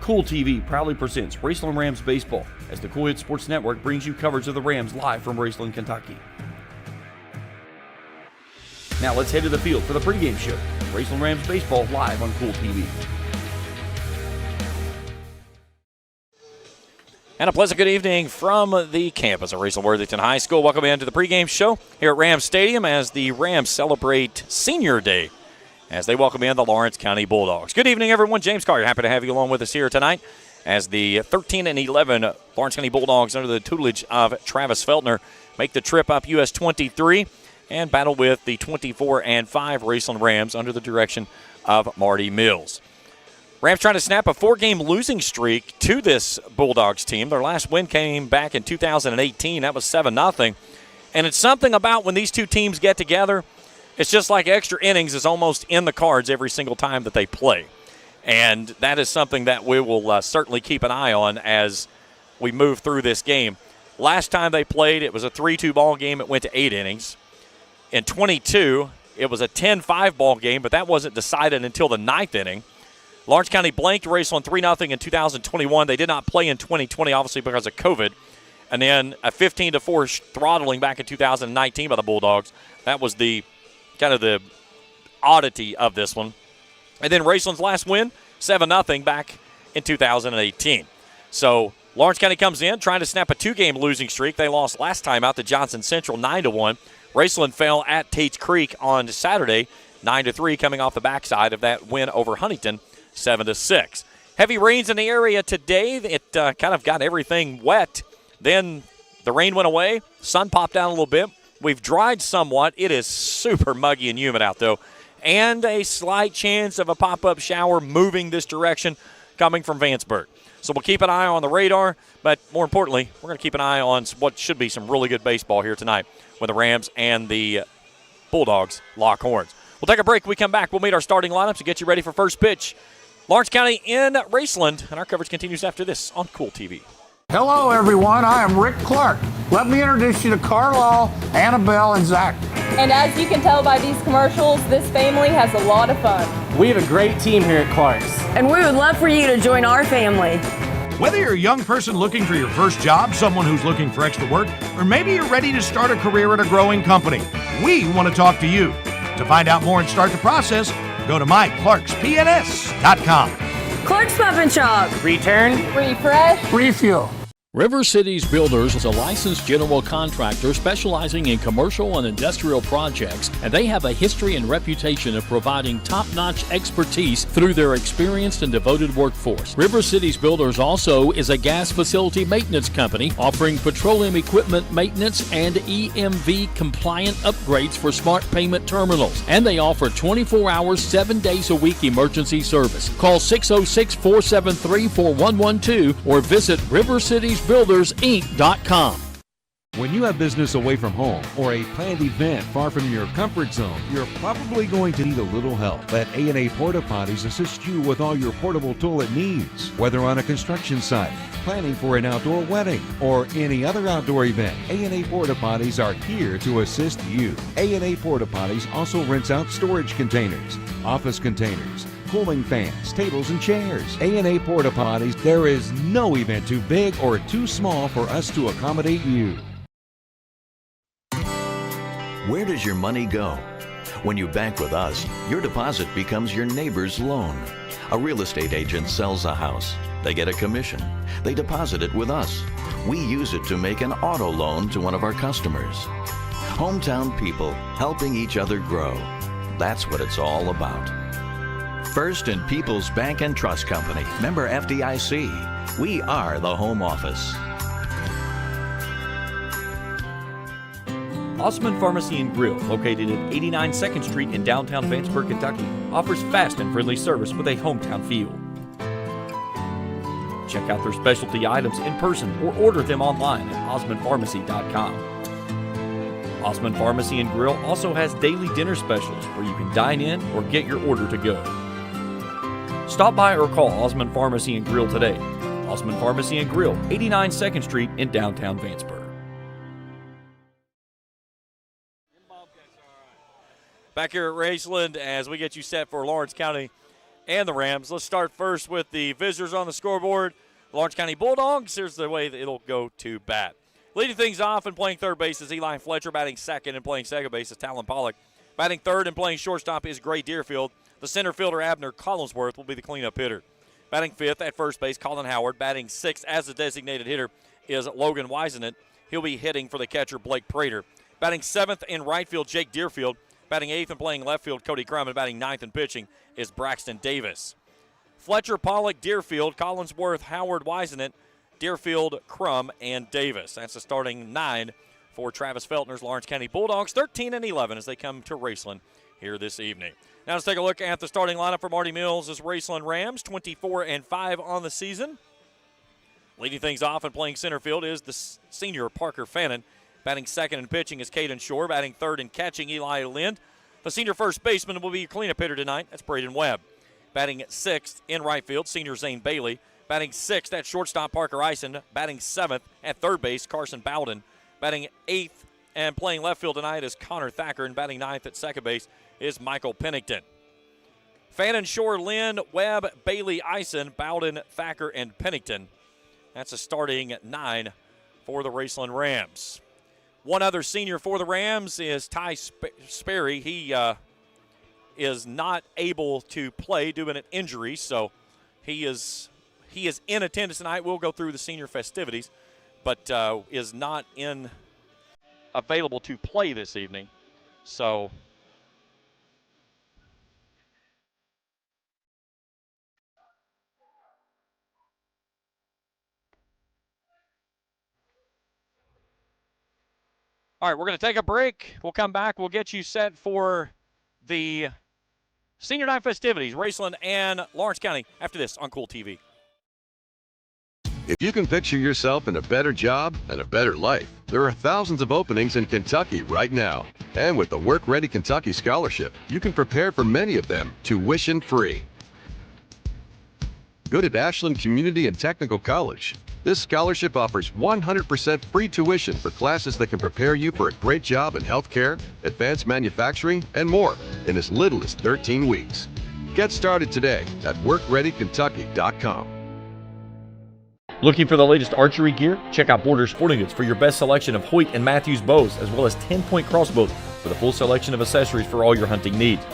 Kool TV proudly presents Raceland Rams Baseball as the Kool Sports Network brings you coverage of the Rams live from Raceland, Kentucky. Now let's head to the field for the pregame show. Raceland Rams Baseball live on Kool TV. And a pleasant good evening from the campus of Raceland Worthington High School. Welcome into the pregame show here at Rams Stadium as the Rams celebrate Senior Day as they welcome in the Lawrence County Bulldogs. Good evening, everyone. James Carter, happy to have you along with us here tonight as the 13-11 Lawrence County Bulldogs under the tutelage of Travis Feltner make the trip up US 23 and battle with the 24-5 Raceland Rams under the direction of Marty Mills. Rams trying to snap a 4-game losing streak to this Bulldogs team. Their last win came back in 2018. That was 7-0. And it's something about when these two teams get together, it's just like extra innings is almost in the cards every single time that they play. And that is something that we will certainly keep an eye on as we move through this game. Last time they played, it was a 3-2 ball game. It went to 8 innings. In 22, it was a 10-5 ball game, but that wasn't decided until the 9th inning. Lawrence County blanked Raceland 3-0 in 2021. They did not play in 2020, obviously because of COVID. And then a 15-4 throttling back in 2019 by the Bulldogs. That was the kind of the oddity of this one. And then Raceland's last win, 7-0 back in 2018. So Lawrence County comes in trying to snap a 2-game losing streak. They lost last time out to Johnson Central 9-1. Raceland fell at Tate's Creek on Saturday, 9-3, coming off the backside of that win over Huntington, 7-6. Heavy rains in the area today. It kind of got everything wet. Then the rain went away. Sun popped down a little bit. We've dried somewhat. It is super muggy and humid out, though. And a slight chance of a pop-up shower moving this direction coming from Vanceburg. So we'll keep an eye on the radar. But more importantly, we're going to keep an eye on what should be some really good baseball here tonight when the Rams and the Bulldogs lock horns. We'll take a break. When we come back, we'll meet our starting lineups and get you ready for first pitch. Lawrence County in Raceland, and our coverage continues after this on Kool TV. Hello, everyone. I am Rick Clark. Let me introduce you to Carlisle, Annabelle, and Zach. And as you can tell by these commercials, this family has a lot of fun. We have a great team here at Clark's. And we would love for you to join our family. Whether you're a young person looking for your first job, someone who's looking for extra work, or maybe you're ready to start a career at a growing company, we want to talk to you. To find out more and start the process, go to myclarkspns.com. Clark's Pump and Shop. Return. Refresh. Refuel. River Cities Builders is a licensed general contractor specializing in commercial and industrial projects, and they have a history and reputation of providing top-notch expertise through their experienced and devoted workforce. River Cities Builders also is a gas facility maintenance company offering petroleum equipment maintenance and EMV-compliant upgrades for smart payment terminals, and they offer 24 hours, 7 days a week emergency service. Call 606-473-4112 or visit rivercitiesbuildersinc.com. When you have business away from home or a planned event far from your comfort zone, you're probably going to need a little help. Let A&A Porta Potties assist you with all your portable toilet needs. Whether on a construction site, planning for an outdoor wedding, or any other outdoor event, A&A Porta Potties are here to assist you. A&A Porta Potties also rents out storage containers, office containers, cooling fans, tables, and chairs. A&A Porta Potties, there is no event too big or too small for us to accommodate you. Where does your money go? When you bank with us, your deposit becomes your neighbor's loan. A real estate agent sells a house. They get a commission. They deposit it with us. We use it to make an auto loan to one of our customers. Hometown people helping each other grow. That's what it's all about. First and People's Bank and Trust Company, member FDIC. We are the home office. Osman Pharmacy and Grill, located at 89 2nd Street in downtown Vanceburg, Kentucky, offers fast and friendly service with a hometown feel. Check out their specialty items in person or order them online at osmanpharmacy.com. Osman Pharmacy and Grill also has daily dinner specials where you can dine in or get your order to go. Stop by or call Osman Pharmacy and Grill today. Osman Pharmacy and Grill, 89 2nd Street in downtown Vanceburg. Back here at Raceland as we get you set for Lawrence County and the Rams. Let's start first with the visitors on the scoreboard. Lawrence County Bulldogs, here's the way that it'll go to bat. Leading things off and playing third base is Eli Fletcher. Batting second and playing second base is Talon Pollock. Batting third and playing shortstop is Gray Deerfield. The center fielder, Abner Collinsworth, will be the cleanup hitter. Batting fifth at first base, Colin Howard. Batting sixth as the designated hitter is Logan Weisenant. He'll be hitting for the catcher, Blake Prater. Batting seventh in right field, Jake Deerfield. Batting eighth and playing left field, Cody Crum. And batting ninth and pitching is Braxton Davis. Fletcher, Pollock, Deerfield, Collinsworth, Howard, Weisenant, Deerfield, Crum, and Davis. That's the starting 9 for Travis Feltner's Lawrence County Bulldogs, 13-11 as they come to Raceland here this evening. Now let's take a look at the starting lineup for Marty Mills' Raceland Rams, 24-5 on the season. Leading things off and playing center field is the senior Parker Fannin. Batting second and pitching is Caden Shore. Batting third and catching, Eli Lind. The senior first baseman will be your cleanup hitter tonight. That's Braden Webb. Batting sixth in right field, senior Zane Bailey. Batting sixth at shortstop, Parker Eisen. Batting seventh at third base, Carson Bowden. Batting eighth and playing left field tonight is Connor Thacker. And batting ninth at second base is Michael Pennington. Fannin, Shore, Lynn, Webb, Bailey, Eisen, Bowden, Thacker, and Pennington. That's a starting 9 for the Raceland Rams. One other senior for the Rams is Ty Sperry. He is not able to play due to an injury, so he is in attendance tonight. We'll go through the senior festivities, but is not available to play this evening. So all right, we're going to take a break. We'll come back. We'll get you set for the Senior Night festivities, Raceland and Lawrence County, after this on Kool TV. If you can picture yourself in a better job and a better life, there are thousands of openings in Kentucky right now. And with the Work Ready Kentucky Scholarship, you can prepare for many of them tuition-free. Good at Ashland Community and Technical College. This scholarship offers 100% free tuition for classes that can prepare you for a great job in healthcare, advanced manufacturing, and more in as little as 13 weeks. Get started today at workreadykentucky.com. Looking for the latest archery gear? Check out Border Sporting Goods for your best selection of Hoyt and Matthews bows, as well as 10-point crossbows with a full selection of accessories for all your hunting needs.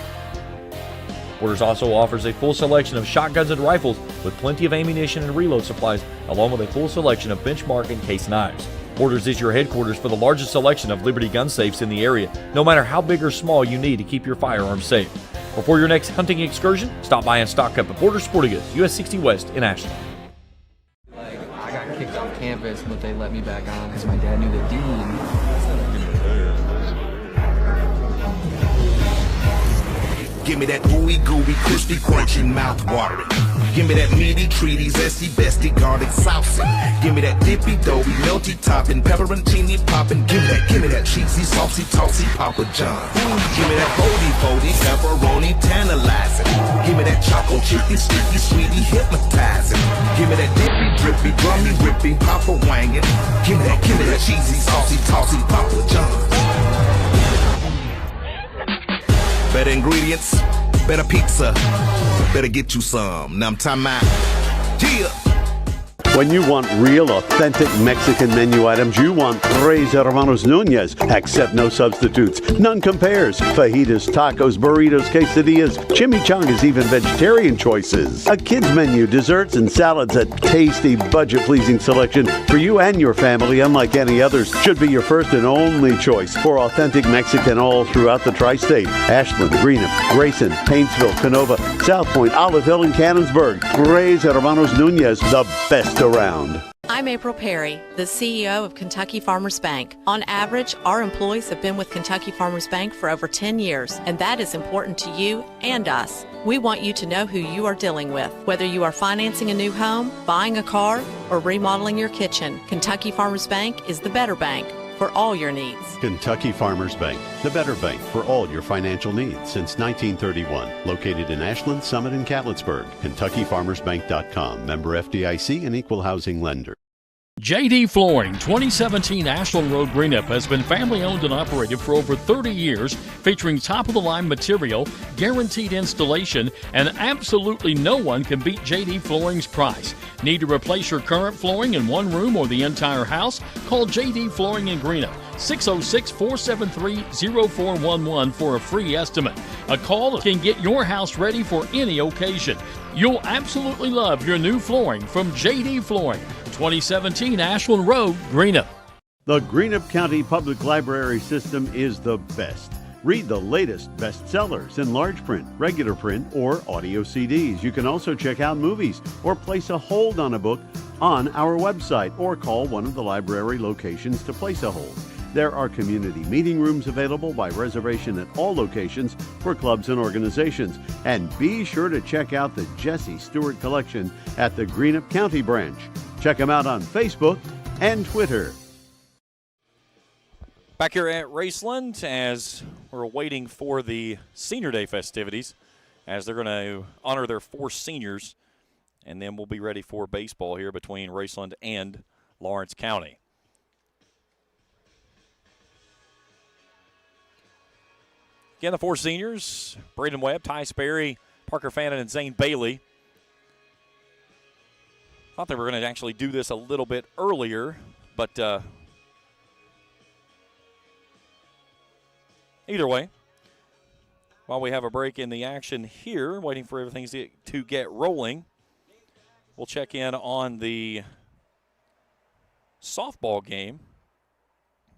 Borders also offers a full selection of shotguns and rifles with plenty of ammunition and reload supplies, along with a full selection of benchmark and case knives. Borders is your headquarters for the largest selection of Liberty gun safes in the area, no matter how big or small you need to keep your firearms safe. Before your next hunting excursion, stop by and stock up at Border Sporting Goods, US 60 West in Ashland. I got kicked off campus, but they let me back on because my dad knew the dean. Give me that ooey gooey, crispy, crunchy, mouth-watering. Give me that meaty, treaty, zesty, bestie, garlic, saucy. Give me that dippy, doughy, melty, topping, pepperoncini, popping. Give me that cheesy, saucy, tossy, Papa John. Give me that foldy, pepperoni, tantalizing. Give me that choco chicky, sticky, sweetie, hypnotizing. Give me that dippy, drippy, drummy, whippy, Papa wangin'. Give me that cheesy, saucy, tossy, Papa John. Better ingredients, better pizza, better get you some. Now I'm talking about, yeah. When you want real, authentic Mexican menu items, you want Tres Hermanos Nunez. Accept no substitutes. None compares. Fajitas, tacos, burritos, quesadillas, chimichangas, even vegetarian choices. A kids menu, desserts and salads, a tasty, budget-pleasing selection for you and your family, unlike any others. Should be your first and only choice for authentic Mexican all throughout the tri-state. Ashland, Greenham, Grayson, Paintsville, Canova, South Point, Olive Hill, and Cannonsburg. Tres Hermanos Nunez, the best around. I'm April Perry, the CEO of Kentucky Farmers Bank. On average, our employees have been with Kentucky Farmers Bank for over 10 years, and that is important to you and us. We want you to know who you are dealing with. Whether you are financing a new home, buying a car, or remodeling your kitchen, Kentucky Farmers Bank is the better bank for all your needs. Kentucky Farmers Bank, the better bank for all your financial needs since 1931. Located in Ashland, Summit, and Catlettsburg. KentuckyFarmersBank.com. Member FDIC and Equal Housing Lender. JD Flooring 2017 Ashland Road Greenup has been family owned and operated for over 30 years, featuring top-of-the-line material, guaranteed installation, and absolutely no one can beat JD Flooring's price. Need to replace your current flooring in one room or the entire house? Call JD Flooring in Greenup, 606-473-0411 for a free estimate. A call can get your house ready for any occasion. You'll absolutely love your new flooring from JD Flooring, 2017 Ashland Road, Greenup. The Greenup County Public Library system is the best. Read the latest bestsellers in large print, regular print, or audio CDs. You can also check out movies or place a hold on a book on our website or call one of the library locations to place a hold. There are community meeting rooms available by reservation at all locations for clubs and organizations. And be sure to check out the Jesse Stewart collection at the Greenup County branch. Check them out on Facebook and Twitter. Back here at Raceland as we're waiting for the Senior Day festivities, as they're going to honor their 4 seniors, and then we'll be ready for baseball here between Raceland and Lawrence County. Again, the 4 seniors, Braden Webb, Ty Sperry, Parker Fannin, and Zane Bailey. Thought they were going to actually do this a little bit earlier, but either way, while we have a break in the action here, waiting for everything to get rolling, we'll check in on the softball game,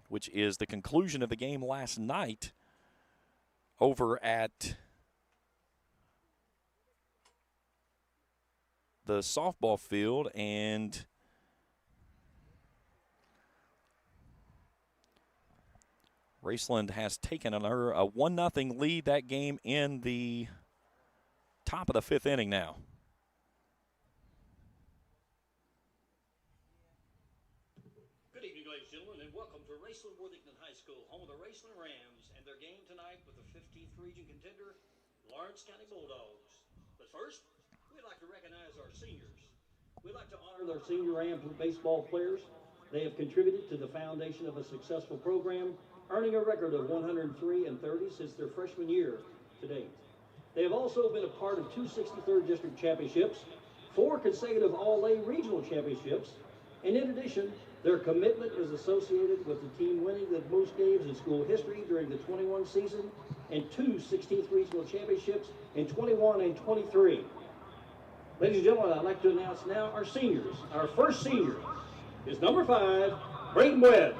which is the conclusion of the game last night over at the softball field, and Raceland has taken a 1-0 lead that game in the top of the 5th inning now. Good evening, ladies and gentlemen, and welcome to Raceland Worthington High School, home of the Raceland Rams, and their game tonight with the 15th region contender, Lawrence County Bulldogs. But first, we'd like to recognize our seniors. We'd like to honor their senior Ram baseball players. They have contributed to the foundation of a successful program, earning a record of 103-30 since their freshman year to date. They have also been a part of 2 63rd District Championships, 4 consecutive All-A Regional Championships, and in addition, their commitment is associated with the team winning the most games in school history during the 21 season and 2 16th Regional Championships in 21 and 23. Ladies and gentlemen, I'd like to announce now our seniors. Our first senior is number 5, Braden Webb.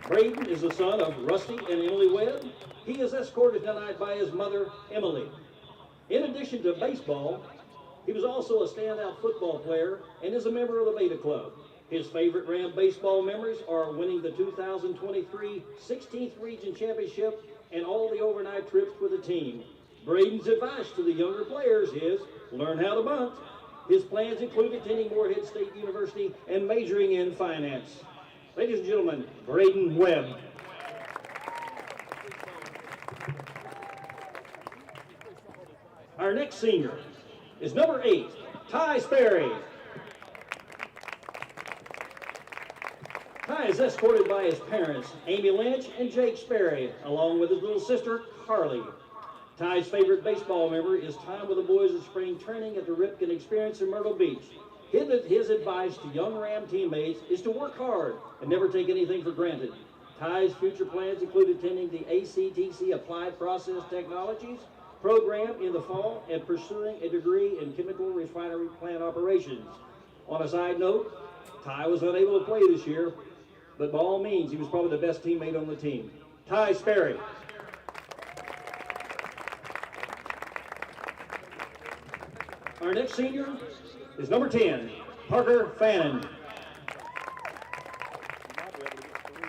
Braden is the son of Rusty and Emily Webb. He is escorted tonight by his mother, Emily. In addition to baseball, he was also a standout football player and is a member of the Beta Club. His favorite Ram baseball memories are winning the 2023 16th Region Championship and all the overnight trips with the team. Braden's advice to the younger players is learn how to bunt. His plans include attending Morehead State University and majoring in finance. Ladies and gentlemen, Braden Webb. Our next senior is number 8, Ty Sperry. Ty is escorted by his parents, Amy Lynch and Jake Sperry, along with his little sister, Carly. Ty's favorite baseball memory is time with the boys at spring training at the Ripken Experience in Myrtle Beach. His advice to young Ram teammates is to work hard and never take anything for granted. Ty's future plans include attending the ACTC Applied Process Technologies program in the fall and pursuing a degree in chemical refinery plant operations. On a side note, Ty was unable to play this year, but by all means, he was probably the best teammate on the team. Ty Sperry. Our next senior is number 10, Parker Fannin.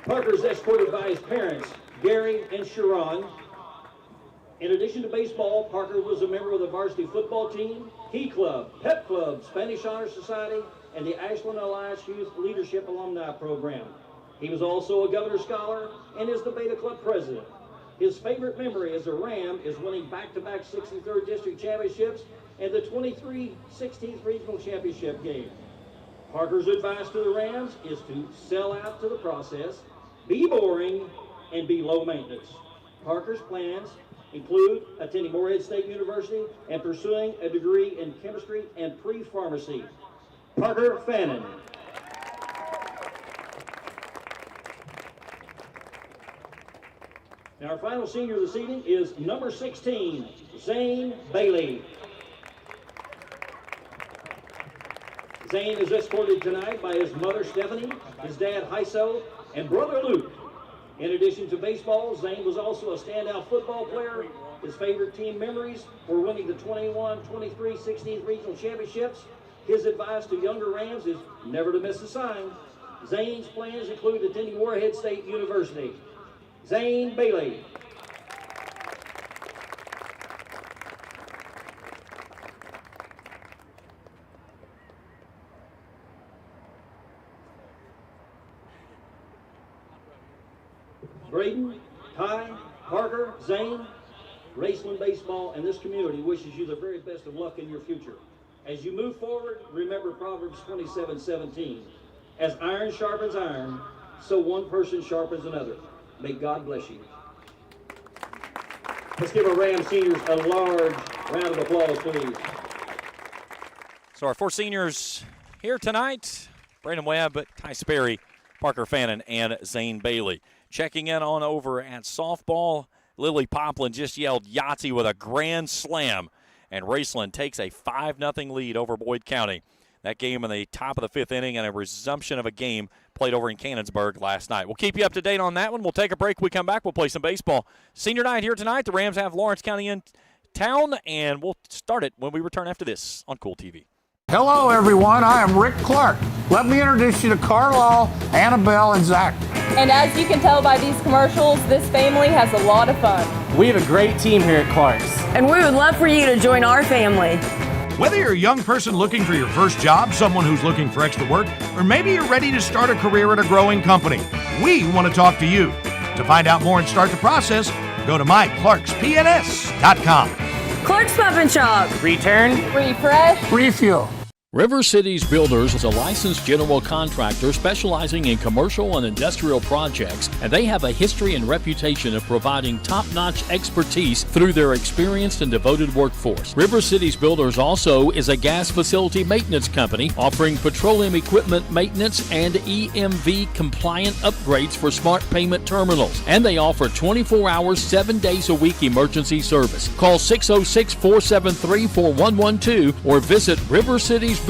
Parker is escorted by his parents, Gary and Sharon. In addition to baseball, Parker was a member of the varsity football team, Key Club, Pep Club, Spanish Honor Society, and the Ashland Alliance Youth Leadership Alumni Program. He was also a Governor Scholar and is the Beta Club president. His favorite memory as a Ram is winning back-to-back 63rd District Championships and the 23-16th Regional Championship game. Parker's advice to the Rams is to sell out to the process, be boring, and be low maintenance. Parker's plans include attending Morehead State University and pursuing a degree in chemistry and pre-pharmacy. Parker Fannin. Now our final senior this evening is number 16, Zane Bailey. Zane is escorted tonight by his mother Stephanie, his dad Hyso, and brother Luke. In addition to baseball, Zane was also a standout football player. His favorite team memories were winning the 21, 23, 16th regional championships. His advice to younger Rams is never to miss a sign. Zane's plans include attending Morehead State University. Zane Bailey. Braden, Ty, Parker, Zane, Raceland Baseball, and this community wishes you the very best of luck in your future. As you move forward, remember Proverbs 27:17. As iron sharpens iron, so one person sharpens another. May God bless you. Let's give our Ram seniors a large round of applause, please. So our four seniors here tonight, Brandon Webb, Ty Sperry, Parker Fannin, and Zane Bailey. Checking in on over at softball, Lily Poplin just yelled Yahtzee with a grand slam, and Raceland takes a 5-0 lead over Boyd County. That game in the top of the 5th inning and a resumption of a game played over in Cannonsburg last night. We'll keep you up to date on that one. We'll take a break. When we come back, we'll play some baseball. Senior night here tonight. The Rams have Lawrence County in town, and we'll start it when we return after this on Kool TV. Hello, everyone. I am Rick Clark. Let me introduce you to Carlisle, Annabelle, and Zach. And as you can tell by these commercials, this family has a lot of fun. We have a great team here at Clark's. And we would love for you to join our family. Whether you're a young person looking for your first job, someone who's looking for extra work, or maybe you're ready to start a career at a growing company, we want to talk to you. To find out more and start the process, go to myclarkspns.com. Clark's Pump and Shop. Return. Refresh. Refuel. River Cities Builders is a licensed general contractor specializing in commercial and industrial projects, and they have a history and reputation of providing top-notch expertise through their experienced and devoted workforce. River Cities Builders also is a gas facility maintenance company offering petroleum equipment maintenance and EMV compliant upgrades for smart payment terminals, and they offer 24 hours, 7 days a week emergency service. Call 606-473-4112 or visit rivercitiesbuildersinc.com.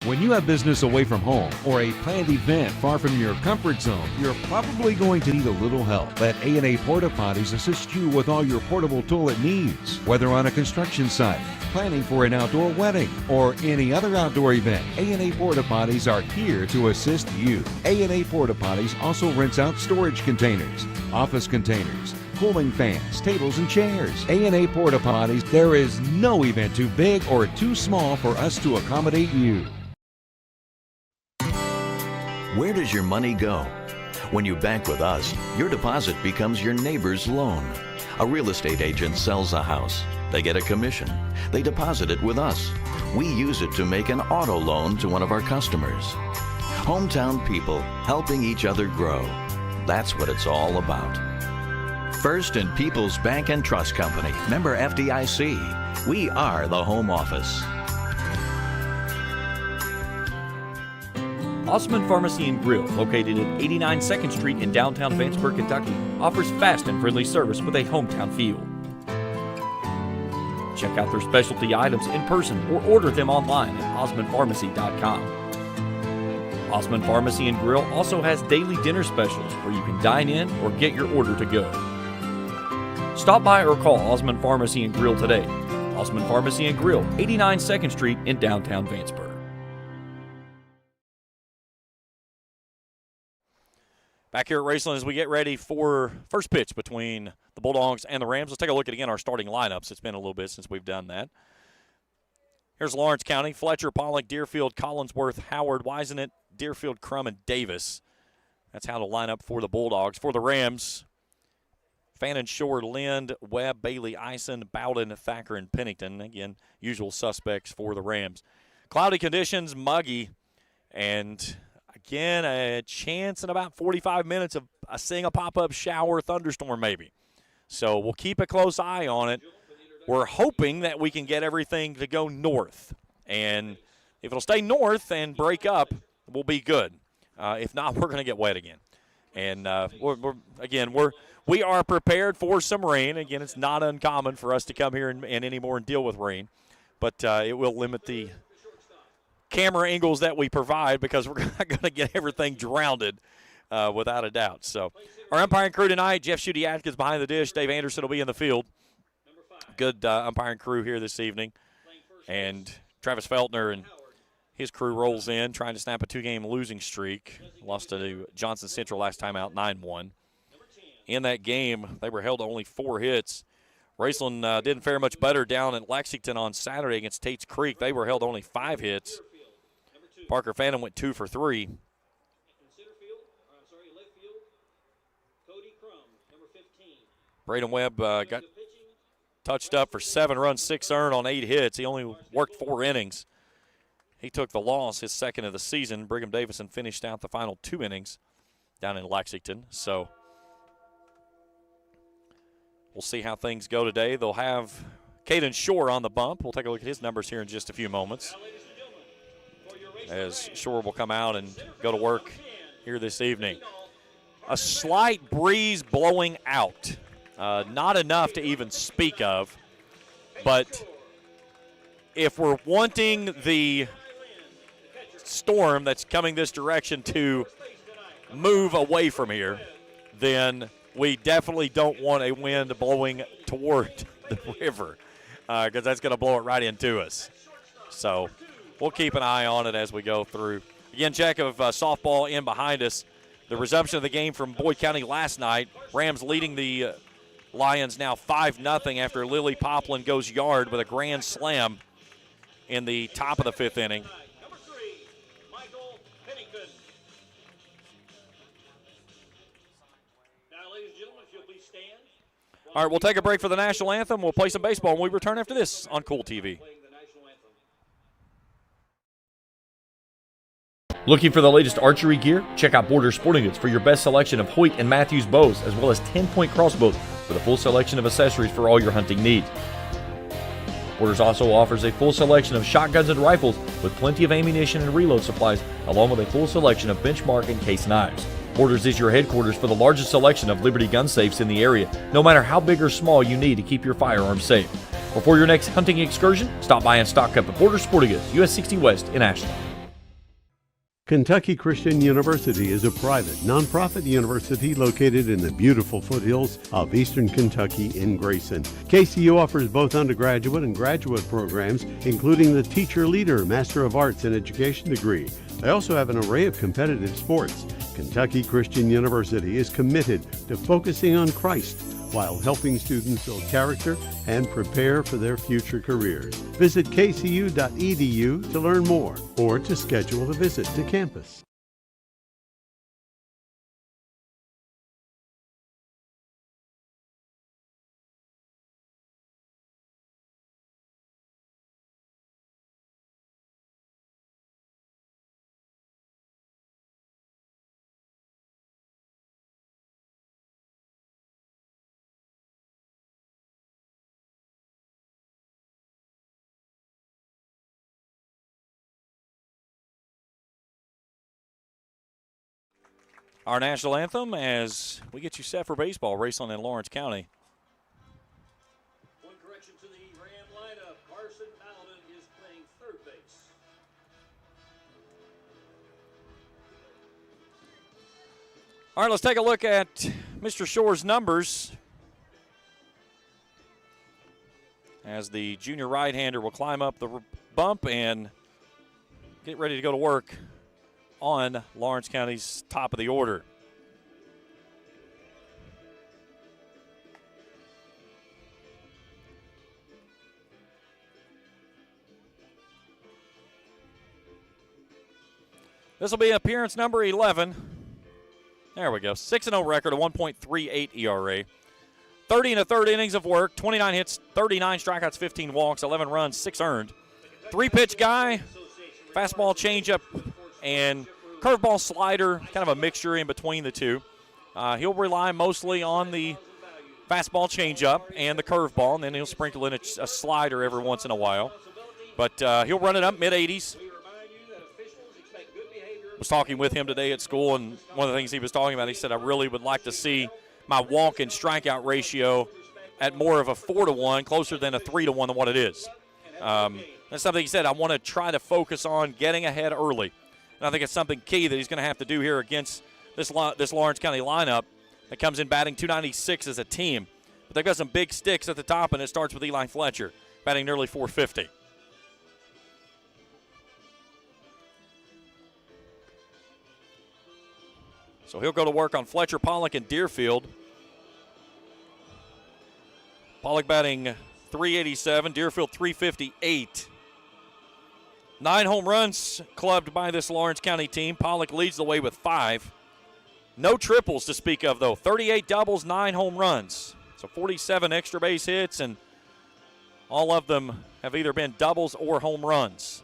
When you have business away from home or a planned event far from your comfort zone, you're probably going to need a little help. Let A&A Porta Potties assist you with all your portable toilet needs. Whether on a construction site, planning for an outdoor wedding, or any other outdoor event, A&A Porta Potties are here to assist you. A&A Porta Potties also rents out storage containers, office containers, cooling fans, tables, and chairs. A&A Porta Potties, there is no event too big or too small for us to accommodate you. Where does your money go? When you bank with us, your deposit becomes your neighbor's loan. A real estate agent sells a house. They get a commission. They deposit it with us. We use it to make an auto loan to one of our customers. Hometown people helping each other grow. That's what it's all about. First and People's Bank and Trust Company, member FDIC. We are the home office. Osman Pharmacy and Grill, located at 89 2nd Street in downtown Vanceburg, Kentucky, offers fast and friendly service with a hometown feel. Check out their specialty items in person or order them online at osmanpharmacy.com. Osman Pharmacy and Grill also has daily dinner specials where you can dine in or get your order to go. Stop by or call Osman Pharmacy and Grill today. Osman Pharmacy and Grill, 89 2nd Street in downtown Vanceburg. Back here at Raceland as we get ready for first pitch between the Bulldogs and the Rams. Let's take a look at, again, our starting lineups. It's been a little bit since we've done that. Here's Lawrence County: Fletcher, Pollock, Deerfield, Collinsworth, Howard, Wisenet, Deerfield, Crum, and Davis. That's how to line up for the Bulldogs. For the Rams, Fannin, Shore, Lind, Webb, Bailey, Eisen, Bowden, Thacker, and Pennington. Again, usual suspects for the Rams. Cloudy conditions, muggy, and again, a chance in about 45 minutes of seeing a pop-up shower, thunderstorm maybe. So we'll keep a close eye on it. We're hoping that we can get everything to go north. And if it'll stay north and break up, we'll be good. If not, we're going to get wet again. And we are prepared for some rain. Again, it's not uncommon for us to come here and anymore and deal with rain. But it will limit the camera angles that we provide because we're not going to get everything drowned without a doubt. So our umpiring crew tonight, Jeff Shooty Atkins behind the dish. Dave Anderson will be in the field. Good umpiring crew here this evening. And Travis Feltner and his crew rolls in, trying to snap a 2-game losing streak. Lost to Johnson Central last time out, 9-1. In that game, they were held to only 4 hits. Raceland didn't fare much better down in Lexington on Saturday against Tates Creek. They were held to only 5 hits. Parker Phantom went 2 for 3. Braden Webb got touched up for 7 runs, 6 earned on 8 hits. He only worked 4 innings. He took the loss, his second of the season. Brigham Davison finished out the final 2 innings down in Lexington. So we'll see how things go today. They'll have Caden Shore on the bump. We'll take a look at his numbers here in just a few moments, as Shore will come out and go to work here this evening. A slight breeze blowing out. Not enough to even speak of, but if we're wanting the storm that's coming this direction to move away from here, then we definitely don't want a wind blowing toward the river because that's going to blow it right into us. So we'll keep an eye on it as we go through. Again, check of softball in behind us. The resumption of the game from Boyd County last night. Rams leading the Lions now 5-0 after Lily Poplin goes yard with a grand slam in the top of the 5th inning. All right, we'll take a break for the national anthem. We'll play some baseball when we return after this on Kool TV. Looking for the latest archery gear? Check out Border Sporting Goods for your best selection of Hoyt and Matthews bows, as well as 10-point crossbows with a full selection of accessories for all your hunting needs. Borders also offers a full selection of shotguns and rifles with plenty of ammunition and reload supplies, along with a full selection of benchmark and case knives. Borders is your headquarters for the largest selection of Liberty gun safes in the area, no matter how big or small you need to keep your firearms safe. Before your next hunting excursion, stop by and stock up at Border Sporting Goods, US 60 West in Ashland. Kentucky Christian University is a private, nonprofit university located in the beautiful foothills of eastern Kentucky in Grayson. KCU offers both undergraduate and graduate programs, including the Teacher Leader Master of Arts in Education degree. They also have an array of competitive sports. Kentucky Christian University is committed to focusing on Christ while helping students build character and prepare for their future careers. Visit kcu.edu to learn more or to schedule a visit to campus. Our national anthem as we get you set for baseball, Raceland in Lawrence County. One correction to the Ram lineup. Carson Bowden is playing third base. All right, let's take a look at Mr. Shore's numbers as the junior right-hander will climb up the bump and get ready to go to work on Lawrence County's top of the order. This will be appearance number 11. There we go. 6-0 record, a 1.38 ERA. 30 and a third innings of work, 29 hits, 39 strikeouts, 15 walks, 11 runs, 6 earned. 3-pitch guy, fastball, changeup, and curveball, slider, kind of a mixture in between the two. He'll rely mostly on the fastball, changeup, and the curveball, and then he'll sprinkle in a slider every once in a while. But he'll run it up mid-80s. I was talking with him today at school, and one of the things he was talking about, he said, I really would like to see my walk and strikeout ratio at more of a 4-to-1, closer than a 3-to-1 than what it is. That's something he said, I want to try to focus on getting ahead early. And I think it's something key that he's going to have to do here against this Lawrence County lineup that comes in batting .296 as a team. But they've got some big sticks at the top, and it starts with Eli Fletcher, batting nearly .450. So he'll go to work on Fletcher, Pollock, and Deerfield. Pollock batting .387, Deerfield .358. 9 home runs clubbed by this Lawrence County team. Pollock leads the way with 5. No triples to speak of, though. 38 doubles, 9 home runs. So 47 extra base hits, and all of them have either been doubles or home runs.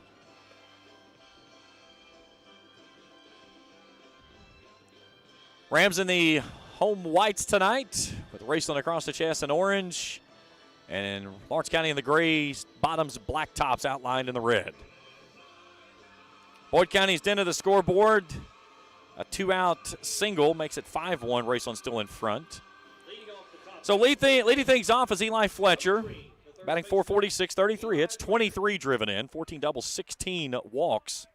Rams in the home whites tonight with Raceland across the chest in orange, and Lawrence County in the gray bottoms, black tops outlined in the red. Boyd County's den of the scoreboard. A 2-out single makes it 5-1. Raceland still in front. So leading things off is Eli Fletcher, batting .446, 33 hits, 23 driven in, 14 doubles, 16 walks.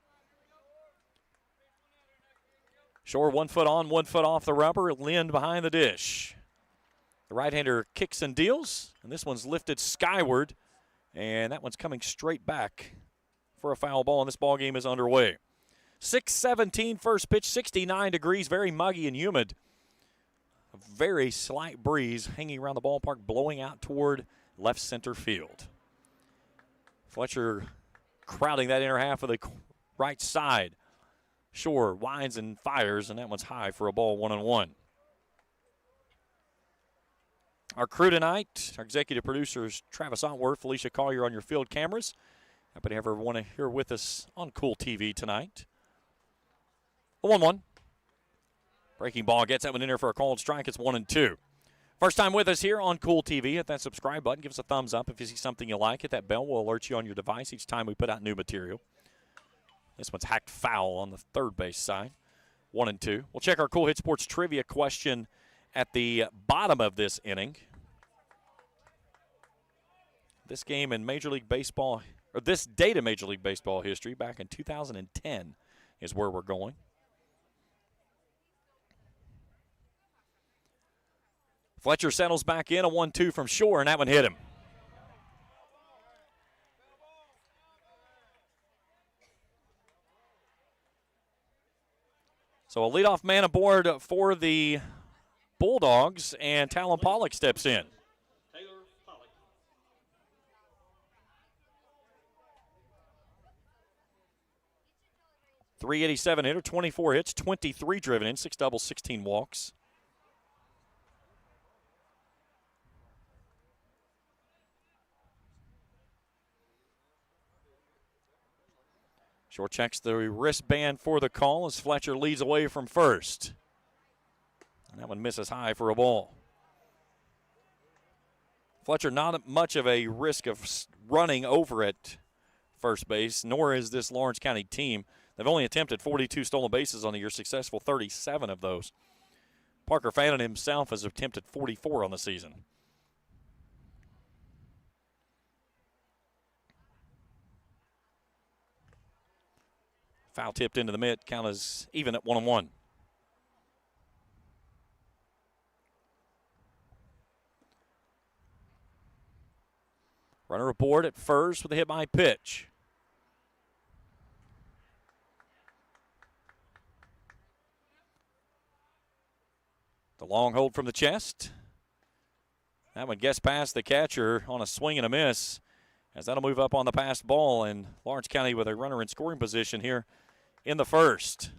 Shore 1 foot on, 1 foot off the rubber. Lind behind the dish. The right-hander kicks and deals, and this one's lifted skyward, and that one's coming straight back for a foul ball, and this ball game is underway. 6:17 first pitch, 69 degrees, very muggy and humid. A very slight breeze hanging around the ballpark, blowing out toward left center field. Fletcher crowding that inner half of the right side. Shore winds and fires, and that one's high for a ball, 1-1. Our crew tonight, our executive producers, Travis Otworth, Felicia Collier on your field cameras. Happy to have everyone here with us on Kool TV tonight. A 1-1. Breaking ball gets that one in there for a called strike. It's 1-2. First time with us here on Kool TV. Hit that subscribe button. Give us a thumbs up if you see something you like. Hit that bell. We'll alert you on your device each time we put out new material. This one's hacked foul on the third base side. 1-2. We'll check our Kool Hit Sports trivia question at the bottom of this inning. This game in Major League Baseball, or this date in Major League Baseball history, back in 2010 is where we're going. Fletcher settles back in, a 1-2 from Shore, and that one hit him. So a leadoff man aboard for the Bulldogs, and Talon Pollock steps in. Taylor Pollock. .387 hitter, 24 hits, 23 driven in, 6 doubles, 16 walks. Shore checks the wristband for the call as Fletcher leads away from first. And that one misses high for a ball. Fletcher not much of a risk of running over at first base, nor is this Lawrence County team. They've only attempted 42 stolen bases on the year, successful 37 of those. Parker Fannin himself has attempted 44 on the season. Foul tipped into the mid, count is even at 1-1. Runner aboard at first with a hit by pitch. The long hold from the chest. That one gets past the catcher on a swing and a miss, as that'll move up on the passed ball, and Lawrence County with a runner in scoring position here in the first.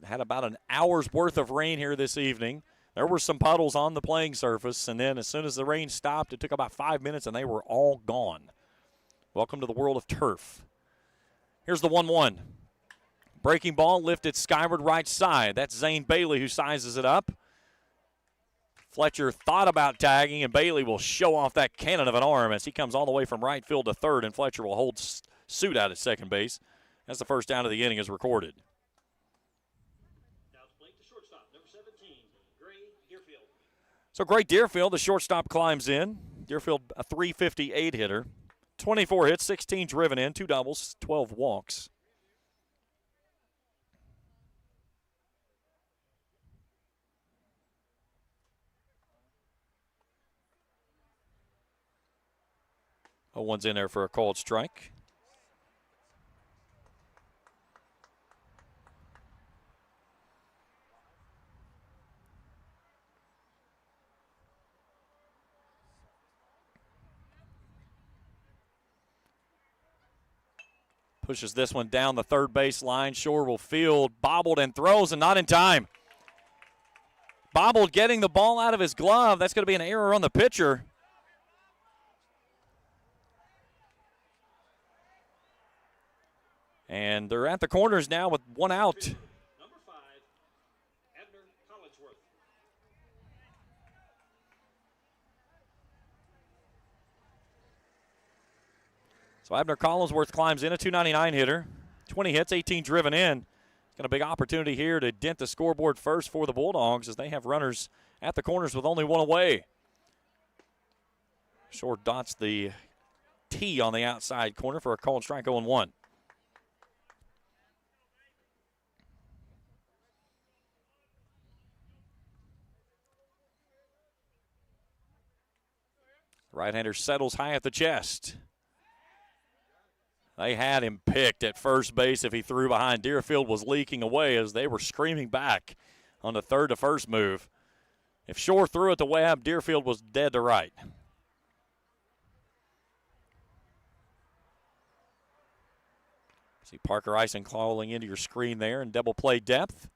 Had about an hour's worth of rain here this evening. There were some puddles on the playing surface, and then as soon as the rain stopped, it took about 5 minutes, and they were all gone. Welcome to the world of turf. Here's the 1-1. Breaking ball lifted skyward right side. That's Zane Bailey who sizes it up. Fletcher thought about tagging, and Bailey will show off that cannon of an arm as he comes all the way from right field to third, and Fletcher will hold suit out at second base. That's the first down of the inning is recorded. Now to plate the shortstop, number 17, Gray Deerfield. So Gray Deerfield, the shortstop, climbs in. Deerfield, a .358 hitter. 24 hits, 16 driven in, 2 doubles, 12 walks. One's in there for a called strike. Pushes this one down the third base line. Shore will field, bobbled and throws, and not in time. Bobbled getting the ball out of his glove. That's going to be an error on the pitcher. And they're at the corners now with 1 out. Number 5, Abner Collinsworth. So Abner Collinsworth climbs in, a .299 hitter. 20 hits, 18 driven in. Got a big opportunity here to dent the scoreboard first for the Bulldogs as they have runners at the corners with only 1 away. Short dots the T on the outside corner for a called strike 0-1. Right-hander settles high at the chest. They had him picked at first base if he threw behind. Deerfield was leaking away as they were screaming back on the third to first move. If Shore threw it to Webb, Deerfield was dead to right. See Parker Ison crawling into your screen there in double play depth.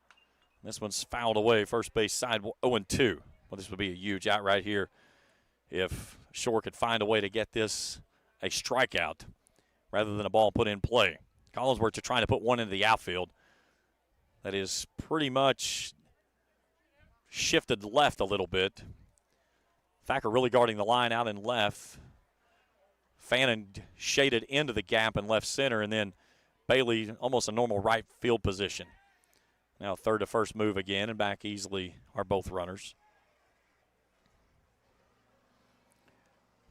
This one's fouled away, first base side 0-2. Well, this would be a huge out right here if Shore could find a way to get this a strikeout rather than a ball put in play. Collinsworth trying to put one into the outfield. That is pretty much shifted left a little bit. Thacker really guarding the line out in left. Fannin shaded into the gap in left center, and then Bailey almost a normal right field position. Now third to first move again, and back easily are both runners.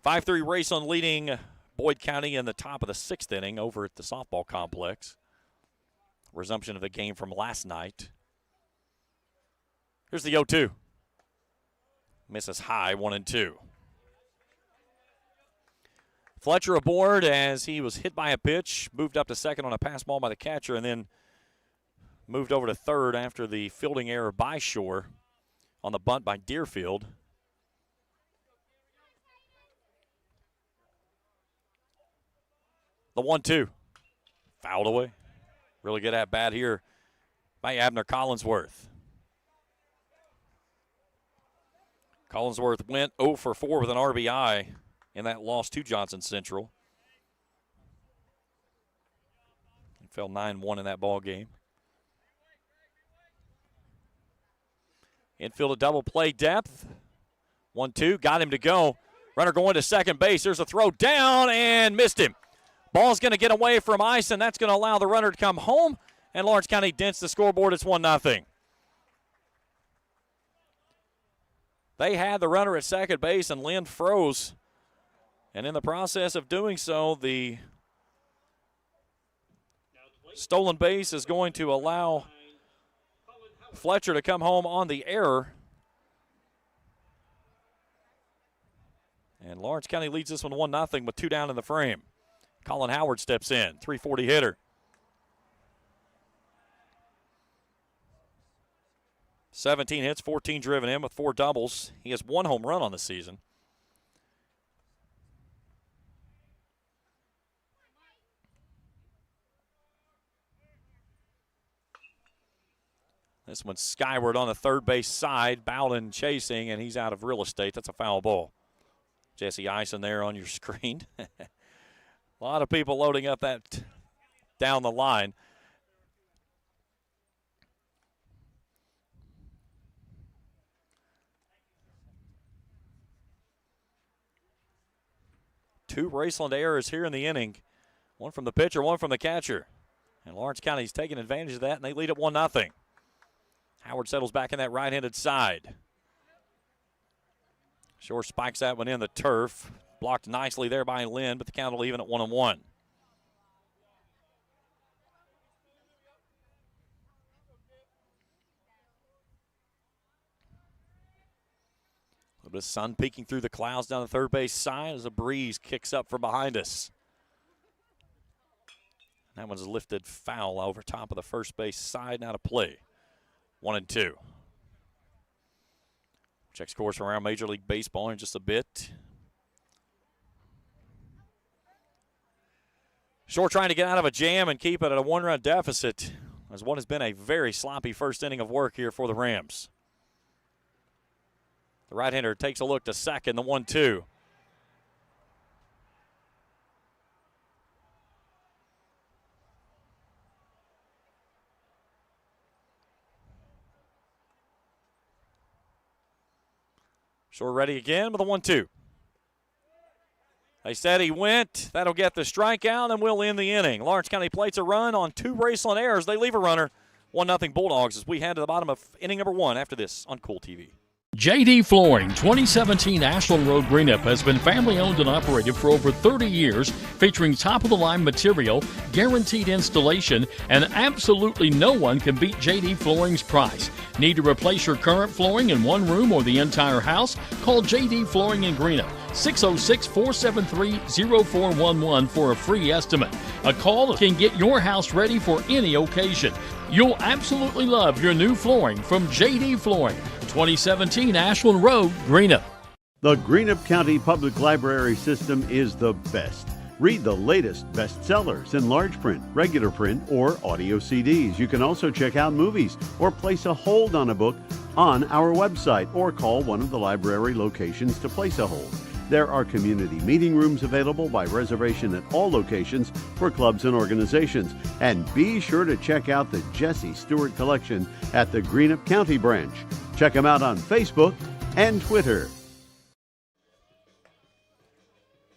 5-3 Raceland leading Boyd County in the top of the 6th inning over at the softball complex. Resumption of the game from last night. Here's the 0-2. Misses high, 1-2. Fletcher aboard as he was hit by a pitch, moved up to second on a pass ball by the catcher, and then moved over to third after the fielding error by Shore on the bunt by Deerfield. The 1-2. Fouled away. Really good at bat here by Abner Collinsworth. Collinsworth went 0 for 4 with an RBI in that loss to Johnson Central. He fell 9-1 in that ball game. Infield a double play depth. 1-2, got him to go. Runner going to second base. There's a throw down and missed him. Ball's going to get away from Ison. That's going to allow the runner to come home, and Lawrence County dents the scoreboard. It's 1-0. They had the runner at second base, and Lynn froze. And in the process of doing so, the stolen base is going to allow Fletcher to come home on the error. And Lawrence County leads this one 1-0 with 2 down in the frame. Colin Howard steps in, .340 hitter. (17 hits, 14 driven in with 4 doubles. He has 1 home run on the season. This one's skyward on the third base side. Bowden chasing, and he's out of real estate. That's a foul ball. Jesse Eisen there on your screen. A lot of people loading up that down the line. Two Raceland errors here in the inning. One from the pitcher, one from the catcher. And Lawrence County's taking advantage of that, and they lead at 1-0. Howard settles back in that right-handed side. Shore spikes that one in the turf. Blocked nicely there by Lynn, but the count will even at 1-1. A little bit of sun peeking through the clouds down the third base side as a breeze kicks up from behind us. That one's lifted foul over top of the first base side, now to play. 1-2. Checks course around Major League Baseball in just a bit. Shore trying to get out of a jam and keep it at a 1-run deficit, as what has been a very sloppy first inning of work here for the Rams. The right-hander takes a look to second, the 1-2. Shore ready again with a 1-2. They said he went. That'll get the strikeout, and we'll end the inning. Lawrence County plates a run on two Raceland errors. They leave a runner. 1-0 Bulldogs as we head to the bottom of inning number 1 after this on Kool TV. JD Flooring 2017 Ashland Road Greenup has been family owned and operated for over 30 years, featuring top-of-the-line material, guaranteed installation, and absolutely no one can beat JD Flooring's price. Need to replace your current flooring in one room or the entire house? Call JD Flooring in Greenup, 606-473-0411 for a free estimate. A call can get your house ready for any occasion. You'll absolutely love your new flooring from JD Flooring, 2017 Ashland Road, Greenup. The Greenup County Public Library system is the best. Read the latest bestsellers in large print, regular print, or audio CDs. You can also check out movies or place a hold on a book on our website or call one of the library locations to place a hold. There are community meeting rooms available by reservation at all locations for clubs and organizations. And be sure to check out the Jesse Stewart collection at the Greenup County branch. Check them out on Facebook and Twitter.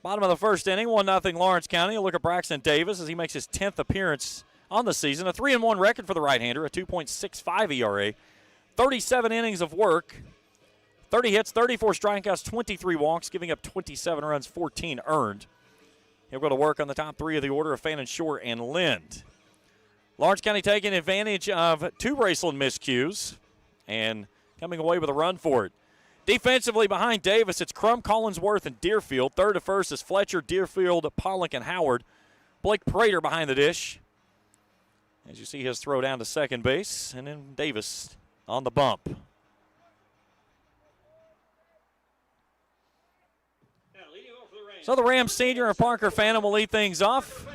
Bottom of the first inning, 1-0 Lawrence County. A look at Braxton Davis as he makes his 10th appearance on the season. A 3-1 record for the right-hander, a 2.65 ERA. 37 innings of work. 30 hits, 34 strikeouts, 23 walks, giving up 27 runs, 14 earned. He'll go to work on the top three of the order of Fannin, Shore, and Lind. Lawrence County taking advantage of two Raceland miscues and coming away with a run for it. Defensively behind Davis, it's Crum, Collinsworth, and Deerfield. Third to first is Fletcher, Deerfield, Pollock, and Howard. Blake Prater behind the dish. As you see his throw down to second base, and then Davis on the bump. So the Rams senior and Parker Fannin will lead things off.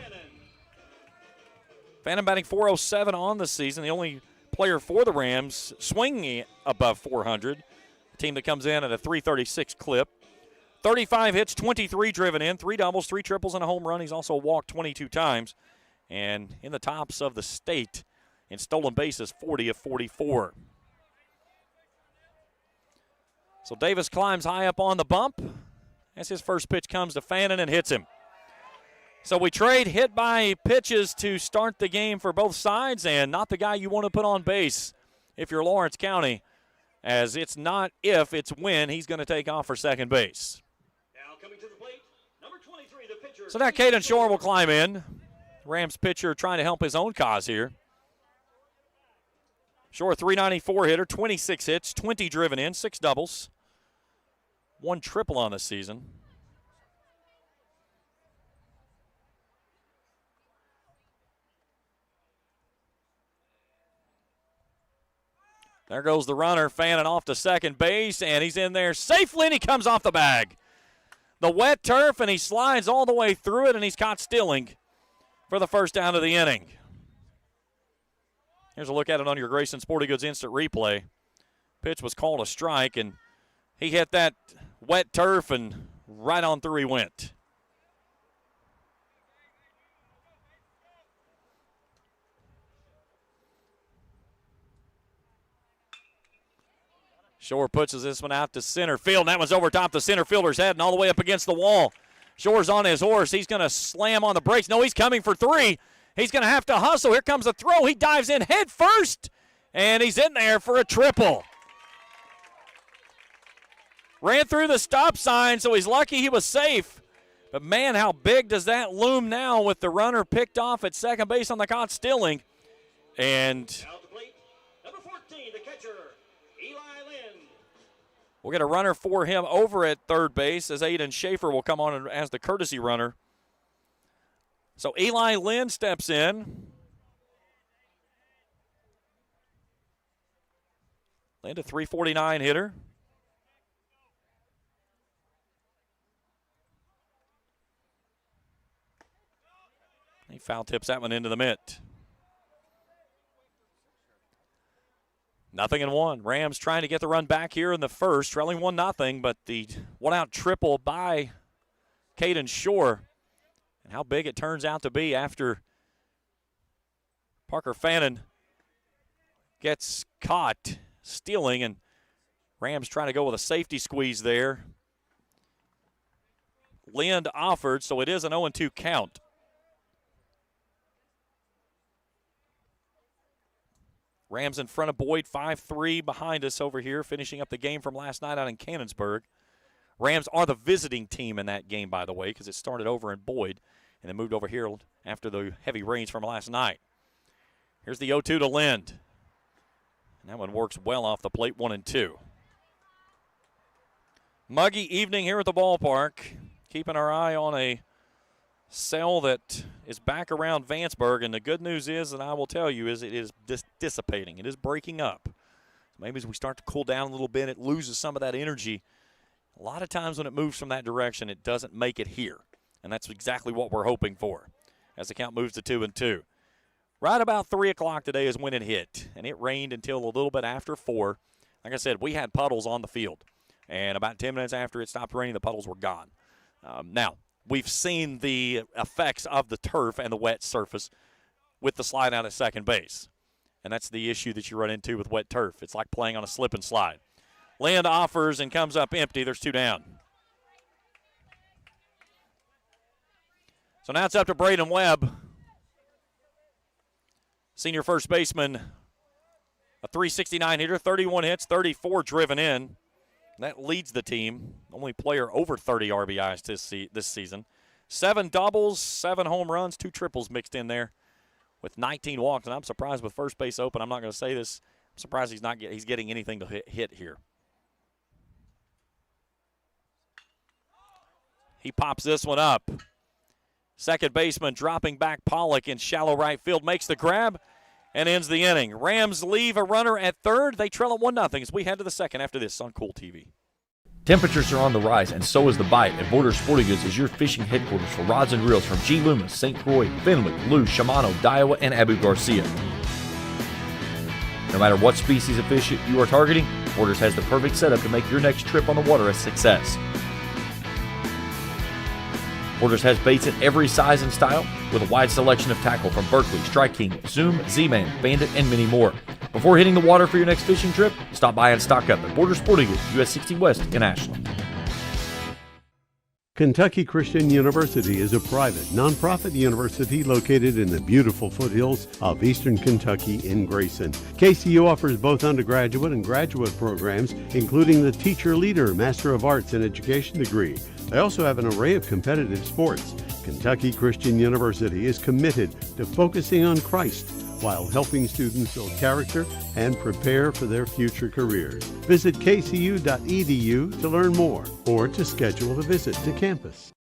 Fannin batting .407 on the season, the only player for the Rams swinging above 400. A team that comes in at a .336 clip. 35 hits, 23 driven in, 3 doubles, 3 triples, and a home run. He's also walked 22 times. And in the tops of the state in stolen bases, 40 of 44. So Davis climbs high up on the bump as his first pitch comes to Fannin and hits him. So we trade hit by pitches to start the game for both sides, and not the guy you want to put on base if you're Lawrence County, as it's not if, it's when he's going to take off for second base. Now coming to the plate, number 23, the pitcher. So now Caden Shore will climb in. Rams pitcher trying to help his own cause here. Shore, .394 hitter, 26 hits, 20 driven in, 6 doubles, 1 triple on the season. There goes the runner, Fannin off to second base, and he's in there safely, and he comes off the bag. The wet turf, and he slides all the way through it, and he's caught stealing for the first down of the inning. Here's a look at it on your Grayson Sporting Goods instant replay. Pitch was called a strike, and he hit that wet turf, and right on through he went. Shore pushes this one out to center field, and that one's over top the center fielder's head and all the way up against the wall. Shore's on his horse. He's going to slam on the brakes. No, he's coming for 3. He's going to have to hustle. Here comes a throw. He dives in head first, and he's in there for a triple. Ran through the stop sign, so he's lucky he was safe. But, man, how big does that loom now with the runner picked off at second base on the caught stealing. And Number 14, the catcher, Eli Lynn. we'll get a runner for him over at third base as Aiden Schaefer will come on as the courtesy runner. So Eli Lynn steps in. Lynn, a .349 hitter. He foul tips that one into the mitt. 0-1. Rams trying to get the run back here in the first, trailing 1-0, but the one-out triple by Caden Shore. And how big it turns out to be after Parker Fannin gets caught stealing, and Rams trying to go with a safety squeeze there. Lind offered, so it is an 0-2 count. Rams in front of Boyd, 5-3 behind us over here, finishing up the game from last night out in Cannonsburg. Rams are the visiting team in that game, by the way, because it started over in Boyd and then moved over here after the heavy rains from last night. Here's the 0-2 to Lind. And that one works well off the plate, 1-2. Muggy evening here at the ballpark. Keeping our eye on a cell that is back around Vanceburg, and the good news is, and I will tell you, is it is dissipating. It is breaking up. Maybe as we start to cool down a little bit, it loses some of that energy. A lot of times when it moves from that direction, it doesn't make it here, and that's exactly what we're hoping for as the count moves to 2-2. Right about 3 o'clock today is when it hit, and it rained until a little bit after 4. Like I said, we had puddles on the field, and about 10 minutes after it stopped raining, the puddles were gone. Now, we've seen the effects of the turf and the wet surface with the slide out at second base. And that's the issue that you run into with wet turf. It's like playing on a slip and slide. Land offers and comes up empty. There's 2 down. So now it's up to Braden Webb. Senior first baseman, a .369 hitter, 31 hits, 34 driven in. That leads the team. Only player over 30 RBIs this season. 7 doubles, 7 home runs, 2 triples mixed in there with 19 walks. And I'm surprised with first base open. I'm not going to say this. I'm surprised he's getting anything to hit here. He pops this one up. Second baseman dropping back Pollock in shallow right field. Makes the grab and ends the inning. Rams leave a runner at third. They trail at 1-0 as we head to the second after this on Kool TV. Temperatures are on the rise, and so is the bite, and Borders Sporting Goods is your fishing headquarters for rods and reels from G. Loomis, St. Croix, Fenwick, Lou, Shimano, Daiwa, and Abu Garcia. No matter what species of fish you are targeting, Borders has the perfect setup to make your next trip on the water a success. Borders has baits in every size and style with a wide selection of tackle from Berkley, Strike King, Zoom, Z-Man, Bandit, and many more. Before hitting the water for your next fishing trip, stop by and stock up at Borders Sporting Goods, US 60 West in Ashland. Kentucky Christian University is a private, nonprofit university located in the beautiful foothills of eastern Kentucky in Grayson. KCU offers both undergraduate and graduate programs, including the Teacher Leader Master of Arts in Education degree. They also have an array of competitive sports. Kentucky Christian University is committed to focusing on Christ while helping students build character and prepare for their future careers. Visit kcu.edu to learn more or to schedule a visit to campus.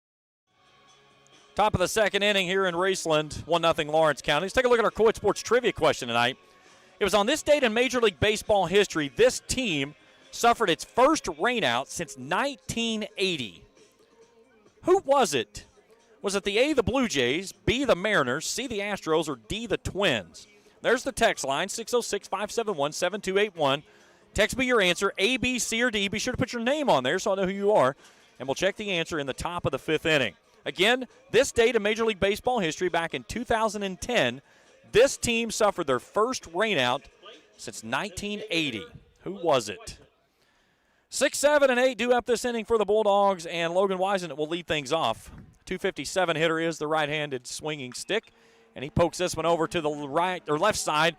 Top of the second inning here in Raceland, 1-0 Lawrence County. Let's take a look at our Coed Sports trivia question tonight. It was on this date in Major League Baseball history, this team suffered its first rainout since 1980. Who was it? Was it the A, the Blue Jays, B, the Mariners, C, the Astros, or D, the Twins? There's the text line, 606-571-7281. Text me your answer, A, B, C, or D. Be sure to put your name on there so I know who you are, and we'll check the answer in the top of the 5th inning. Again, this date in Major League Baseball history, back in 2010, this team suffered their first rainout since 1980. Who was it? 6, 7, and 8 due up this inning for the Bulldogs, and Logan Wisenet will lead things off. 257 hitter is the right-handed swinging stick, and he pokes this one over to the right or left side.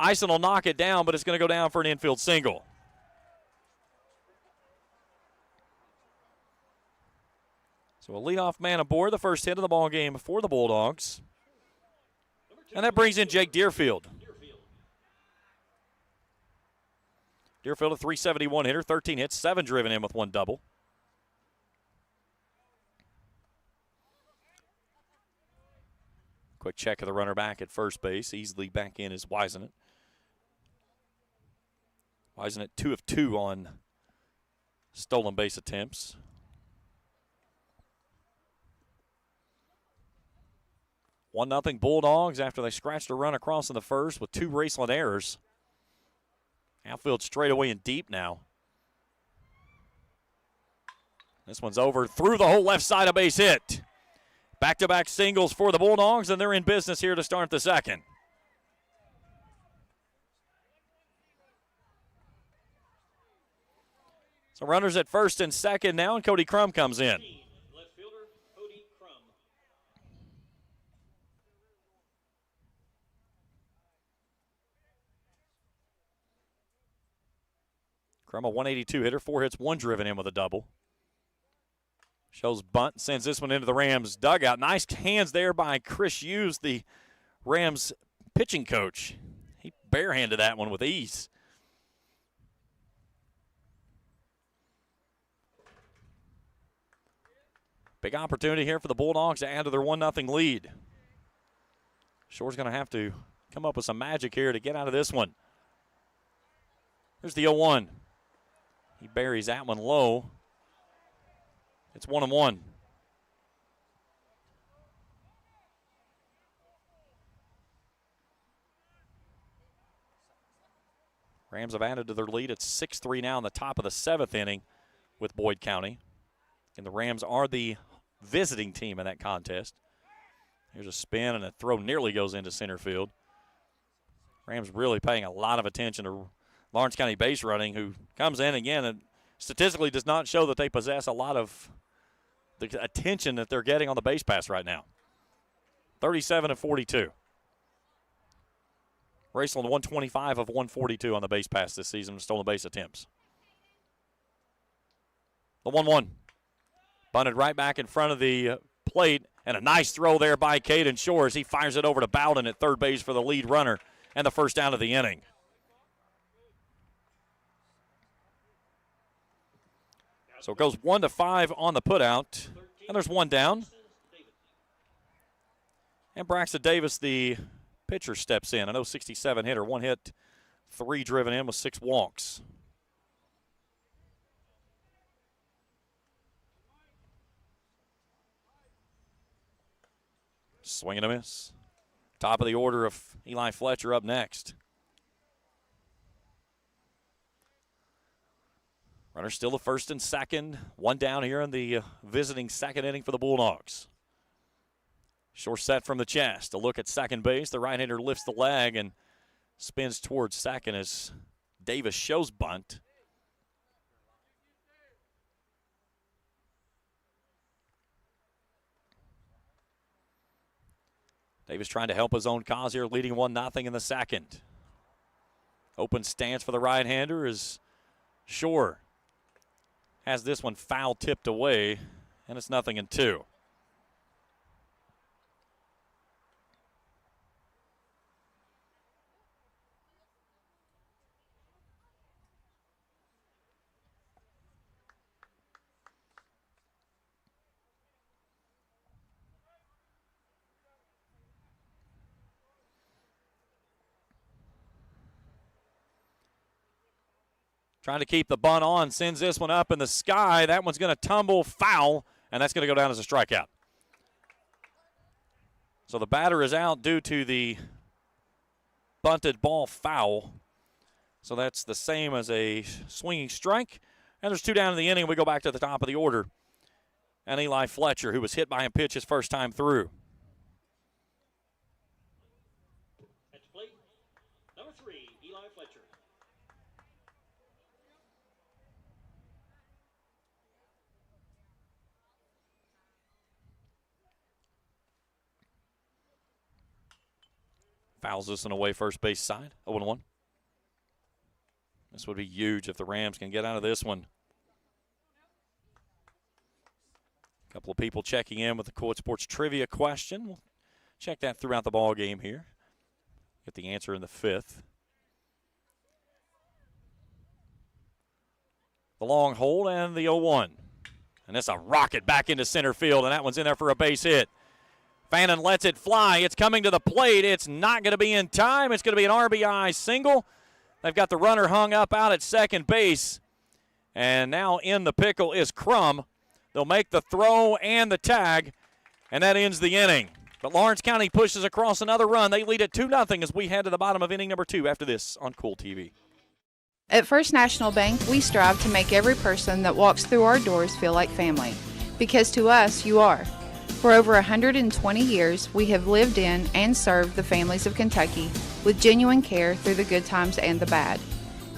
Ison will knock it down, but it's going to go down for an infield single. So a leadoff man aboard, the first hit of the ball game for the Bulldogs. And that brings in Jake Deerfield. Deerfield, a 371 hitter, 13 hits, 7 driven in with 1 double. Quick check of the runner back at first base. Easily back in is Wisenet. Wisenet 2 of 2 on stolen base attempts. 1-0 Bulldogs after they scratched a run across in the first with 2 Raceland errors. Outfield straight away and deep now. This one's over through the whole left side, a base hit. Back-to-back singles for the Bulldogs, and they're in business here to start the second. So runners at first and second now, and Cody Crum comes in. Left fielder, Cody Crum. Crum, a 182 hitter, 4 hits, 1 driven in with a double. Shows bunt, sends this one into the Rams dugout. Nice hands there by Chris Hughes, the Rams pitching coach. He barehanded that one with ease. Big opportunity here for the Bulldogs to add to their 1-0 lead. Shore's going to have to come up with some magic here to get out of this one. Here's the 0-1. He buries that one low. It's 1-1. Rams have added to their lead. It's 6-3 now in the top of the 7th inning with Boyd County. And the Rams are the visiting team in that contest. Here's a spin, and a throw nearly goes into center field. Rams really paying a lot of attention to Lawrence County base running, who comes in again and statistically does not show that they possess a lot of the attention that they're getting on the base pass right now. 37 of 42. Raceland 125 of 142 on the base pass this season with stolen base attempts. The 1-1. Bunted right back in front of the plate, and a nice throw there by Caden Shore as he fires it over to Bowden at third base for the lead runner and the first down of the inning. So it goes 1-5 on the putout, and there's one down. And Braxton Davis, the pitcher, steps in. An 067 hitter, 1 hit, 3 driven in with 6 walks. Swing and a miss. Top of the order of Eli Fletcher up next. Runners still at first and second. One down here in the visiting second inning for the Bulldogs. Short set from the chest. A look at second base. The right-hander lifts the leg and spins towards second as Davis shows bunt. Davis trying to help his own cause here, leading 1-0 in the second. Open stance for the right-hander is Shore. Has this one foul tipped away, and it's 0-2. Trying to keep the bunt on, sends this one up in the sky. That one's going to tumble foul, and that's going to go down as a strikeout. So the batter is out due to the bunted ball foul. So that's the same as a swinging strike. And there's 2 down in the inning. We go back to the top of the order. And Eli Fletcher, who was hit by a pitch his first time through. At the plate, number 3, Eli Fletcher. Fouls this in away first base side, 0-1. This would be huge if the Rams can get out of this one. A couple of people checking in with the Kool Sports trivia question. We'll check that throughout the ball game here. Get the answer in the 5th. The long hold and the 0-1. And it's a rocket back into center field, and that one's in there for a base hit. Fannin lets it fly. It's coming to the plate. It's not going to be in time. It's going to be an RBI single. They've got the runner hung up out at second base. And now in the pickle is Crum. They'll make the throw and the tag, and that ends the inning. But Lawrence County pushes across another run. They lead at 2-0 as we head to the bottom of inning number 2 after this on Kool TV. At First National Bank, we strive to make every person that walks through our doors feel like family. Because to us, you are. For over 120 years, we have lived in and served the families of Kentucky with genuine care through the good times and the bad.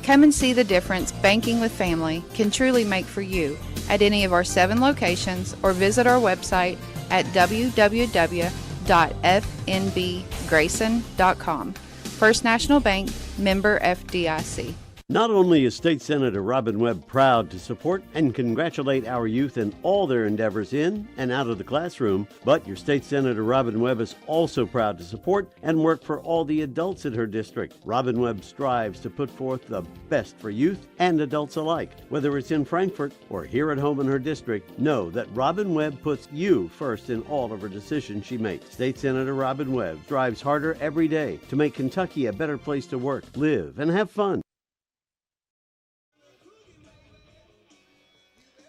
Come and see the difference banking with family can truly make for you at any of our 7 locations or visit our website at www.fnbgrayson.com. First National Bank, member FDIC. Not only is State Senator Robin Webb proud to support and congratulate our youth in all their endeavors in and out of the classroom, but your State Senator Robin Webb is also proud to support and work for all the adults in her district. Robin Webb strives to put forth the best for youth and adults alike. Whether it's in Frankfort or here at home in her district, know that Robin Webb puts you first in all of her decisions she makes. State Senator Robin Webb strives harder every day to make Kentucky a better place to work, live, and have fun.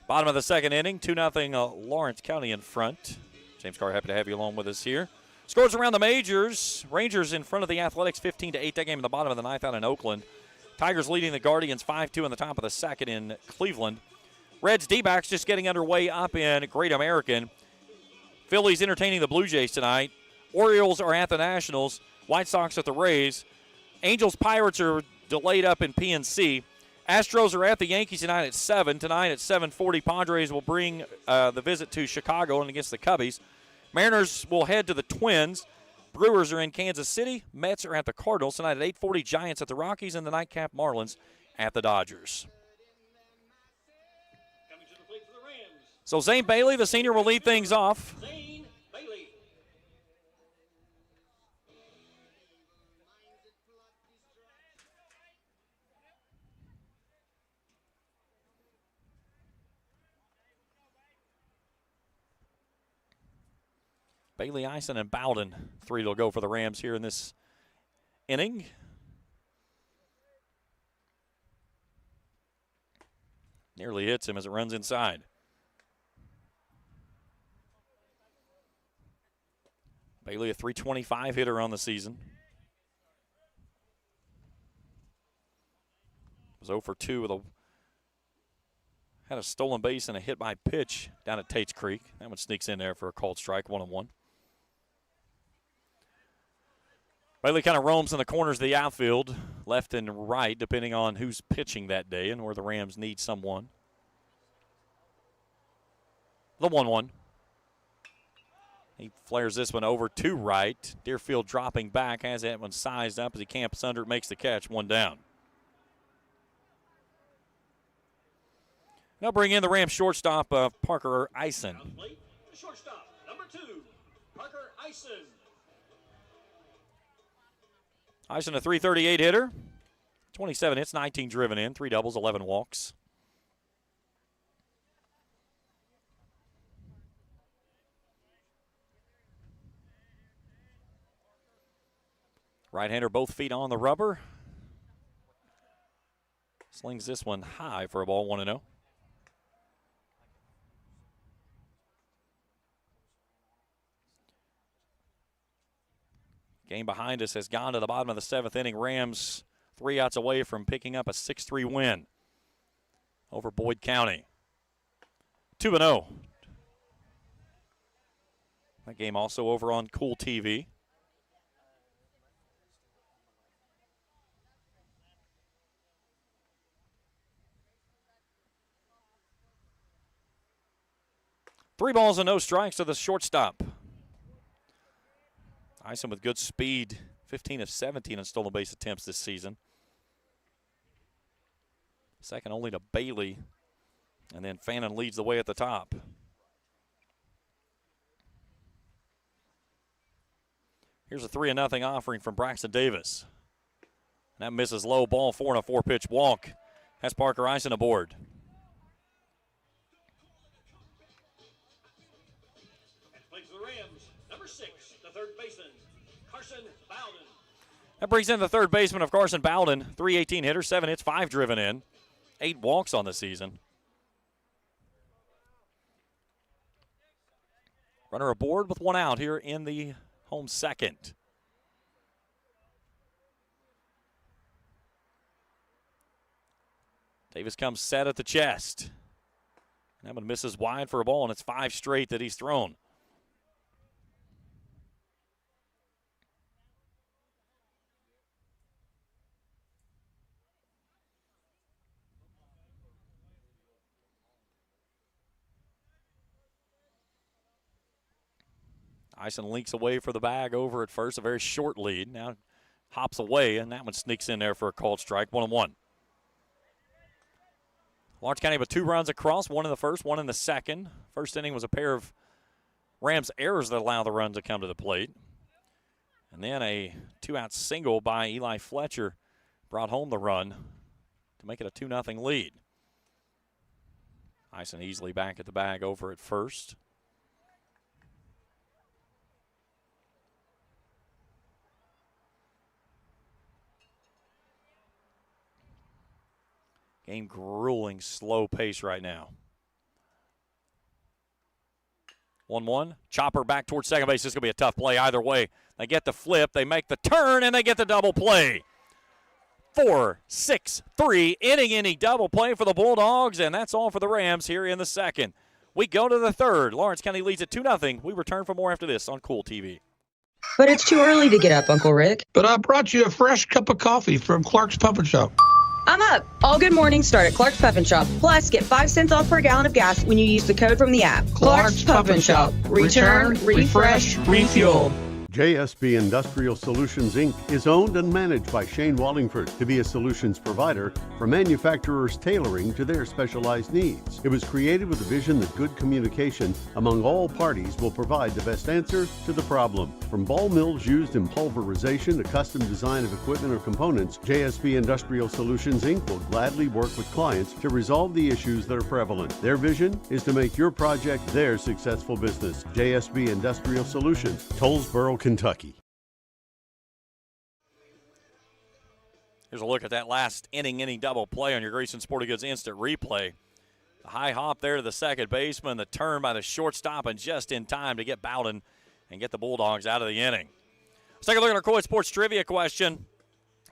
Bottom of the second inning, 2-0 Lawrence County in front. James Carr, happy to have you along with us here. Scores around the majors. Rangers in front of the Athletics 15-8. That game in the bottom of the ninth out in Oakland. Tigers leading the Guardians 5-2 in the top of the second in Cleveland. Reds D-backs just getting underway up in Great American. Phillies entertaining the Blue Jays tonight. Orioles are at the Nationals. White Sox at the Rays. Angels Pirates are delayed up in PNC. Astros are at the Yankees tonight at 7. Tonight at 7:40, Padres will bring the visit to Chicago and against the Cubbies. Mariners will head to the Twins. Brewers are in Kansas City. Mets are at the Cardinals. Tonight at 8:40, Giants at the Rockies, and the nightcap Marlins at the Dodgers. Coming to the plate for the Rams. So Zane Bailey, the senior, will lead things off. Zane Bailey. Bailey, Eisen, and Bowden. 3 will go for the Rams here in this inning. Nearly hits him as it runs inside. Bailey, a .325 hitter on the season. Was 0 for 2 with had a stolen base and a hit by pitch down at Tate's Creek. That one sneaks in there for a called strike, 1-1. Bailey kind of roams in the corners of the outfield, left and right, depending on who's pitching that day and where the Rams need someone. The 1-1. He flares this one over to right. Deerfield dropping back, has that one sized up as he camps under it, makes the catch, 1 down. Now bring in the Rams shortstop, Parker Eisen. The shortstop, number 2, Parker Eisen. Eisen, a .338 hitter. 27 hits, 19 driven in, 3 doubles, 11 walks. Right-hander, both feet on the rubber. Slings this one high for a ball, 1-0. Game behind us has gone to the bottom of the 7th inning. Rams 3 outs away from picking up a 6-3 win over Boyd County. 2-0. That game also over on Kool TV. Three balls and no strikes to the shortstop. Ison with good speed, 15 of 17 in stolen base attempts this season. Second only to Bailey. And then Fannin leads the way at the top. Here's a 3-0 offering from Braxton Davis. That misses low, ball 4 and a 4-pitch walk. Has Parker Ison aboard. That brings in the third baseman of Carson Bowden. 318 hitter, 7 hits, 5 driven in. 8 walks on the season. Runner aboard with 1 out here in the home second. Davis comes set at the chest. That one misses wide for a ball, and it's 5 straight that he's thrown. Ison links away for the bag over at first, a very short lead. Now hops away, and that one sneaks in there for a called strike, 1-1. Lawrence County with 2 runs across, 1 in the first, 1 in the second. First inning was a pair of Rams errors that allowed the run to come to the plate. And then a 2-out single by Eli Fletcher brought home the run to make it a 2-0 lead. Ison easily back at the bag over at first. Game grueling, slow pace right now. 1-1. Chopper back towards second base. This is going to be a tough play either way. They get the flip, they make the turn, and they get the double play. 4-6-3, inning double play for the Bulldogs, and that's all for the Rams here in the second. We go to the third. Lawrence County leads at 2-0. We return for more after this on Kool TV. But it's too early to get up, Uncle Rick. But I brought you a fresh cup of coffee from Clark's Puppet Shop. I'm up. All good mornings start at Clark's Puffin Shop. Plus, get 5 cents off per gallon of gas when you use the code from the app. Clark's Puffin Shop. Return, refresh, refuel. JSB Industrial Solutions, Inc. is owned and managed by Shane Wallingford to be a solutions provider for manufacturers tailoring to their specialized needs. It was created with the vision that good communication among all parties will provide the best answer to the problem. From ball mills used in pulverization to custom design of equipment or components, JSB Industrial Solutions, Inc. will gladly work with clients to resolve the issues that are prevalent. Their vision is to make your project their successful business. JSB Industrial Solutions, Tollsboro, Kentucky. Here's a look at that last inning double play on your Grayson Sporting Goods instant replay. The high hop there to the second baseman, the turn by the shortstop, and just in time to get Bowden and get the Bulldogs out of the inning. Let's take a look at our Kool Sports trivia question.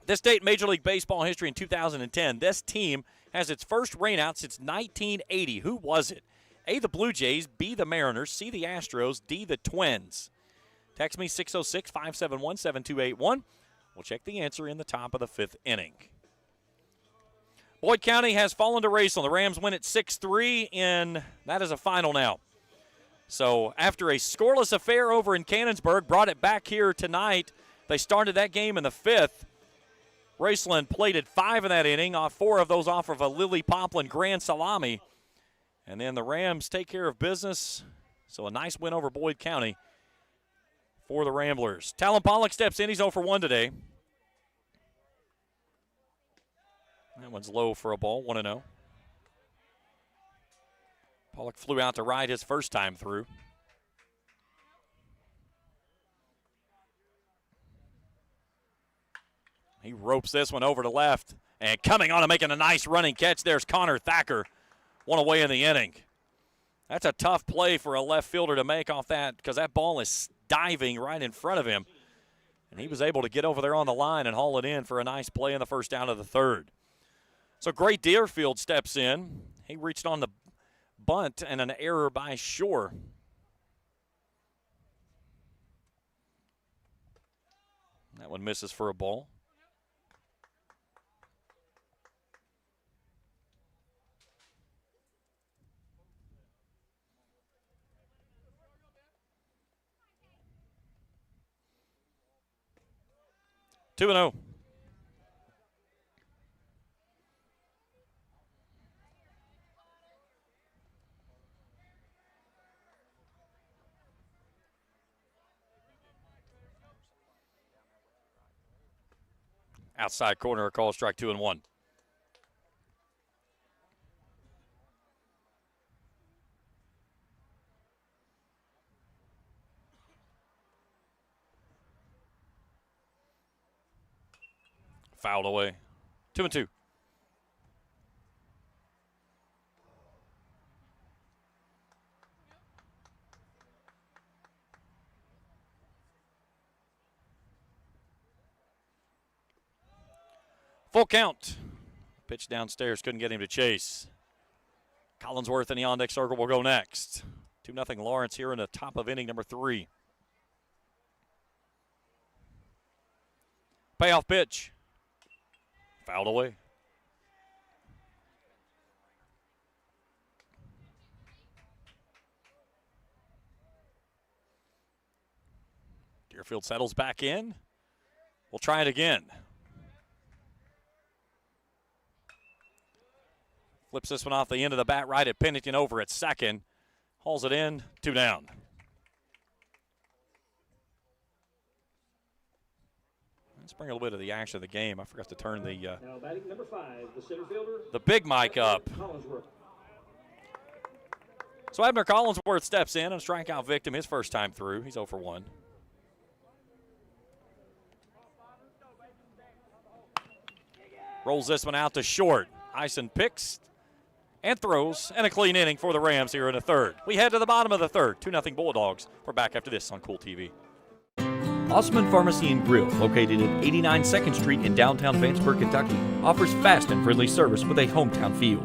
This date in Major League Baseball history in 2010, this team has its first rainout since 1980. Who was it? A, the Blue Jays, B, the Mariners, C, the Astros, D, the Twins. Text me 606-571-7281. We'll check the answer in the top of the 5th inning. Boyd County has fallen to Raceland. The Rams win at 6-3, and that is a final now. So after a scoreless affair over in Cannonsburg, brought it back here tonight. They started that game in the 5th. Raceland plated 5 in that inning, 4 of those off of a Lily Poplin grand salami. And then the Rams take care of business. So a nice win over Boyd County for the Ramblers. Talon Pollock steps in. He's 0 for 1 today. That one's low for a ball, 1-0. Pollock flew out to right his first time through. He ropes this one over to left. And coming on and making a nice running catch, there's Connor Thacker. 1 away in the inning. That's a tough play for a left fielder to make off that because that ball is diving right in front of him. And he was able to get over there on the line and haul it in for a nice play in the first down of the third. So Gray Deerfield steps in. He reached on the bunt and an error by Shore. That one misses for a ball. Two and 0. Outside corner, a call, strike 2 and 1. Fouled away. 2 and 2. Full count. Pitch downstairs, couldn't get him to chase. Collinsworth in the on-deck circle will go next. 2-0 Lawrence here in the top of inning number 3. Payoff pitch. Fouled away. Deerfield settles back in. We'll try it again. Flips this one off the end of the bat right at Pennington over at second. Hauls it in, 2 down. Let's bring a little bit of the action of the game. I forgot to turn the Now batting number 5, the center fielder. the big mic up. So Abner Collinsworth steps in, a strikeout victim his first time through. He's 0 for 1. Rolls this one out to short. Ison picks and throws, and a clean inning for the Rams here in the third. We head to the bottom of the third. 2-0 Bulldogs. We're back after this on Kool TV. Osman Pharmacy and Grill, located at 89 2nd Street in downtown Vanceburg, Kentucky, offers fast and friendly service with a hometown feel.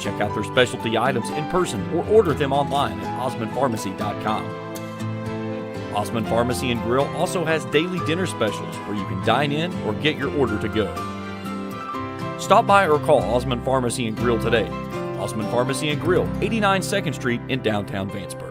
Check out their specialty items in person or order them online at osmanpharmacy.com. Osman Pharmacy and Grill also has daily dinner specials where you can dine in or get your order to go. Stop by or call Osman Pharmacy and Grill today. Osman Pharmacy and Grill, 89 2nd Street in downtown Vanceburg.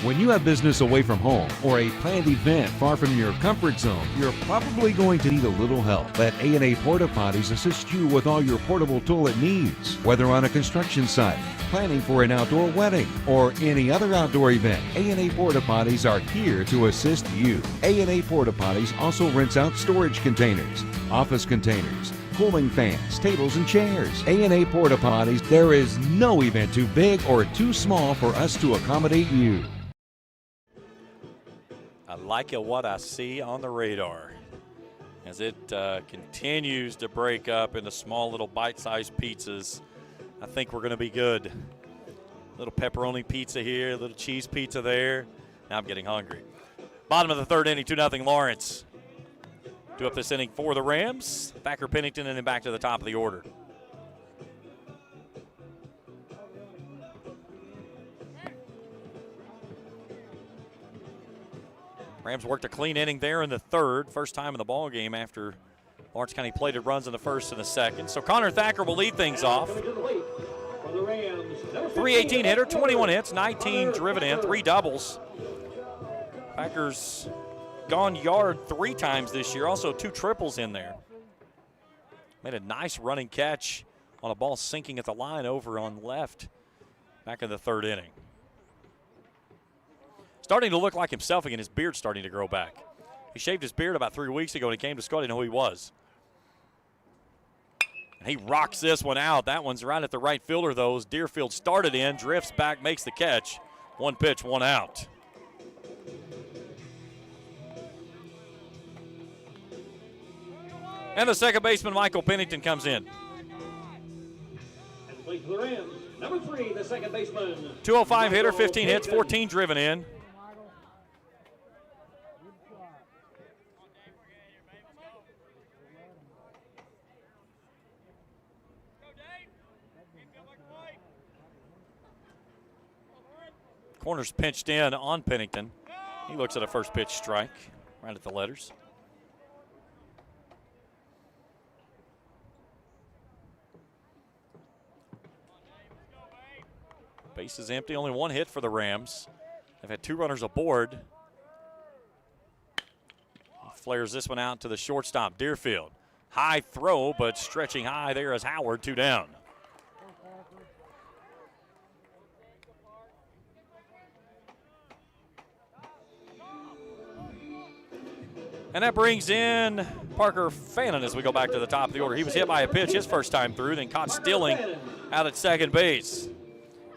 When you have business away from home or a planned event far from your comfort zone, you're probably going to need a little help. Let A&A Porta Potties assist you with all your portable toilet needs. Whether on a construction site, planning for an outdoor wedding, or any other outdoor event, A&A Porta Potties are here to assist you. A&A Porta Potties also rents out storage containers, office containers, cooling fans, tables, and chairs. A&A Porta Potties, there is no event too big or too small for us to accommodate you. I like what I see on the radar as it continues to break up into small little bite-sized pizzas. I think we're going to be good. Little pepperoni pizza here, a little cheese pizza there. Now I'm getting hungry. Bottom of the third inning, 2-0 Lawrence. 2 up this inning for the Rams. Thacker Pennington and then back to the top of the order. Rams worked a clean inning there in the third. First time in the ball game after Lawrence County plated runs in the first and the second. So Connor Thacker will lead things off. 318 hitter, 21 hits, 19 driven in, 3 doubles. Thacker's gone yard 3 times this year, also 2 triples in there. Made a nice running catch on a ball sinking at the line over on left back in the third inning. Starting to look like himself again. His beard's starting to grow back. He shaved his beard about 3 weeks ago when he came to school. I didn't know who he was. And he rocks this one out. That one's right at the right fielder, though. As Deerfield started in, drifts back, makes the catch. 1 pitch, 1 out. And the second baseman, Michael Pennington, comes in. And play for the Rams, number 3, the second baseman. 205 hitter, 15 hits, 14 driven in. Corner's pinched in on Pennington. He looks at a first pitch strike right at the letters. Base is empty, only one hit for the Rams. They've had 2 runners aboard. He flares this one out to the shortstop, Deerfield. High throw, but stretching high there is Howard, 2 down. And that brings in Parker Fannin as we go back to the top of the order. He was hit by a pitch his first time through, then caught stealing out at second base.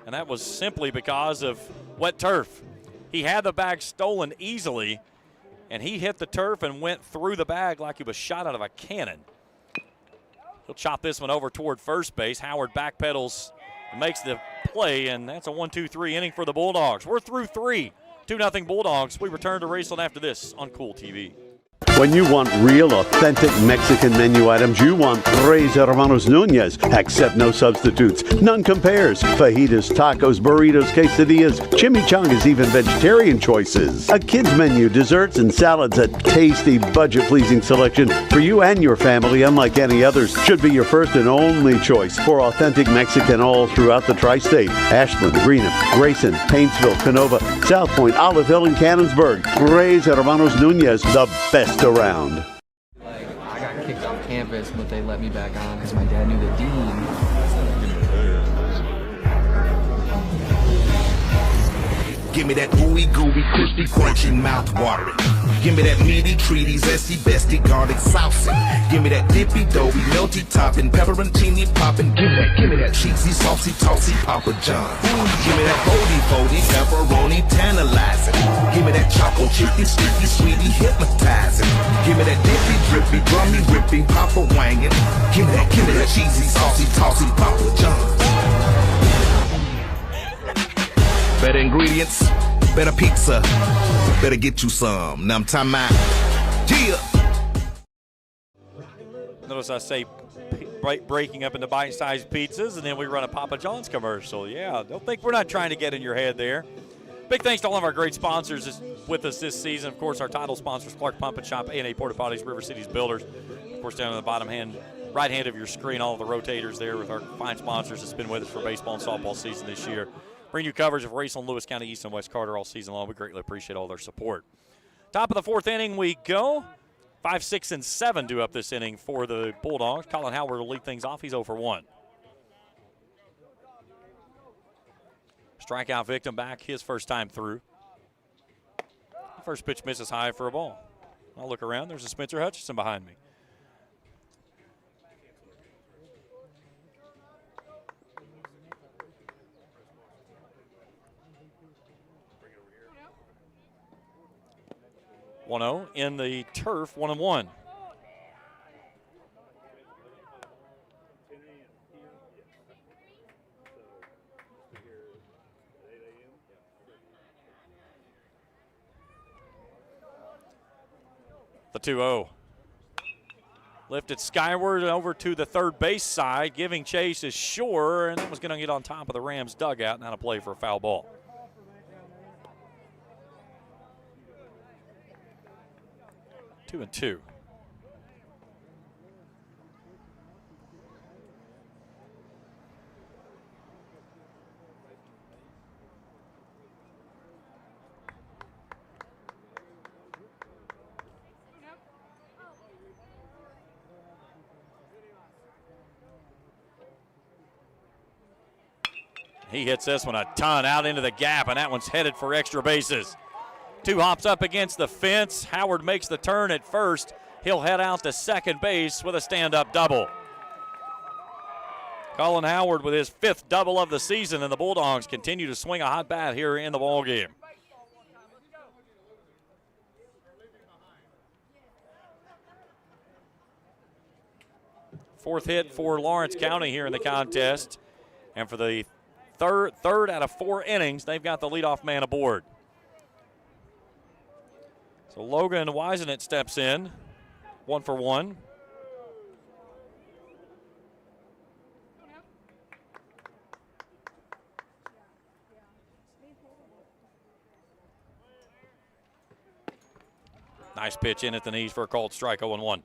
And that was simply because of wet turf. He had the bag stolen easily, and he hit the turf and went through the bag like he was shot out of a cannon. He'll chop this one over toward first base. Howard backpedals and makes the play, and that's a 1-2-3 inning for the Bulldogs. We're through 3, 2-0 Bulldogs. We return to Raceland after this on Kool TV. When you want real, authentic Mexican menu items, you want Tres Hermanos Nunez. Accept no substitutes. None compares. Fajitas, tacos, burritos, quesadillas, chimichangas, even vegetarian choices. A kids menu, desserts, and salads. A tasty, budget-pleasing selection for you and your family, unlike any others. Should be your first and only choice for authentic Mexican all throughout the tri-state. Ashland, Greenham, Grayson, Paintsville, Canova, South Point, Olive Hill, and Cannonsburg. Tres Hermanos Nunez, the best around. I got kicked off campus, but they let me back on because my dad knew the dean. Give me that ooey gooey, crispy, crunchy, mouth watering. Give me that meaty, treaty, zesty, bestie, garlic saucy. Give me that dippy, doughy, melty topping, pepperoncini popping. Give me that cheesy, saucy, tossy, Papa John's. Give me that foldy, pepperoni, tantalizing. Give me that choco chicky, sticky, sweetie, hypnotizing. Give me that dippy, drippy, drummy, rippy, Papa wangin'. Give me that cheesy, saucy, tossy, Papa John's. Better ingredients, better pizza, better get you some. Now I'm talking about, yeah. Notice I say breaking up into bite-sized pizzas, and then we run a Papa John's commercial. Yeah, don't think we're not trying to get in your head there. Big thanks to all of our great sponsors with us this season. Of course, our title sponsors, Clark Pump and Shop, A&A Porta Potties, River Cities Builders. Of course, down on the bottom right hand of your screen, all of the rotators there with our fine sponsors that's been with us for baseball and softball season this year. Bring you coverage of Raceland, Lewis County, East and West Carter all season long. We greatly appreciate all their support. Top of the 4th inning we go. 5, 6, and 7 due up this inning for the Bulldogs. Colin Howard will lead things off. He's 0 for 1. Strikeout victim back his first time through. First pitch misses high for a ball. I'll look around. There's a Spencer Hutchinson behind me. (1-0) in the turf, 1-1. The 2-0. Lifted skyward over to the third base side, giving chase is Shore, and that was going to get on top of the Rams dugout, and a play for a foul ball. Two and two. He hits this one a ton out into the gap, and that one's headed for extra bases. 2 hops up against the fence. Howard makes the turn at first. He'll head out to second base with a stand-up double. Colin Howard with his 5th double of the season, and the Bulldogs continue to swing a hot bat here in the ballgame. Fourth hit for Lawrence County here in the contest. And for the third out of 4 innings, they've got the leadoff man aboard. So Logan Wisenet steps in, 1 for 1. Nice pitch in at the knees for a called strike, 0-1.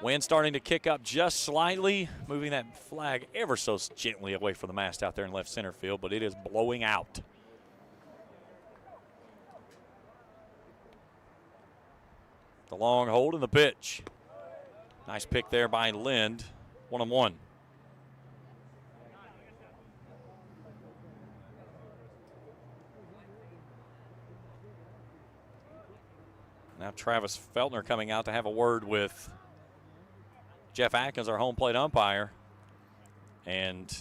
Wind starting to kick up just slightly, moving that flag ever so gently away from the mast out there in left center field, but it is blowing out. The long hold and the pitch. Nice pick there by Lind, 1-1. Now Travis Feltner coming out to have a word with Jeff Atkins, our home plate umpire. And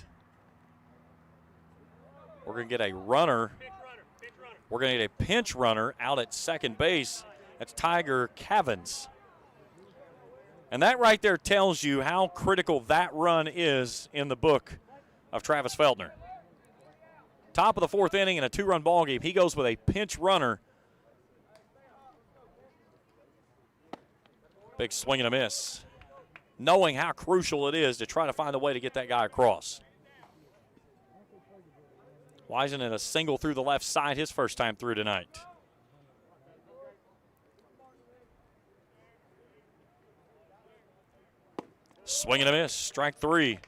we're going to get a runner. We're going to get a pinch runner out at second base. That's Tiger Cavins. And that right there tells you how critical that run is in the book of Travis Feltner. Top of the fourth inning in a 2-run ball game. He goes with a pinch runner. Big swing and a miss. Knowing how crucial it is to try to find a way to get that guy across. Wisen in a single through the left side his first time through tonight. Swing and a miss. Strike 3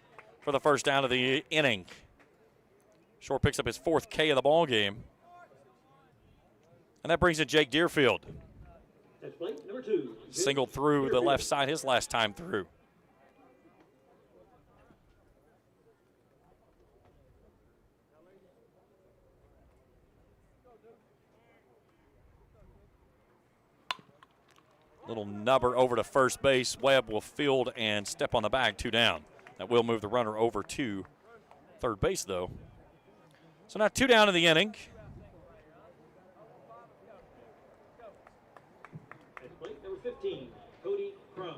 for the first down of the inning. Shore picks up his 4th K of the ball game. And that brings in Jake Deerfield. That's plate number 2. Single through the left side his last time through. Little nubber over to first base. Webb will field and step on the bag, 2 down. That will move the runner over to third base, though. So now 2 down in the inning. At plate number 15, Cody Crum.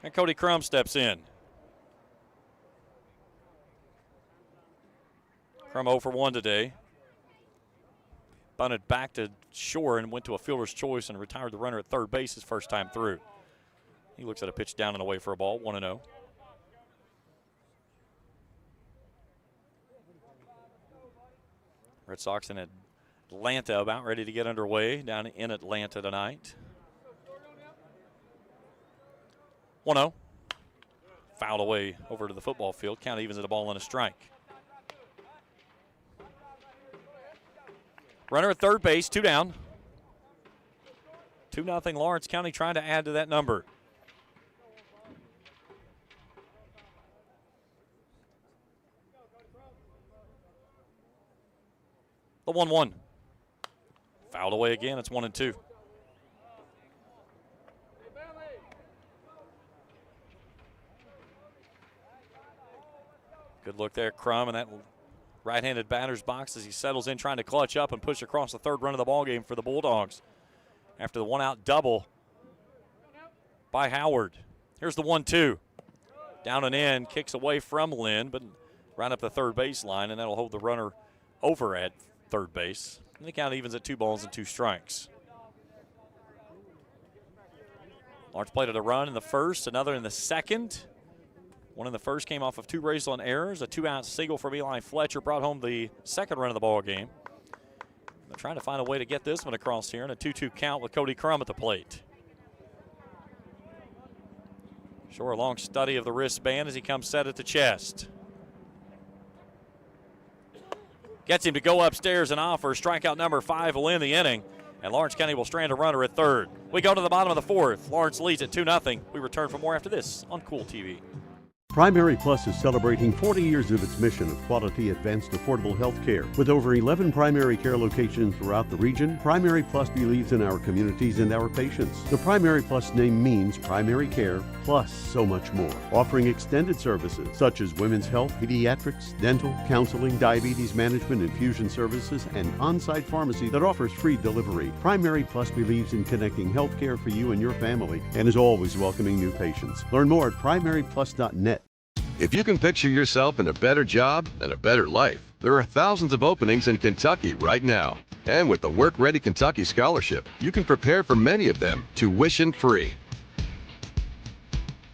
And Cody Crum steps in. Crum 0 for 1 today. Bunted back to Shore and went to a fielder's choice and retired the runner at third base his first time through. He looks at a pitch down and away for a ball, 1-0. Red Sox in Atlanta about ready to get underway down in Atlanta tonight. 1-0. Fouled away over to the football field. Count evens at a ball and a strike. Runner at third base, 2 down. 2-0 Lawrence County trying to add to that number. The 1-1. Fouled away again. It's 1-2. Good look there, Crum, and that right-handed batter's box as he settles in trying to clutch up and push across the third run of the ballgame for the Bulldogs after the one-out double by Howard. Here's the 1-2. Down and in, kicks away from Lynn, but right up the third baseline, and that'll hold the runner over at third base. And the count evens at 2 balls and 2 strikes. Lawrence played a run in the first, another in the second. One in the first came off of 2 Raceland errors. A 2-out single from Eli Fletcher brought home the second run of the ball game. They're trying to find a way to get this one across here in a 2-2 count with Cody Crum at the plate. Shore a long study of the wristband as he comes set at the chest. Gets him to go upstairs and offer. Strikeout number 5 will end the inning, and Lawrence County will strand a runner at third. We go to the bottom of the 4th. Lawrence leads at 2-0. We return for more after this on Kool TV. Primary Plus is celebrating 40 years of its mission of quality, advanced, affordable health care. With over 11 primary care locations throughout the region, Primary Plus believes in our communities and our patients. The Primary Plus name means primary care plus so much more. Offering extended services such as women's health, pediatrics, dental, counseling, diabetes management, infusion services, and on-site pharmacy that offers free delivery. Primary Plus believes in connecting health care for you and your family and is always welcoming new patients. Learn more at primaryplus.net. If you can picture yourself in a better job and a better life, there are thousands of openings in Kentucky right now. And with the Work Ready Kentucky Scholarship, you can prepare for many of them tuition-free.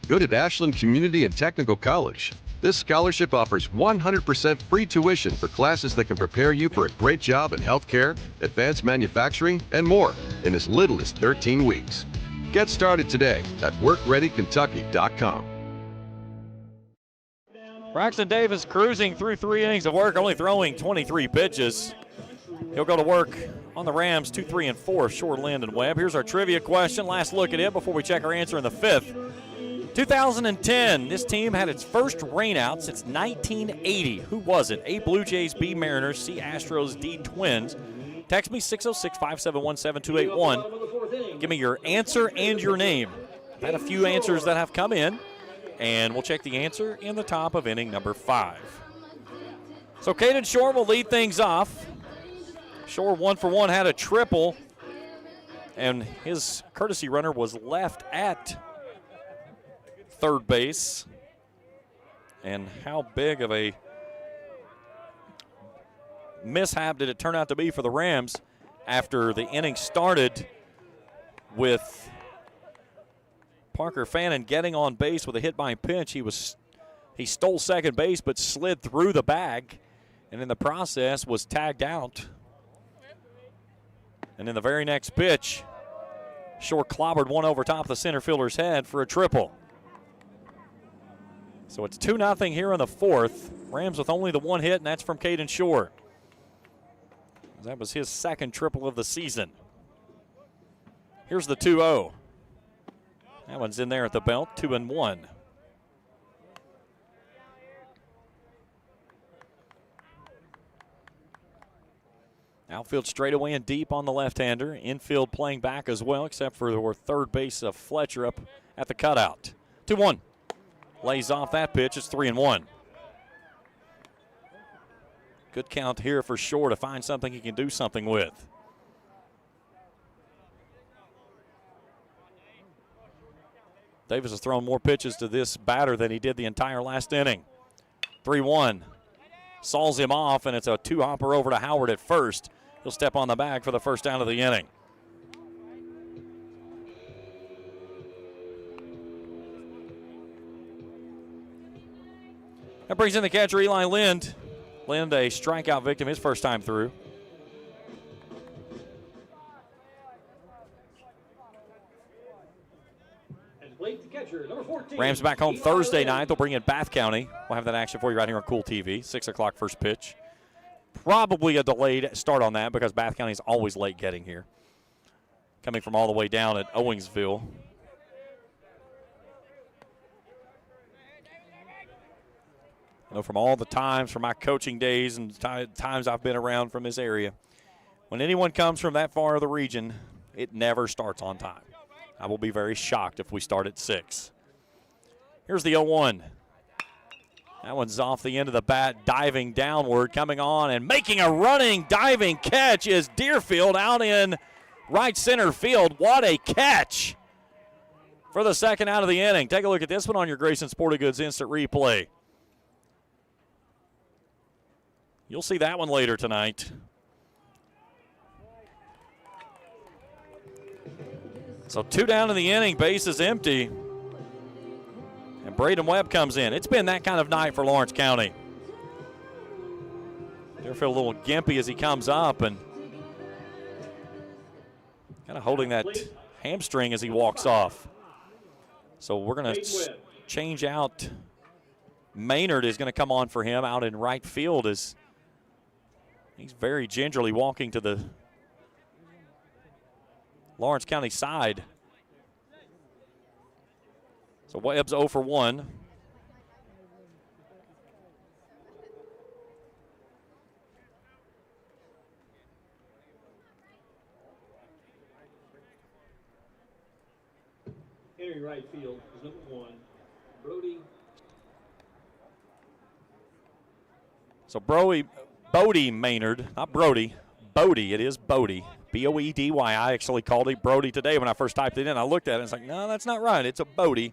Go to Ashland Community and Technical College. This scholarship offers 100% free tuition for classes that can prepare you for a great job in healthcare, advanced manufacturing, and more in as little as 13 weeks. Get started today at WorkReadyKentucky.com. Braxton Davis cruising through 3 innings of work, only throwing 23 pitches. He'll go to work on the Rams 2, 3, and 4, Shore, Lind, and Webb. Here's our trivia question. Last look at it before we check our answer in the 5th. 2010, this team had its first rainout since 1980. Who was it? A, Blue Jays, B, Mariners, C, Astros, D, Twins. Text me 606-571-7281. Give me your answer and your name. I've had a few answers that have come in, and we'll check the answer in the top of inning number 5. So Caden Shore will lead things off. Shore 1 for 1, had a triple, and his courtesy runner was left at third base. And how big of a mishap did it turn out to be for the Rams after the inning started with Parker Fannin getting on base with a hit by pitch. He stole second base but slid through the bag, and in the process was tagged out. And in the very next pitch, Shore clobbered one over top of the center fielder's head for a triple. So it's 2-0 here in the 4th. Rams with only the one hit, and that's from Caden Shore. That was his second triple of the season. Here's the 2-0. That one's in there at the belt, 2-1. Outfield straightaway and deep on the left-hander. Infield playing back as well, except for the third base of Fletcher up at the cutout. 2-1. Lays off that pitch. It's 3-1. Good count here for Shore to find something he can do something with. Davis has thrown more pitches to this batter than he did the entire last inning. 3-1. Sauls him off, and it's a two-hopper over to Howard at first. He'll step on the bag for the first down of the inning. That brings in the catcher, Eli Lind. Lind, a strikeout victim his first time through. Rams back home Thursday night. They'll bring in Bath County. We'll have that action for you right here on Kool TV. 6 o'clock first pitch. Probably a delayed start on that because Bath County is always late getting here. Coming from all the way down at Owingsville. I know from all the times, from my coaching days and times I've been around from this area, when anyone comes from that far of the region, it never starts on time. I will be very shocked if we start at 6. Here's the 0-1. That one's off the end of the bat, diving downward, coming on and making a running, diving catch is Deerfield out in right center field. What a catch for the second out of the inning. Take a look at this one on your Grayson Sporting Goods Instant Replay. You'll see that one later tonight. So 2 down in the inning, base is empty. And Braden Webb comes in. It's been that kind of night for Lawrence County. Deerfield a little gimpy as he comes up and kind of holding that hamstring as he walks off. So we're going to change out. Maynard is going to come on for him out in right field as he's very gingerly walking to the Lawrence County side. So Webb's 0 for 1. Entering right field is number 1, Brody. So Bodie Maynard, not Brody, Bodie, it is Bodie. B-O-E-D-Y. I actually called it Brody today when I first typed it in. I looked at it and it's like, no, that's not right. It's a Bodie.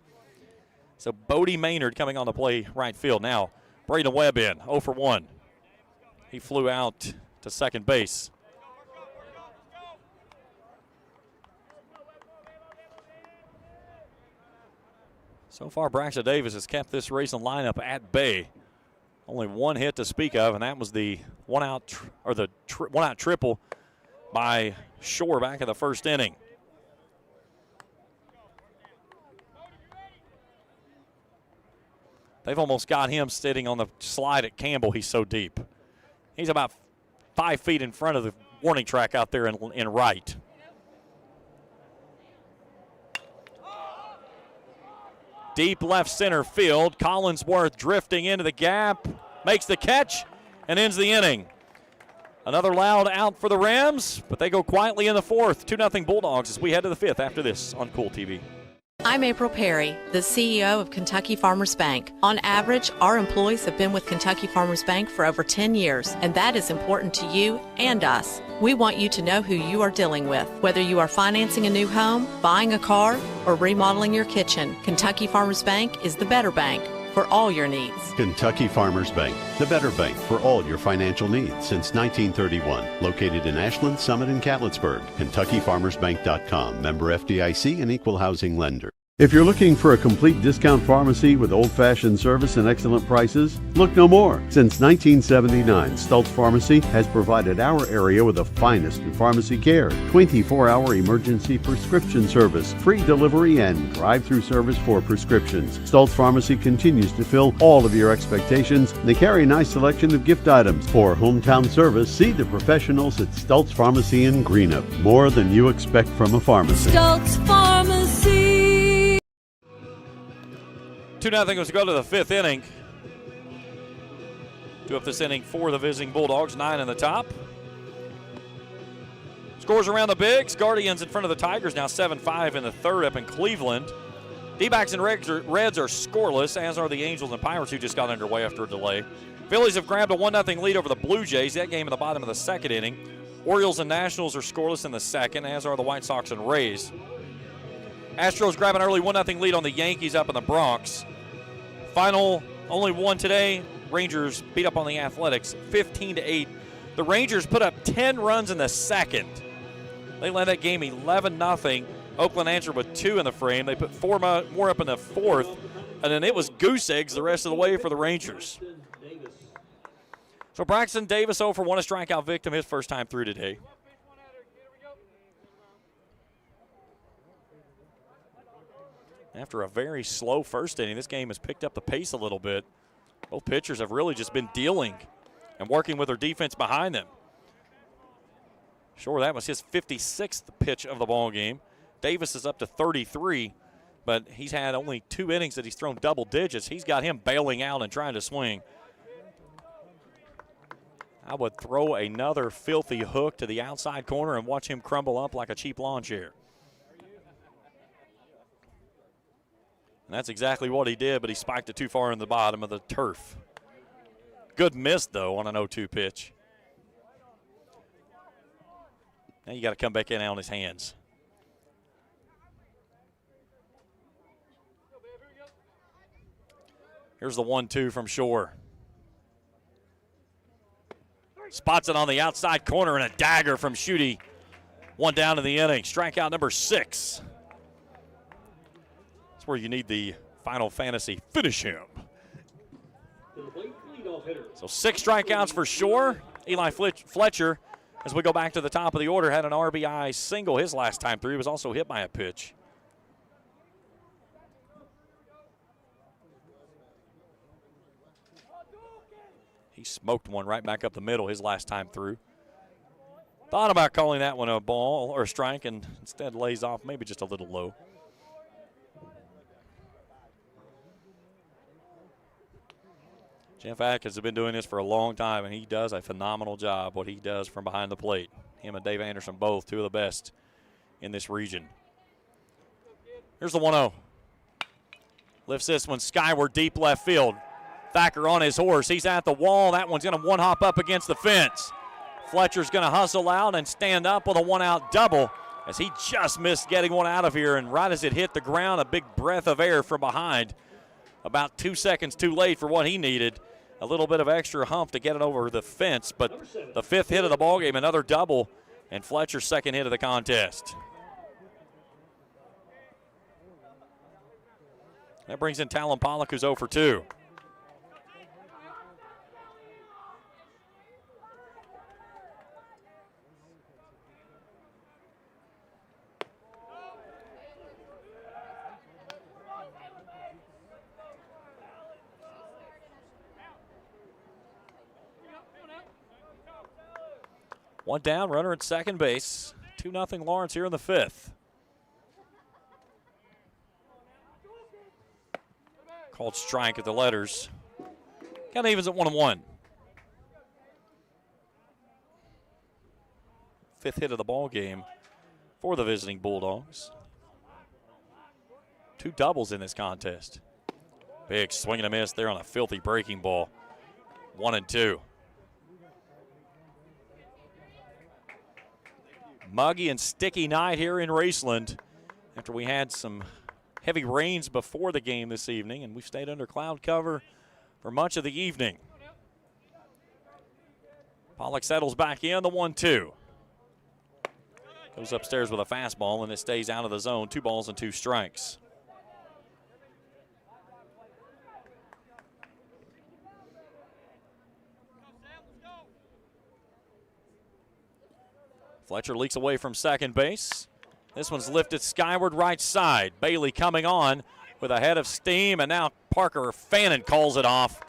So Bodie Maynard coming on to play right field. Now, Braden Webb in, 0 for 1. He flew out to second base. So far, Braxton Davis has kept this Raceland lineup at bay. Only one hit to speak of, and that was the one-out triple by Shore back in the first inning. They've almost got him sitting on the slide at Campbell. He's so deep. He's about 5 feet in front of the warning track out there in right. Deep left center field. Collinsworth drifting into the gap, makes the catch, and ends the inning. Another loud out for the Rams, but they go quietly in the fourth. 2-0 Bulldogs as we head to the fifth after this on Kool TV. I'm April Perry, the CEO of Kentucky Farmers Bank. On average, our employees have been with Kentucky Farmers Bank for over 10 years, and that is important to you and us. We want you to know who you are dealing with. Whether you are financing a new home, buying a car, or remodeling your kitchen, Kentucky Farmers Bank is the better bank for all your needs. Kentucky Farmers Bank, the better bank for all your financial needs since 1931. Located in Ashland, Summit, and Catlettsburg. KentuckyFarmersBank.com. Member FDIC and equal housing lender. If you're looking for a complete discount pharmacy with old-fashioned service and excellent prices, look no more. Since 1979, Stultz Pharmacy has provided our area with the finest in pharmacy care. 24-hour emergency prescription service, free delivery, and drive-through service for prescriptions. Stultz Pharmacy continues to fill all of your expectations. They carry a nice selection of gift items. For hometown service, see the professionals at Stultz Pharmacy in Greenup. More than you expect from a pharmacy. Stultz Pharmacy. 2-0 as we go to the fifth inning. Two up this inning for the visiting Bulldogs, 9 in the top. Scores around the Bigs. Guardians in front of the Tigers, now 7-5 in the third up in Cleveland. D-backs and Reds are scoreless, as are the Angels and Pirates, who just got underway after a delay. Phillies have grabbed a 1-0 lead over the Blue Jays. That game in the bottom of the second inning. Orioles and Nationals are scoreless in the second, as are the White Sox and Rays. Astros grab an early 1-0 lead on the Yankees up in the Bronx. Final, only one today. Rangers beat up on the Athletics 15-8. The Rangers put up 10 runs in the second. They led that game 11-0. Oakland answered with 2 in the frame. They put 4 more up in the fourth, and then it was goose eggs the rest of the way for the Rangers. So Braxton Davis 0 for 1, a strikeout victim, his first time through today. After a very slow first inning, this game has picked up the pace a little bit. Both pitchers have really just been dealing and working with their defense behind them. Sure, that was his 56th pitch of the ball game. Davis is up to 33, but he's had only 2 innings that he's thrown double digits. He's got him bailing out and trying to swing. I would throw another filthy hook to the outside corner and watch him crumble up like a cheap lawn chair. And that's exactly what he did, but he spiked it too far in the bottom of the turf. Good miss, though, on an 0-2 pitch. Now you got to come back in on his hands. Here's the 1-2 from Shore. Spots it on the outside corner and a dagger from Schutte. 1 down in the inning. Strikeout number 6. That's where you need the Final Fantasy finish him. So 6 strikeouts for Shore. Eli Fletcher, as we go back to the top of the order, had an RBI single his last time through. He was also hit by a pitch. He smoked one right back up the middle his last time through. Thought about calling that one a ball or a strike and instead lays off maybe just a little low. Jeff Atkins has been doing this for a long time, and he does a phenomenal job what he does from behind the plate. Him and Dave Anderson both 2 of the best in this region. Here's the 1-0. Lifts this one skyward deep left field. Thacker on his horse. He's at the wall. That one's going to one-hop up against the fence. Fletcher's going to hustle out and stand up with a 1-out double as he just missed getting one out of here, and right as it hit the ground, a big breath of air from behind. About 2 seconds too late for what he needed. A little bit of extra hump to get it over the fence, but the 5th hit of the ballgame, another double, and Fletcher's 2nd hit of the contest. That brings in Talon Pollock, who's 0 for 2. One down, runner at second base. 2-0 Lawrence here in the 5th. Called strike at the letters. Count evens at 1-1. 5th hit of the ball game for the visiting Bulldogs. 2 doubles in this contest. Big swing and a miss there on a filthy breaking ball. 1-2. Muggy and sticky night here in Raceland after we had some heavy rains before the game this evening, and we've stayed under cloud cover for much of the evening. Pollock settles back in, the 1-2. Goes upstairs with a fastball, and it stays out of the zone. 2 balls and 2 strikes. Fletcher leaks away from second base. This one's lifted skyward right side. Bailey coming on with a head of steam, and now Parker Fannin calls it off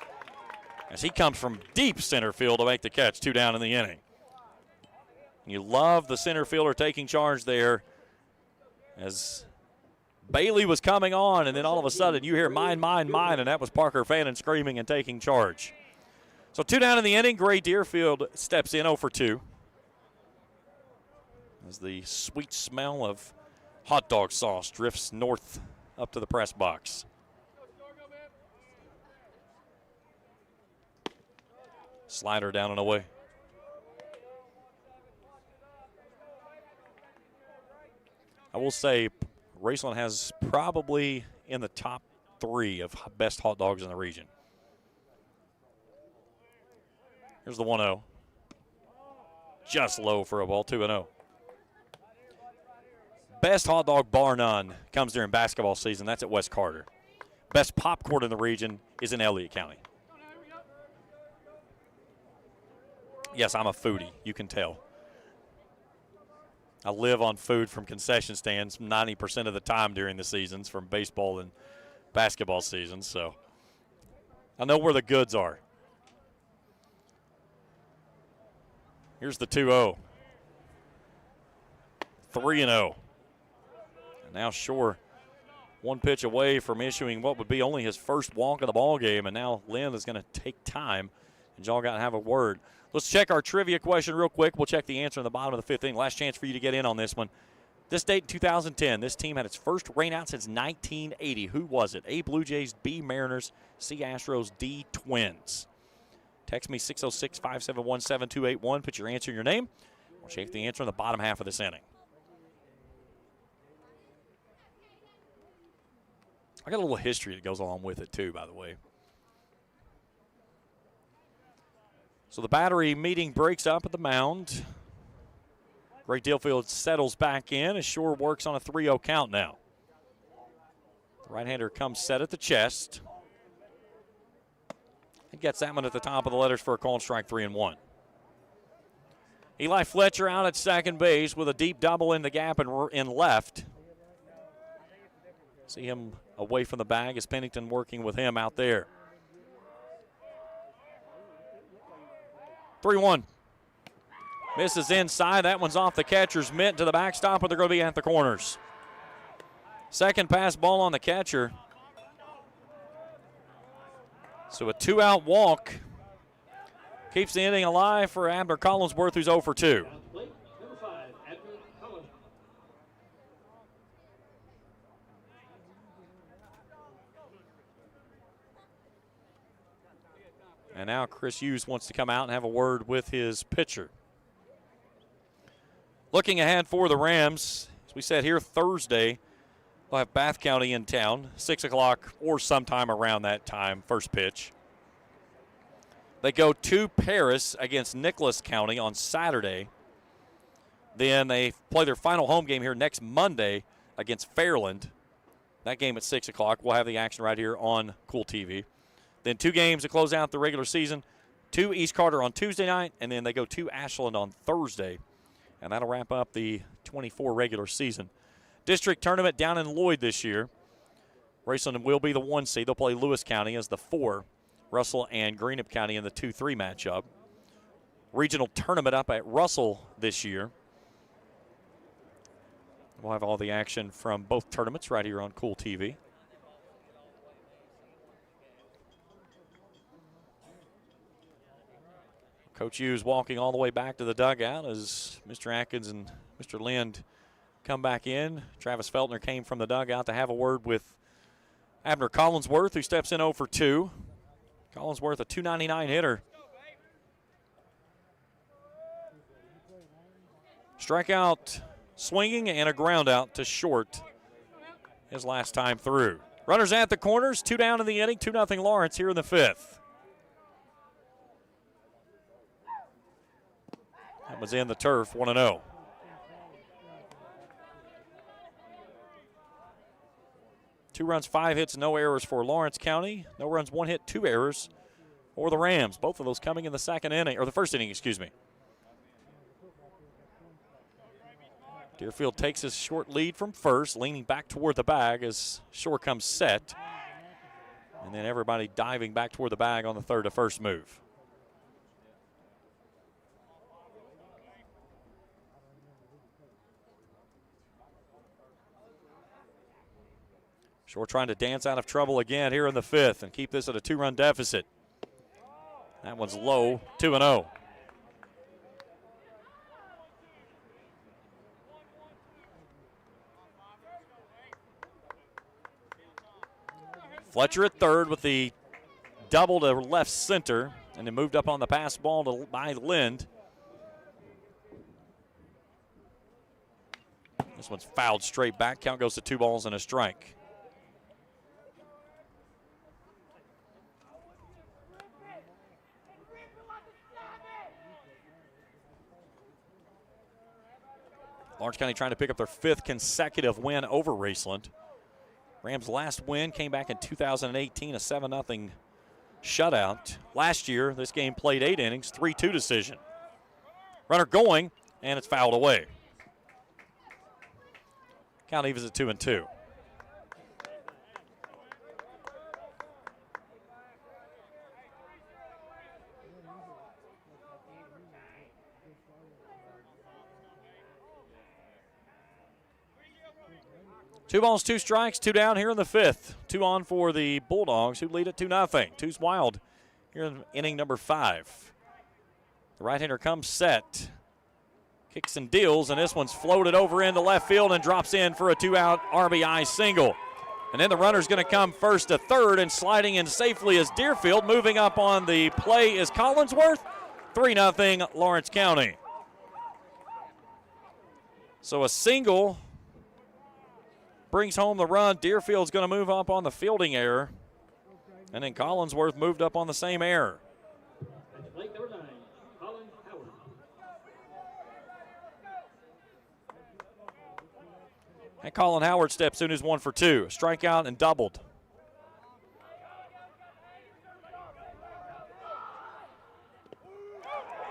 as he comes from deep center field to make the catch. 2 down in the inning. You love the center fielder taking charge there as Bailey was coming on, and then all of a sudden you hear mine, mine, mine, and that was Parker Fannin screaming and taking charge. So 2 down in the inning. Gray Deerfield steps in 0 for 2. As the sweet smell of hot dog sauce drifts north up to the press box. Slider down and away. I will say Raceland has probably in the top 3 of best hot dogs in the region. Here's the 1-0. Just low for a ball, 2-0. Best hot dog, bar none, comes during basketball season. That's at West Carter. Best popcorn in the region is in Elliott County. Yes, I'm a foodie. You can tell. I live on food from concession stands 90% of the time during the seasons, from baseball and basketball seasons, so I know where the goods are. Here's the 2-0. 3-0. And now Shore 1 pitch away from issuing what would be only his first walk of the ball game, and now Lynn is going to take time, and y'all got to have a word. Let's check our trivia question real quick. We'll check the answer in the bottom of the 5th inning. Last chance for you to get in on this one. This date in 2010, this team had its first rain out since 1980. Who was it? A, Blue Jays, B, Mariners, C, Astros, D, Twins. Text me 606-571-7281. Put your answer in your name. We'll check the answer in the bottom half of this inning. I got a little history that goes along with it, too, by the way. So the Battery meeting breaks up at the mound. Gray Deerfield settles back in as Shore works on a 3-0 count now. The right-hander comes set at the chest. He gets that one at the top of the letters for a call and strike, 3-1. Eli Fletcher out at second base with a deep double in the gap in left. See him away from the bag as Pennington working with him out there. 3-1. Misses inside. That one's off the catcher's mitt to the backstop, but they're going to be at the corners. Second pass ball on the catcher. So a 2-out walk keeps the inning alive for Abner Collinsworth, who's 0 for 2. And now Chris Hughes wants to come out and have a word with his pitcher. Looking ahead for the Rams, as we said here Thursday, we'll have Bath County in town, 6 o'clock or sometime around that time, first pitch. They go to Paris against Nicholas County on Saturday. Then they play their final home game here next Monday against Fairland. That game at 6 o'clock. We'll have the action right here on Kool TV. Then 2 games to close out the regular season. 2 East Carter on Tuesday night, and then they go to Ashland on Thursday. And that'll wrap up the 24 regular season. District tournament down in Lloyd this year. Raceland will be the 1 seed. They'll play Lewis County as the 4. Russell and Greenup County in the 2-3 matchup. Regional tournament up at Russell this year. We'll have all the action from both tournaments right here on Kool TV. Coach Hughes walking all the way back to the dugout as Mr. Atkins and Mr. Lind come back in. Travis Feltner came from the dugout to have a word with Abner Collinsworth, who steps in 0 for 2. Collinsworth, a .299 hitter. Strikeout swinging and a ground out to short his last time through. Runners at the corners, 2 down in the inning, 2-0 Lawrence here in the 5th. That was in the turf, 1-0. Two runs, 5 hits, no errors for Lawrence County. No runs, 1 hit, 2 errors for the Rams. Both of those coming in the second inning, or the first inning, excuse me. Deerfield takes his short lead from first, leaning back toward the bag as Shore comes set. And then everybody diving back toward the bag on the third to first move. Shore trying to dance out of trouble again here in the 5th and keep this at a 2-run deficit. That one's low, 2-0. Fletcher at third with the double to left center, and then moved up on the pass ball by Lind. This one's fouled straight back. Count goes to 2 balls and a strike. Lawrence County trying to pick up their 5th consecutive win over Raceland. Rams' last win came back in 2018, a 7-0 shutout. Last year, this game played 8 innings, 3-2 decision. Runner going, and it's fouled away. Count evens at 2-2. Two balls, 2 strikes, 2 down here in the 5th. 2 on for the Bulldogs, who lead at 2-0. 2's wild here in inning number 5. The right-hander comes set. Kicks and deals, and this one's floated over into left field and drops in for a 2-out RBI single. And then the runner's going to come first to third, and sliding in safely is Deerfield. Moving up on the play is Collinsworth. 3-0 Lawrence County. So a single brings home the run. Deerfield's going to move up on the fielding error. And then Collinsworth moved up on the same error. Plate number 9, Colin Howard. And Colin Howard steps in, who's 1 for 2. Strikeout and doubled.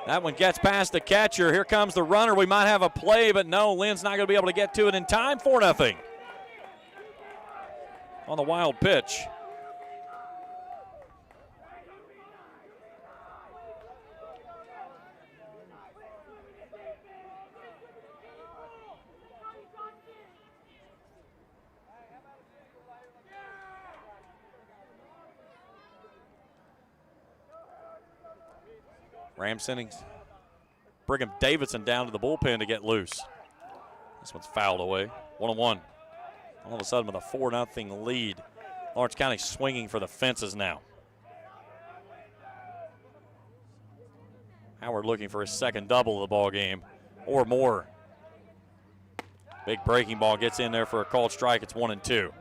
That one gets past the catcher. Here comes the runner. We might have a play, but no, Lynn's not going to be able to get to it in time. 4-0. On the wild pitch. Rams sending Brigham Davidson down to the bullpen to get loose. This one's fouled away. 1-1. All of a sudden with a 4-0 lead. Lawrence County swinging for the fences now. Howard looking for his 2nd double of the ball game or more. Big breaking ball gets in there for a called strike. It's 1-2.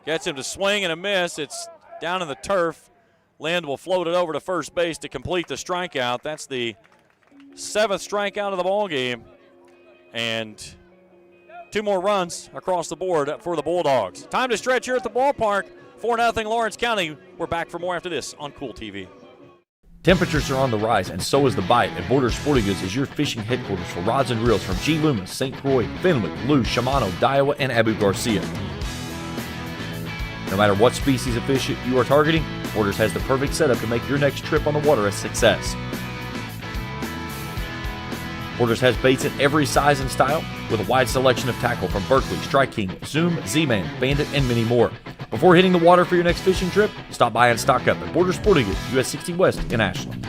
Gets him to swing and a miss. It's down in the turf. Lind will float it over to first base to complete the strikeout. That's the 7th strikeout of the ball game. And 2 more runs across the board for the Bulldogs. Time to stretch here at the ballpark. 4-0 Lawrence County. We're back for more after this on Kool TV. Temperatures are on the rise, and so is the bite, and Borders Sporting Goods is your fishing headquarters for rods and reels from G. Loomis, St. Croix, Fenwick, Lou, Shimano, Daiwa, and Abu Garcia. No matter what species of fish you are targeting, Borders has the perfect setup to make your next trip on the water a success. Borders has baits in every size and style with a wide selection of tackle from Berkley, Strike King, Zoom, Z-Man, Bandit, and many more. Before hitting the water for your next fishing trip, stop by and stock up at Borders Sporting Goods, US 60 West in Ashland.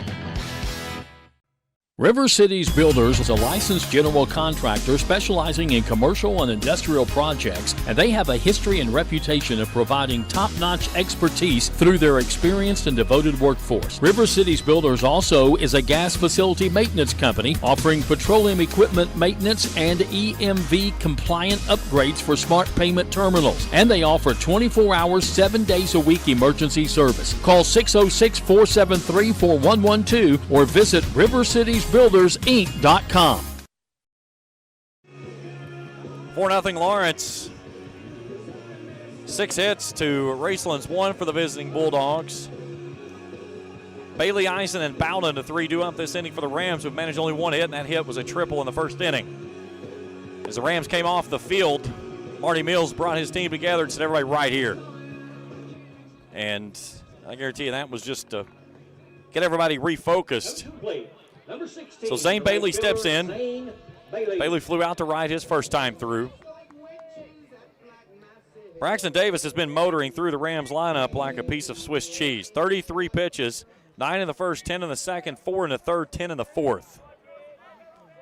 River Cities Builders is a licensed general contractor specializing in commercial and industrial projects, and they have a history and reputation of providing top-notch expertise through their experienced and devoted workforce. River Cities Builders also is a gas facility maintenance company offering petroleum equipment maintenance and EMV-compliant upgrades for smart payment terminals, and they offer 24 hours, 7 days a week emergency service. Call 606-473-4112 or visit rivercitiesbuildersinc.com. 4-0 Lawrence. 6 hits to Raceland's 1 for the visiting Bulldogs. Bailey, Eisen, and Bowden, the 3 due up this inning for the Rams, who've managed only 1 hit, and that hit was a triple in the first inning. As the Rams came off the field, Marty Mills brought his team together and said, everybody right here. And I guarantee you that was just to get everybody refocused. So Zane Bailey steps in. Bailey flew out to right his first time through. Braxton Davis has been motoring through the Rams lineup like a piece of Swiss cheese. 33 pitches, 9 in the first, 10 in the second, 4 in the third, 10 in the fourth.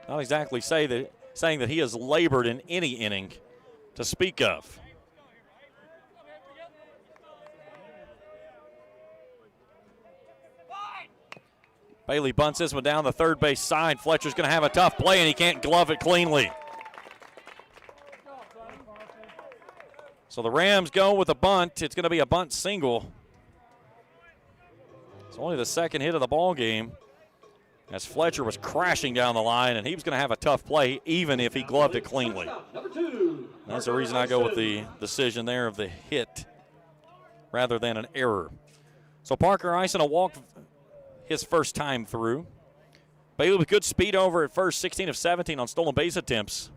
Not exactly saying that he has labored in any inning to speak of. Bailey bunts this one down the third base side. Fletcher's going to have a tough play, and he can't glove it cleanly. So the Rams go with a bunt. It's going to be a bunt single. It's only the second hit of the ball game, as Fletcher was crashing down the line, and he was going to have a tough play even if he gloved it cleanly. That's the reason I go with the decision there of the hit rather than an error. So Parker Eisen a walk his first time through. Bailey with good speed over at first, 16 of 17 on stolen base attempts.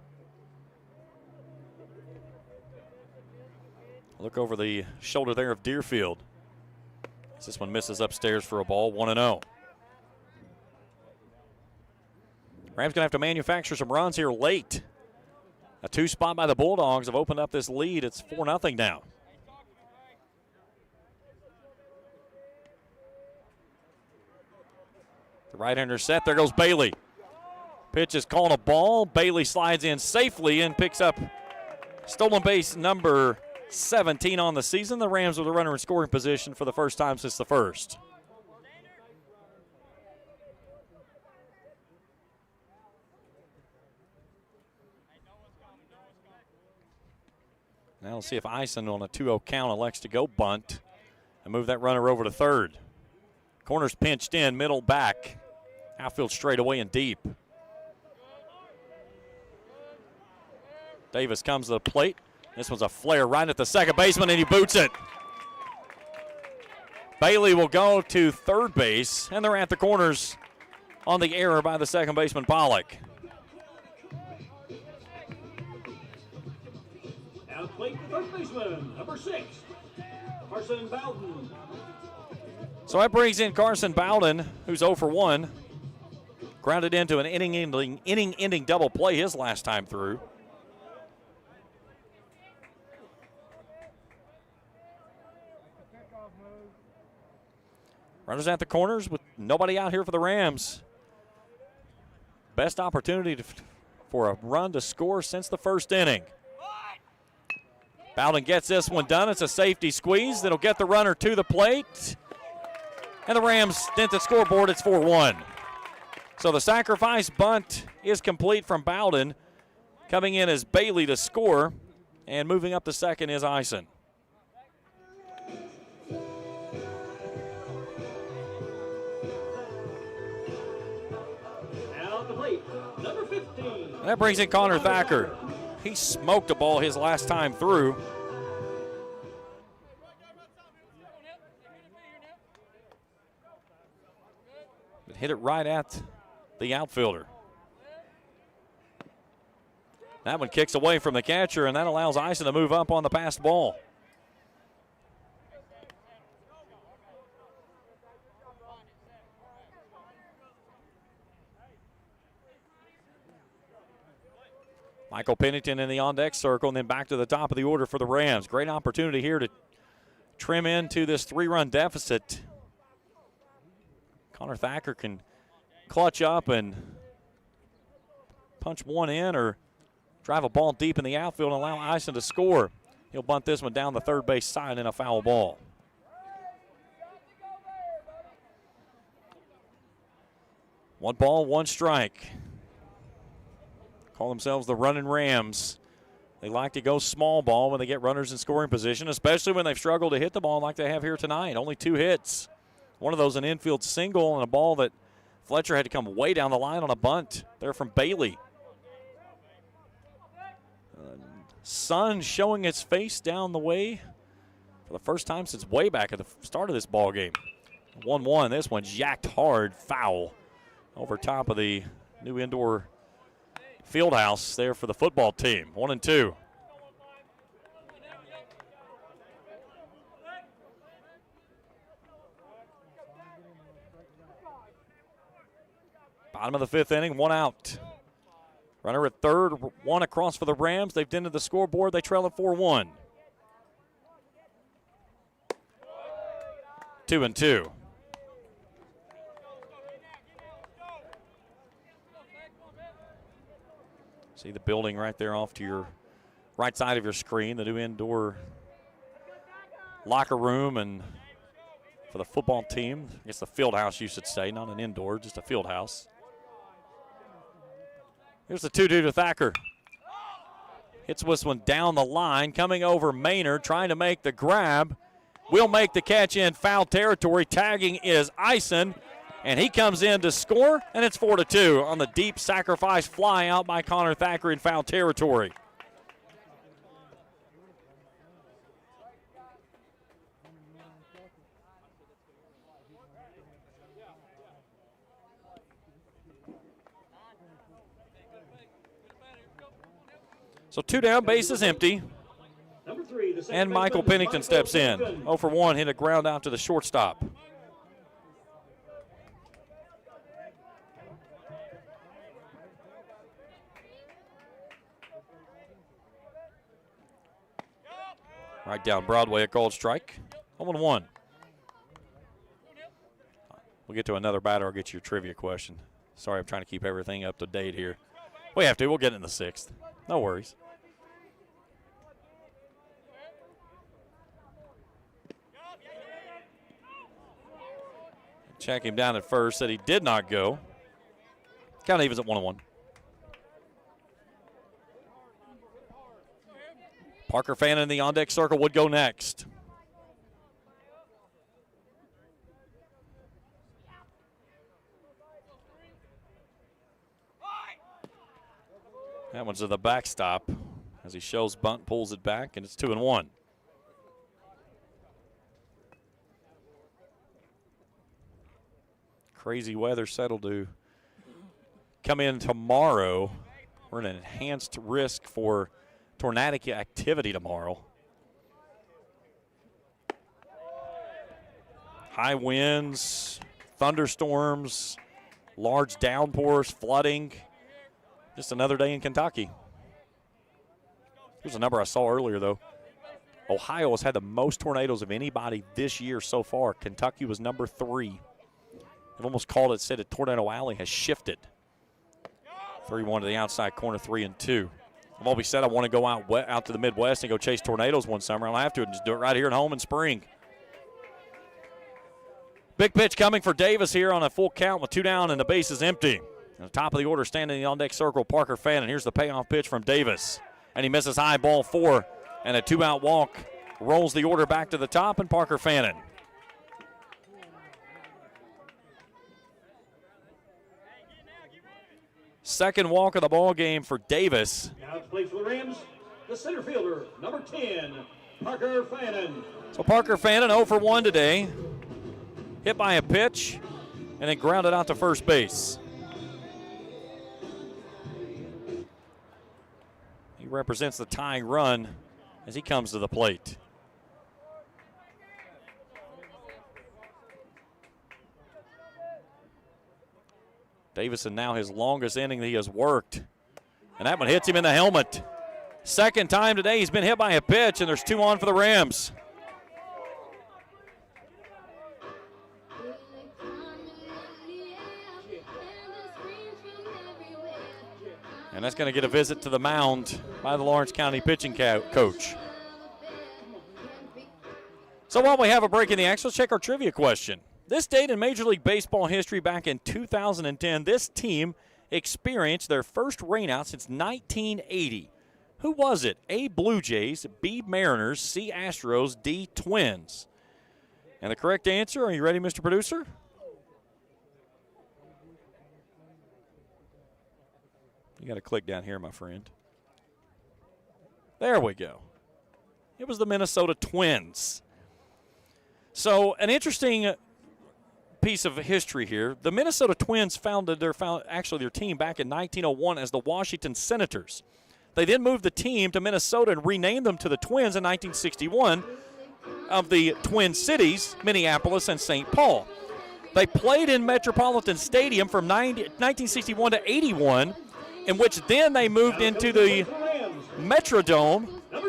Look over the shoulder there of Deerfield. This one misses upstairs for a ball, 1-0. Rams gonna have to manufacture some runs here late. A 2 spot by the Bulldogs have opened up this lead. It's 4-0 now. The right-hander set. There goes Bailey. Pitch is called a ball. Bailey slides in safely and picks up stolen base number 17 on the season. The Rams with a runner in scoring position for the first time since the first. Now we'll see if Eisen on a 2-0 count elects to go bunt and move that runner over to third. Corner's pinched in, middle back. Outfield straight away and deep. Davis comes to the plate. This one's a flare right at the second baseman, and he boots it. Bailey will go to third base, and they're at the corners on the error by the second baseman, Pollock. Now plate the third baseman, number 6, Carson Bowden. So that brings in Carson Bowden, who's 0 for 1. Grounded into an inning-ending double play his last time through. Runners at the corners with nobody out here for the Rams. Best opportunity for a run to score since the first inning. Bowden gets this one done. It's a safety squeeze that'll get the runner to the plate. And the Rams dent the scoreboard. It's 4-1. So the sacrifice bunt is complete from Bowden. Coming in as Bailey to score. And moving up to second is Eisen. And that brings in Connor Thacker. He smoked a ball his last time through. But hit it right at the outfielder. That one kicks away from the catcher, and that allows Ison to move up on the passed ball. Michael Pennington in the on-deck circle, and then back to the top of the order for the Rams. Great opportunity here to trim into this 3-run deficit. Connor Thacker can clutch up and punch one in or drive a ball deep in the outfield and allow Ison to score. He'll bunt this one down the third base side in a foul ball. One ball, one strike. Call themselves the running Rams. They like to go small ball when they get runners in scoring position, especially when they've struggled to hit the ball like they have here tonight. Only 2 hits. One of those an infield single and a ball that Fletcher had to come way down the line on a bunt there from Bailey. Sun showing its face down the way for the first time since way back at the start of this ball game. 1-1. This one's yacked hard, foul over top of the new indoor field house there for the football team. 1-2. Bottom of the 5th inning, 1 out. Runner at third, 1 across for the Rams. They've dented the scoreboard. They trail at 4-1. 2-2. See the building right there off to your right side of your screen, the new indoor locker room and for the football team. I guess the field house, you should say, not an indoor, just a field house. Here's the 2-2 to Thacker. Hits this one down the line, coming over Maynard, trying to make the grab. Will make the catch in foul territory. Tagging is Ison, and he comes in to score, and it's 4-2 on the deep sacrifice fly out by Connor Thacker in foul territory. So 2 down, base is empty. And Michael Pennington steps in. 0 for 1, hit a ground out to the shortstop. Right down Broadway, a called strike. 0-1. We'll get to another batter. I'll get you your trivia question. Sorry, I'm trying to keep everything up to date here. We have to. We'll get it in the 6th. No worries. Check him down at first. Said he did not go. Count evens at 1-1. Parker Fannin in the on-deck circle would go next. That one's to the backstop as he shows bunt, pulls it back, and it's 2-1. Crazy weather settled to come in tomorrow. We're at an enhanced risk for tornadic activity tomorrow. High winds, thunderstorms, large downpours, flooding. Just another day in Kentucky. Here's a number I saw earlier, though. Ohio has had the most tornadoes of anybody this year so far. Kentucky was number 3. They've almost called it, said that Tornado Alley has shifted. 3-1 to the outside corner, 3-2. I've always said I want to go out to the Midwest and go chase tornadoes one summer. I'll have to and just do it right here at home in spring. Big pitch coming for Davis here on a full count with 2 down and the base is empty. At the top of the order, standing in the on-deck circle, Parker Fannin. Here's the payoff pitch from Davis. And he misses high, ball 4. And a 2-out walk rolls the order back to the top, and Parker Fannin. Second walk of the ball game for Davis. Now to play for the Rams, the center fielder, number 10, Parker Fannin. So Parker Fannin 0 for 1 today. Hit by a pitch and then grounded out to first base. He represents the tying run as he comes to the plate. Davison now his longest inning that he has worked. And that one hits him in the helmet. Second time today he's been hit by a pitch, and there's 2 on for the Rams. And that's going to get a visit to the mound by the Lawrence County pitching coach. So while we have a break in the action, let's check our trivia question. This date in Major League Baseball history, back in 2010, this team experienced their first rainout since 1980. Who was it? A, Blue Jays, B, Mariners, C, Astros, D, Twins. And the correct answer, are you ready, Mr. Producer? You got to click down here, my friend. There we go. It was the Minnesota Twins. So an interesting piece of history here. The Minnesota Twins founded their team back in 1901 as the Washington Senators. They then moved the team to Minnesota and renamed them to the Twins in 1961 of the Twin Cities, Minneapolis and St. Paul. They played in Metropolitan Stadium from 1961 to 81, in which then they moved into the Metrodome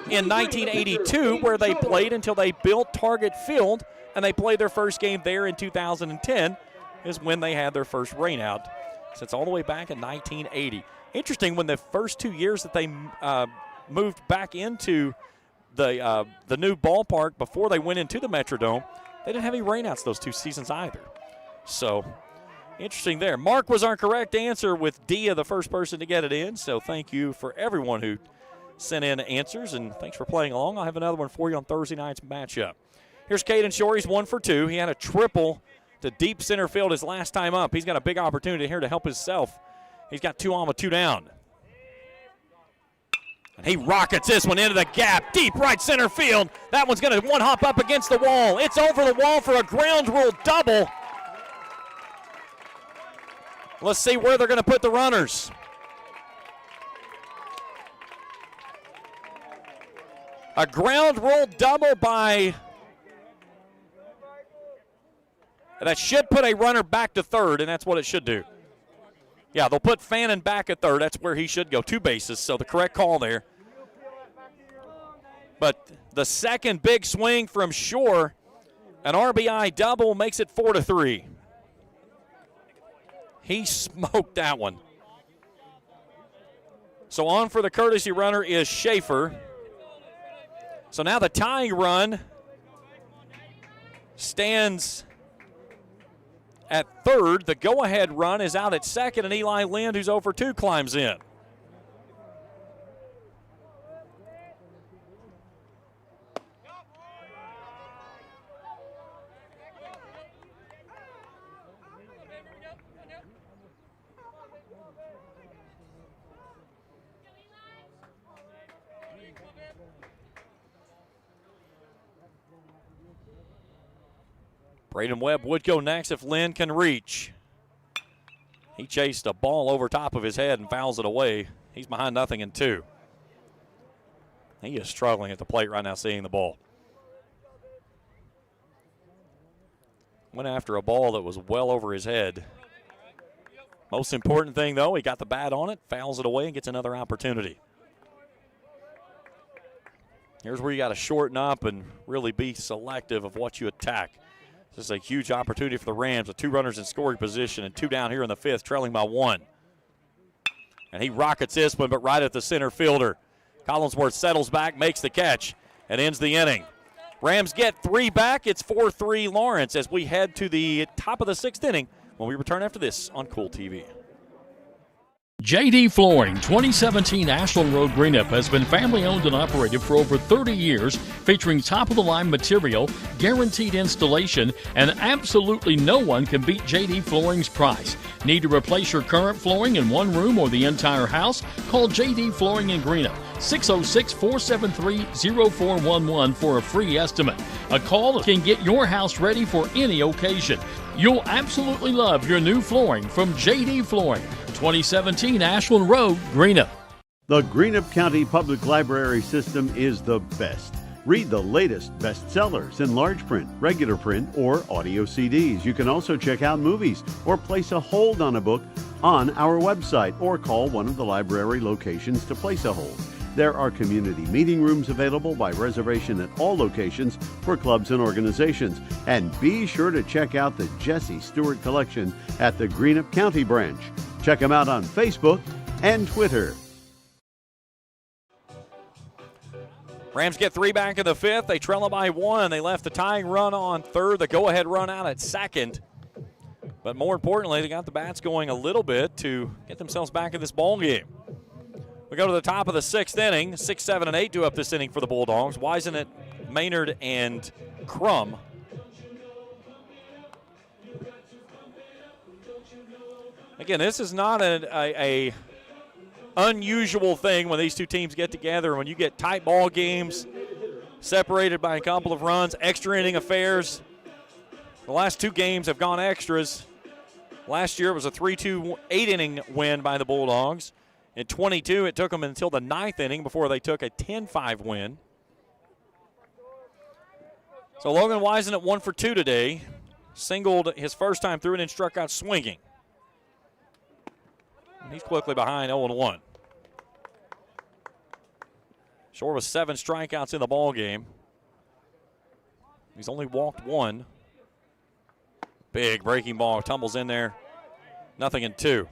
in 1982, where they played until they built Target Field, and they played their first game there in 2010 is when they had their first rainout. So it's all the way back in 1980. Interesting, when the first 2 years that they moved back into the new ballpark before they went into the Metrodome, they didn't have any rainouts those 2 seasons either. So interesting there. Mark was our correct answer with Dia, the first person to get it in. So thank you for everyone who sent in answers, and thanks for playing along. I'll have another one for you on Thursday night's matchup. Here's Caden Shore. He's 1 for 2. He had a triple to deep center field his last time up. He's got a big opportunity here to help himself. He's got 2 on with 2 down. And he rockets this one into the gap, deep right center field. That one's going to one-hop up against the wall. It's over the wall for a ground rule double. Let's see where they're going to put the runners. A ground rule double by... That should put a runner back to third, and that's what it should do. Yeah, they'll put Fannin back at third. That's where he should go, 2 bases, so the correct call there. But the second big swing from Shore, an RBI double, makes it 4-3. He smoked that one. So on for the courtesy runner is Schaefer. So now the tying run stands at third. The go-ahead run is out at second, and Eli Lind, who's 0 for 2, climbs in. Braden Webb would go next if Lynn can reach. He chased a ball over top of his head and fouls it away. He's behind 0-2. He is struggling at the plate right now, seeing the ball. Went after a ball that was well over his head. Most important thing, though, he got the bat on it, fouls it away, and gets another opportunity. Here's where you got to shorten up and really be selective of what you attack. This is a huge opportunity for the Rams with 2 runners in scoring position and 2 down here in the 5th, trailing by 1. And he rockets this one, but right at the center fielder. Collinsworth settles back, makes the catch, and ends the inning. Rams get 3 back. It's 4-3 Lawrence as we head to the top of the 6th inning when we return after this on Kool TV. JD Flooring, 2017 Ashland Road, Greenup, has been family owned and operated for over 30 years, featuring top-of-the-line material, guaranteed installation, and absolutely no one can beat JD Flooring's price. Need to replace your current flooring in one room or the entire house? Call JD Flooring in Greenup, 606-473-0411 for a free estimate. A call can get your house ready for any occasion. You'll absolutely love your new flooring from JD Flooring, 2017 Ashland Road, Greenup. The Greenup County Public Library System is the best. Read the latest bestsellers in large print, regular print, or audio CDs. You can also check out movies or place a hold on a book on our website or call one of the library locations to place a hold. There are community meeting rooms available by reservation at all locations for clubs and organizations. And be sure to check out the Jesse Stewart collection at the Greenup County branch. Check them out on Facebook and Twitter. Rams get 3 back in the 5th. They trail it by 1. They left the tying run on 3rd, the go-ahead run out at 2nd. But more importantly, they got the bats going a little bit to get themselves back in this ball game. We go to the top of the 6th inning. 6, 7, and 8 do up this inning for the Bulldogs. Wisenet, Maynard, and Crum. Again, this is not a unusual thing when these two teams get together. When you get tight ball games, separated by a couple of runs, extra inning affairs. The last 2 games have gone extras. Last year it was a 3-2 8-inning win by the Bulldogs. In 22, it took them until the 9th inning before they took a 10-5 win. So Logan Wisenet 1 for 2 today. Singled his first time through and then struck out swinging. He's quickly behind 0-1. Shore with 7 strikeouts in the ball game. He's only walked 1. Big breaking ball tumbles in there. 0-2.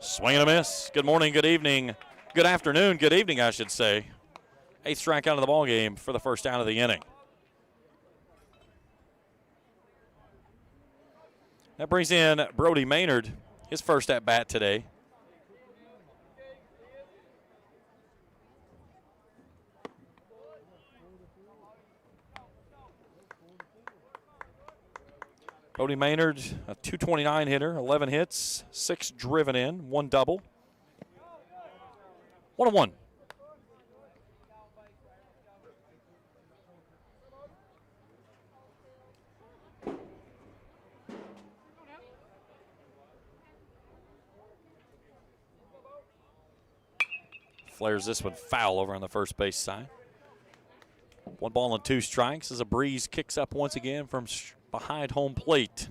Swing and a miss. Good morning, good evening, good afternoon, good evening, I should say. 8th strikeout of the ball game for the first out of the inning. That brings in Brody Maynard, his first at bat today. Brody Maynard, a .229 hitter, 11 hits, 6 driven in, 1 double. 1-1. Flares this one foul over on the first base side. 1 ball and 2 strikes as a breeze kicks up once again from behind home plate.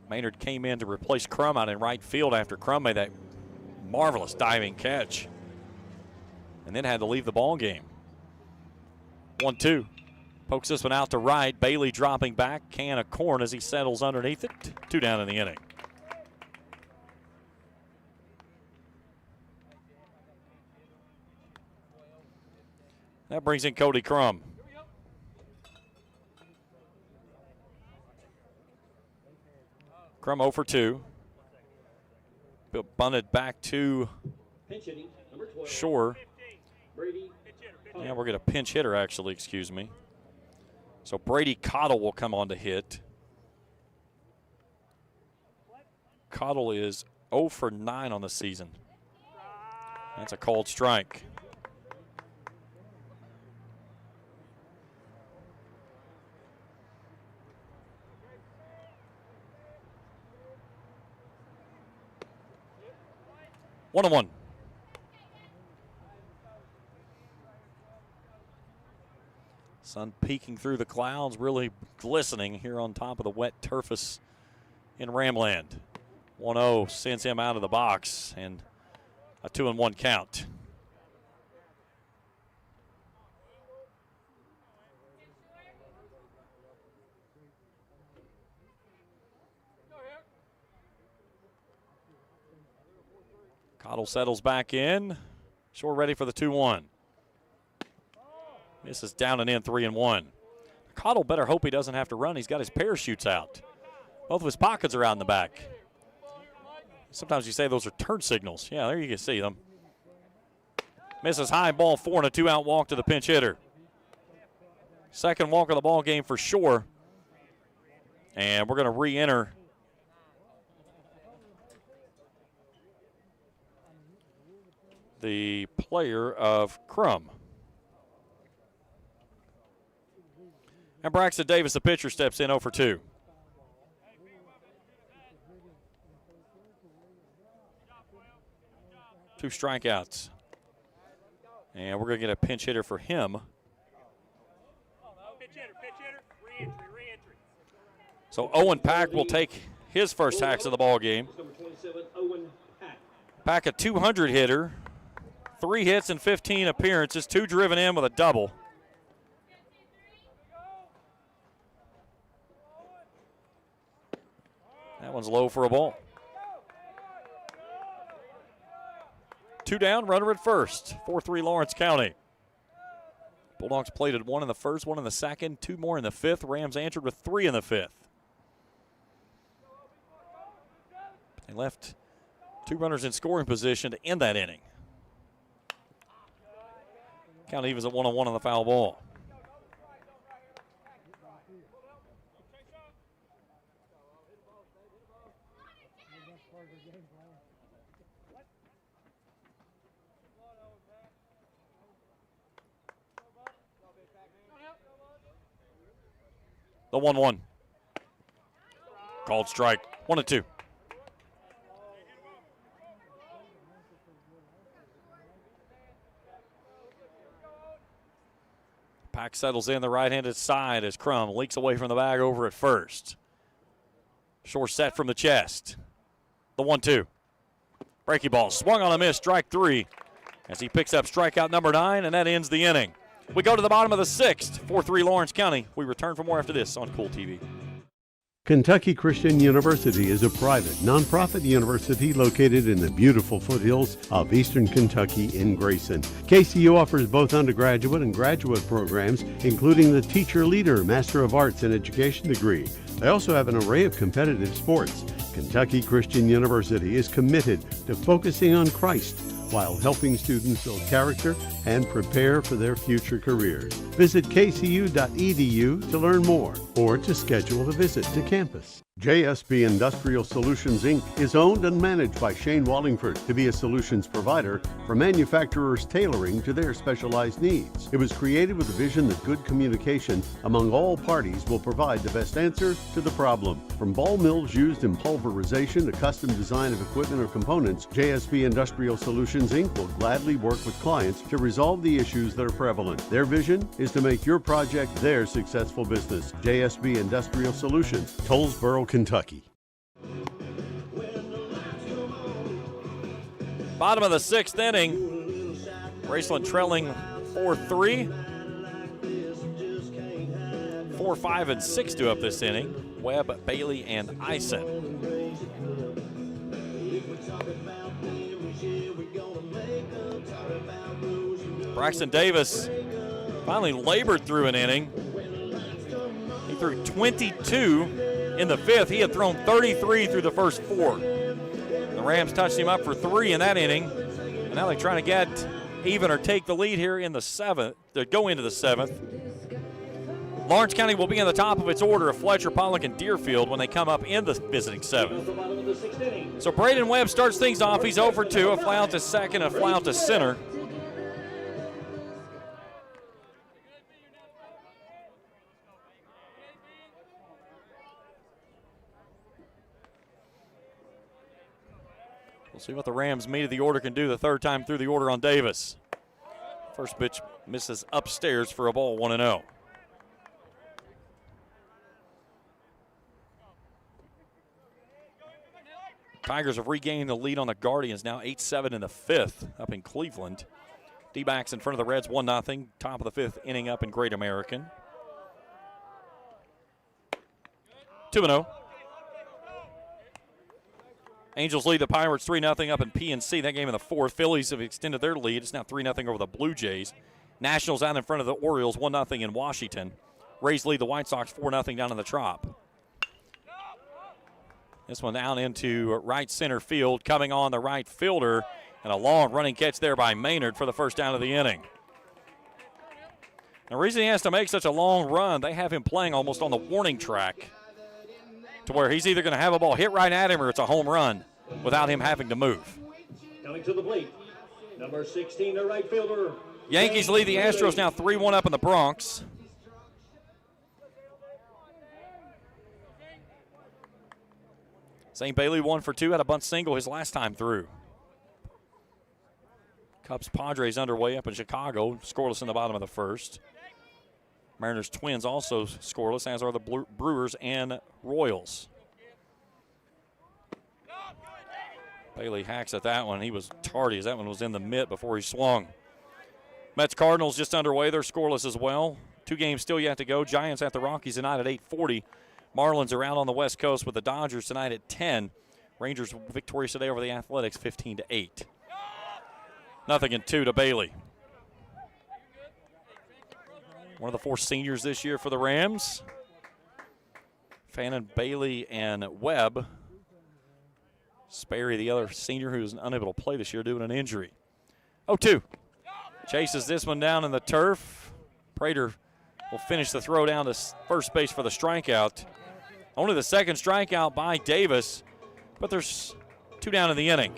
Maynard came in to replace Crum out in right field after Crum made that marvelous diving catch and then had to leave the ball game. 1-2. Pokes this one out to right. Bailey dropping back. Can of corn as he settles underneath it. 2 down in the inning. That brings in Cody Crum. Crum 0 for 2. Bunted back to Shore. Yeah, we're going to pinch hitter, actually, excuse me. So Brady Cottle will come on to hit. Cottle is 0 for 9 on the season. That's a called strike. One on one. Sun peeking through the clouds, really glistening here on top of the wet turfus in Ramland. 1-0 sends him out of the box and a 2-1 count. Cottle settles back in. Shore ready for the 2-1. Misses down and in, 3-1. Cottle better hope he doesn't have to run. He's got his parachutes out. Both of his pockets are out in the back. Sometimes you say those are turn signals. Yeah, there you can see them. Misses high, ball 4 and a 2-out walk to the pinch hitter. Second walk of the ball game for Shore. And we're going to re-enter the player of Crum. And Braxton Davis, the pitcher, steps in 0 for 2. Two strikeouts. And we're going to get a pinch hitter for him. So Owen Pack will take his first hacks of the ball game. Pack a 200 hitter, 3 hits and 15 appearances, 2 driven in with a double. That one's low for a ball. 2 down, runner at first. 4-3 Lawrence County. Bulldogs plated 1 in the first, 1 in the second, 2 more in the fifth. Rams answered with 3 in the fifth. They left 2 runners in scoring position to end that inning. Count evens at 1-1 on the foul ball. The 1-1. Called strike. 1-2. Pack settles in the right-handed side as Crum leaks away from the bag over at first. Shore set from the chest. The 1-2. Breaky ball swung on a miss, strike 3, as he picks up strikeout number 9, and that ends the inning. We go to the bottom of the 6th, 4-3 Lawrence County. We return for more after this on Kool TV. Kentucky Christian University is a private, nonprofit university located in the beautiful foothills of eastern Kentucky in Grayson. KCU offers both undergraduate and graduate programs, including the Teacher Leader Master of Arts in Education degree. They also have an array of competitive sports. Kentucky Christian University is committed to focusing on Christ while helping students build character and prepare for their future careers. Visit kcu.edu to learn more or to schedule a visit to campus. JSB Industrial Solutions, Inc. is owned and managed by Shane Wallingford to be a solutions provider for manufacturers tailoring to their specialized needs. It was created with a vision that good communication among all parties will provide the best answer to the problem. From ball mills used in pulverization to custom design of equipment or components, JSB Industrial Solutions, Inc. will gladly work with clients to resolve the issues that are prevalent. Their vision is to make your project their successful business. JSB Industrial Solutions, Tollsboro, Kentucky. Bottom of the 6th inning. Raceland trailing 4-3. 4, 5, and 6 to up this inning. Webb, Bailey, and Eisen. Braxton Davis finally labored through an inning. He threw 22 in the 5th. He had thrown 33 through the first 4. The Rams touched him up for 3 in that inning. And now they're trying to get even or take the lead here in the 7th. They go into the 7th. Lawrence County will be in the top of its order of Fletcher, Pollock, and Deerfield when they come up in the visiting 7th. So Braden Webb starts things off. He's 0 for 2, a fly out to second, a fly out to center. We'll see what the Rams meat of the order can do the third time through the order on Davis. First pitch misses upstairs for a ball, 1-0. Tigers have regained the lead on the Guardians, now 8-7 in the 5th up in Cleveland. D-backs in front of the Reds, 1-0. Top of the 5th inning up in Great American. 2-0. Angels lead the Pirates 3-0 up in PNC. That game in the fourth. Phillies have extended their lead. It's now 3-0 over the Blue Jays. Nationals out in front of the Orioles 1-0 in Washington. Rays lead the White Sox 4-0 down in the Trop. This one down into right center field. Coming on the right fielder. And a long running catch there by Maynard for the first down of the inning. The reason he has to make such a long run, they have him playing almost on the warning track to where he's either going to have a ball hit right at him or it's a home run without him having to move. Coming to the plate, number 16, the right fielder. Yankees lead the Astros now 3-1 up in the Bronx. St. Bailey 1 for 2, had a bunt single his last time through. Cubs Padres underway up in Chicago, scoreless in the bottom of the first. Mariners Twins also scoreless, as are the Brewers and Royals. Bailey hacks at that one. He was tardy as that one was in the mitt before he swung. Mets Cardinals just underway. They're scoreless as well. 2 games still yet to go. Giants at the Rockies tonight at 8:40. Marlins are out on the West Coast with the Dodgers tonight at 10. Rangers victorious today over the Athletics 15-8. 0-2 to Bailey. One of the 4 seniors this year for the Rams. Fannin, Bailey, and Webb. Sperry, the other senior who was unable to play this year due to an injury. 0-2. Chases this one down in the turf. Prater will finish the throw down to first base for the strikeout. Only the second strikeout by Davis, but there's 2 down in the inning.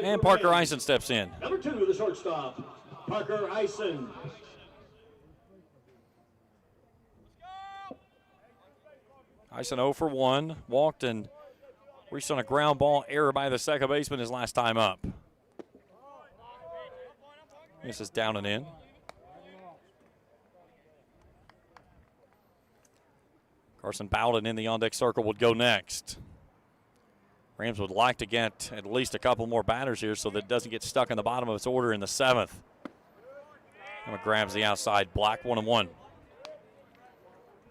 And Parker Eisen steps in. Number 2, the shortstop, Parker Eisen. Eisen 0 for 1. Walked and reached on a ground ball error by the second baseman his last time up. This is down and in. Carson Bowden in the on-deck circle would go next. Rams would like to get at least a couple more batters here so that it doesn't get stuck in the bottom of its order in the 7th. And grabs the outside block, 1-1.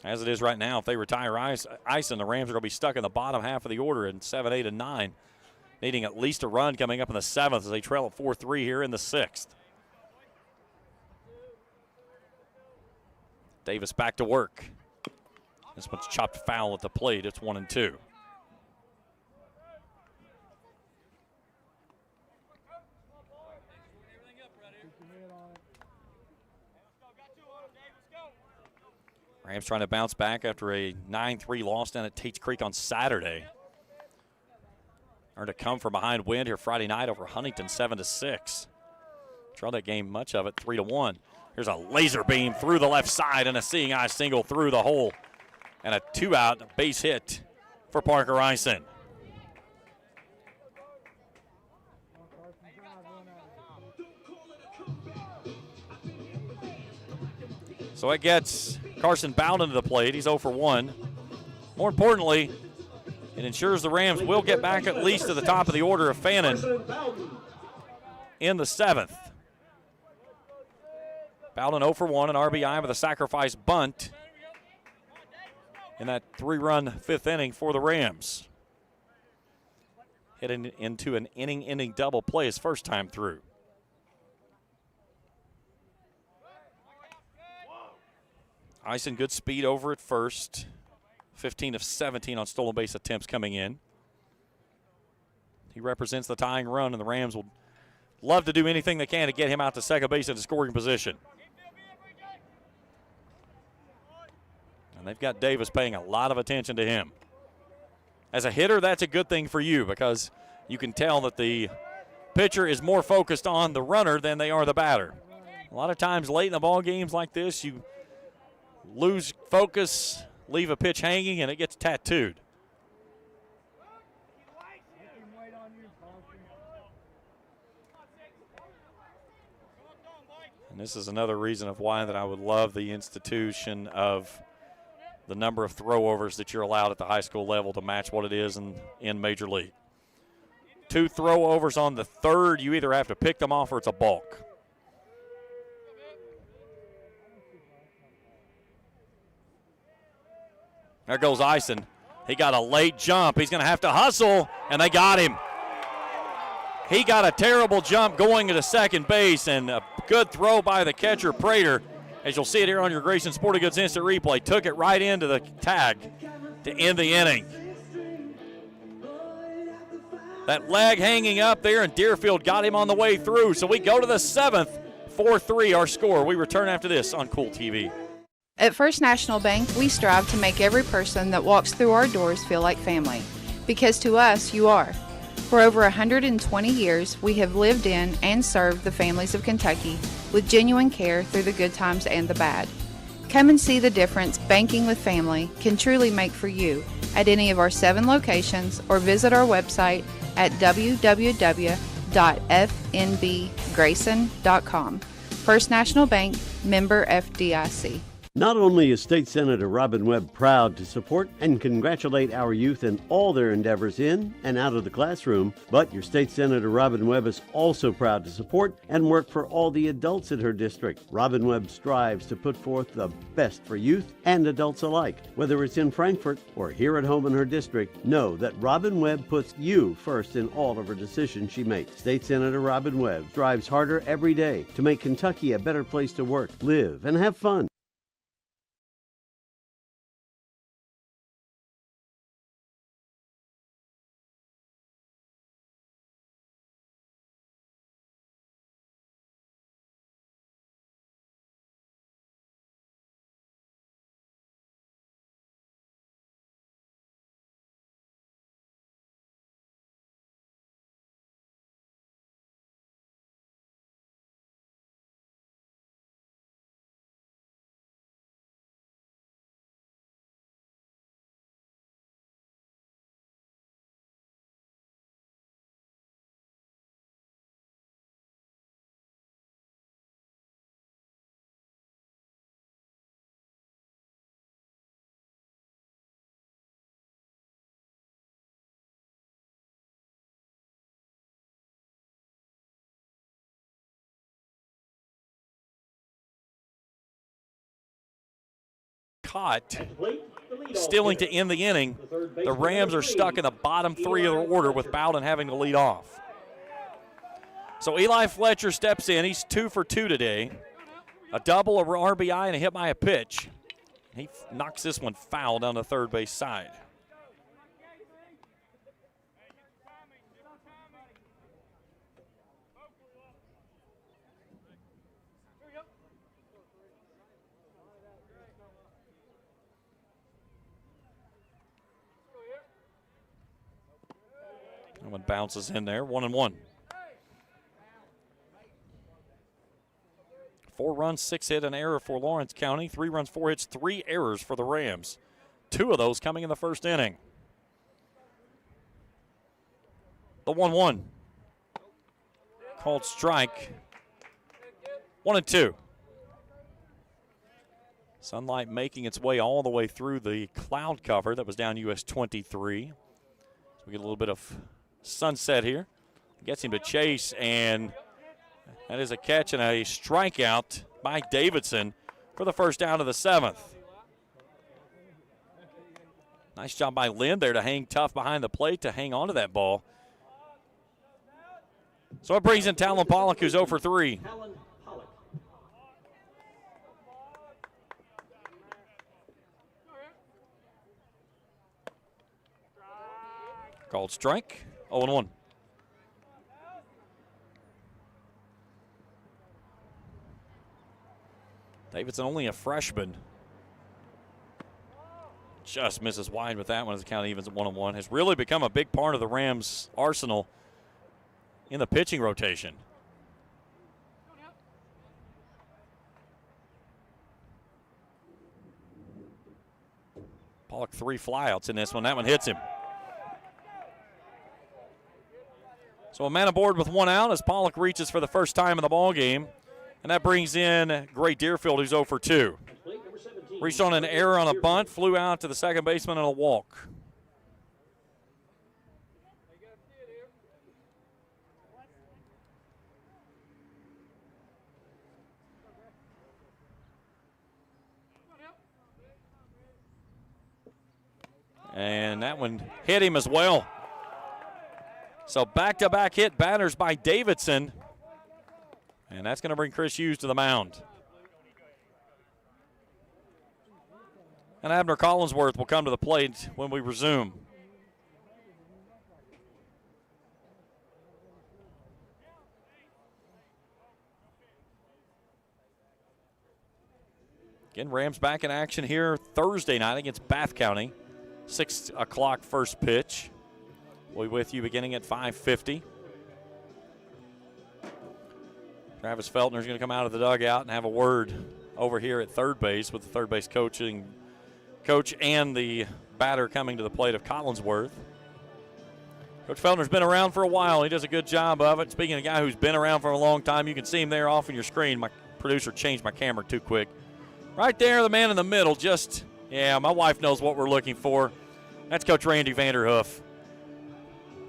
As it is right now, if they retire Eisen, the Rams are going to be stuck in the bottom half of the order in 7, 8, and 9, needing at least a run coming up in the 7th as they trail at 4-3 here in the 6th. Davis back to work. This one's chopped foul at the plate. It's 1-2. Rams trying to bounce back after a 9-3 loss down at Tate's Creek on Saturday. Earned a come-from-behind win here Friday night over Huntington, 7-6. Trailed that game, much of it, 3-1. Here's a laser beam through the left side and a seeing eye single through the hole. And a 2-out base hit for Parker Eisen. So it gets Carson Bowden to the plate. He's 0 for 1. More importantly, it ensures the Rams will get back at least to the top of the order of Fannin in the 7th. Bowden 0 for 1, an RBI with a sacrifice bunt in that 3-run 5th inning for the Rams. Heading into an inning-ending double play his first time through. Eisen, good speed over at first. 15 of 17 on stolen base attempts coming in. He represents the tying run, and the Rams will love to do anything they can to get him out to second base in a scoring position. And they've got Davis paying a lot of attention to him. As a hitter, that's a good thing for you because you can tell that the pitcher is more focused on the runner than they are the batter. A lot of times late in the ball games like this, you lose focus, leave a pitch hanging, and it gets tattooed. And this is another reason of why that I would love the institution of the number of throwovers that you're allowed at the high school level to match what it is in Major League. 2 throwovers on the 3rd, you either have to pick them off or it's a balk. There goes Eisen. He got a late jump. He's going to have to hustle, and they got him. He got a terrible jump going to second base, and a good throw by the catcher, Prater. As you'll see it here on your Grayson Sporting Goods Instant Replay. Took it right into the tag to end the inning. That leg hanging up there, and Deerfield got him on the way through. So we go to the 7th, 4-3 our score. We return after this on Kool TV. At First National Bank, we strive to make every person that walks through our doors feel like family. Because to us, you are. For over 120 years, we have lived in and served the families of Kentucky with genuine care through the good times and the bad. Come and see the difference banking with family can truly make for you at any of our 7 locations, or visit our website at www.fnbgrayson.com. First National Bank, member FDIC. Not only is State Senator Robin Webb proud to support and congratulate our youth in all their endeavors in and out of the classroom, but your State Senator Robin Webb is also proud to support and work for all the adults in her district. Robin Webb strives to put forth the best for youth and adults alike. Whether it's in Frankfort or here at home in her district, know that Robin Webb puts you first in all of her decisions she makes. State Senator Robin Webb strives harder every day to make Kentucky a better place to work, live, and have fun. Caught, stealing to end the inning. The Rams are stuck in the bottom 3 of their order with Bowden having to lead off. So Eli Fletcher steps in. He's 2 for 2 today. A double, a RBI, and a hit by a pitch. He knocks this one foul down the third base side. That one bounces in there, 1-1. 4 runs, 6 hit, an error for Lawrence County. 3 runs, 4 hits, 3 errors for the Rams. 2 of those coming in the first inning. The 1-1. Called strike. 1-2. Sunlight making its way all the way through the cloud cover that was down US 23. So we get a little bit of sunset here. Gets him to chase, and that is a catch and a strikeout by Davidson for the first out of the 7th. Nice job by Lynn there to hang tough behind the plate to hang on to that ball. So it brings in Talon Pollock, who's 0 for 3. Called strike, 0-1. Davidson, only a freshman. Just misses wide with that one as the count evens at 1-1. Has really become a big part of the Rams' arsenal in the pitching rotation. Pollock 3 flyouts in this one. That one hits him. So a man aboard with 1 out as Pollock reaches for the first time in the ball game. And that brings in Gray Deerfield, who's 0 for 2. Reached on an error on a bunt, flew out to the second baseman on a walk. And that one hit him as well. So back-to-back hit batters by Davidson. And that's going to bring Chris Hughes to the mound. And Abner Collinsworth will come to the plate when we resume. Again, Rams back in action here Thursday night against Bath County. 6 o'clock first pitch. We'll be with you beginning at 5:50. Travis Feltner is going to come out of the dugout and have a word over here at third base with the third base coach and the batter coming to the plate of Collinsworth. Coach Feltner's been around for a while. He does a good job of it. Speaking of a guy who's been around for a long time, you can see him there off on your screen. My producer changed my camera too quick. Right there, the man in the middle, my wife knows what we're looking for. That's Coach Randy Vanderhoof.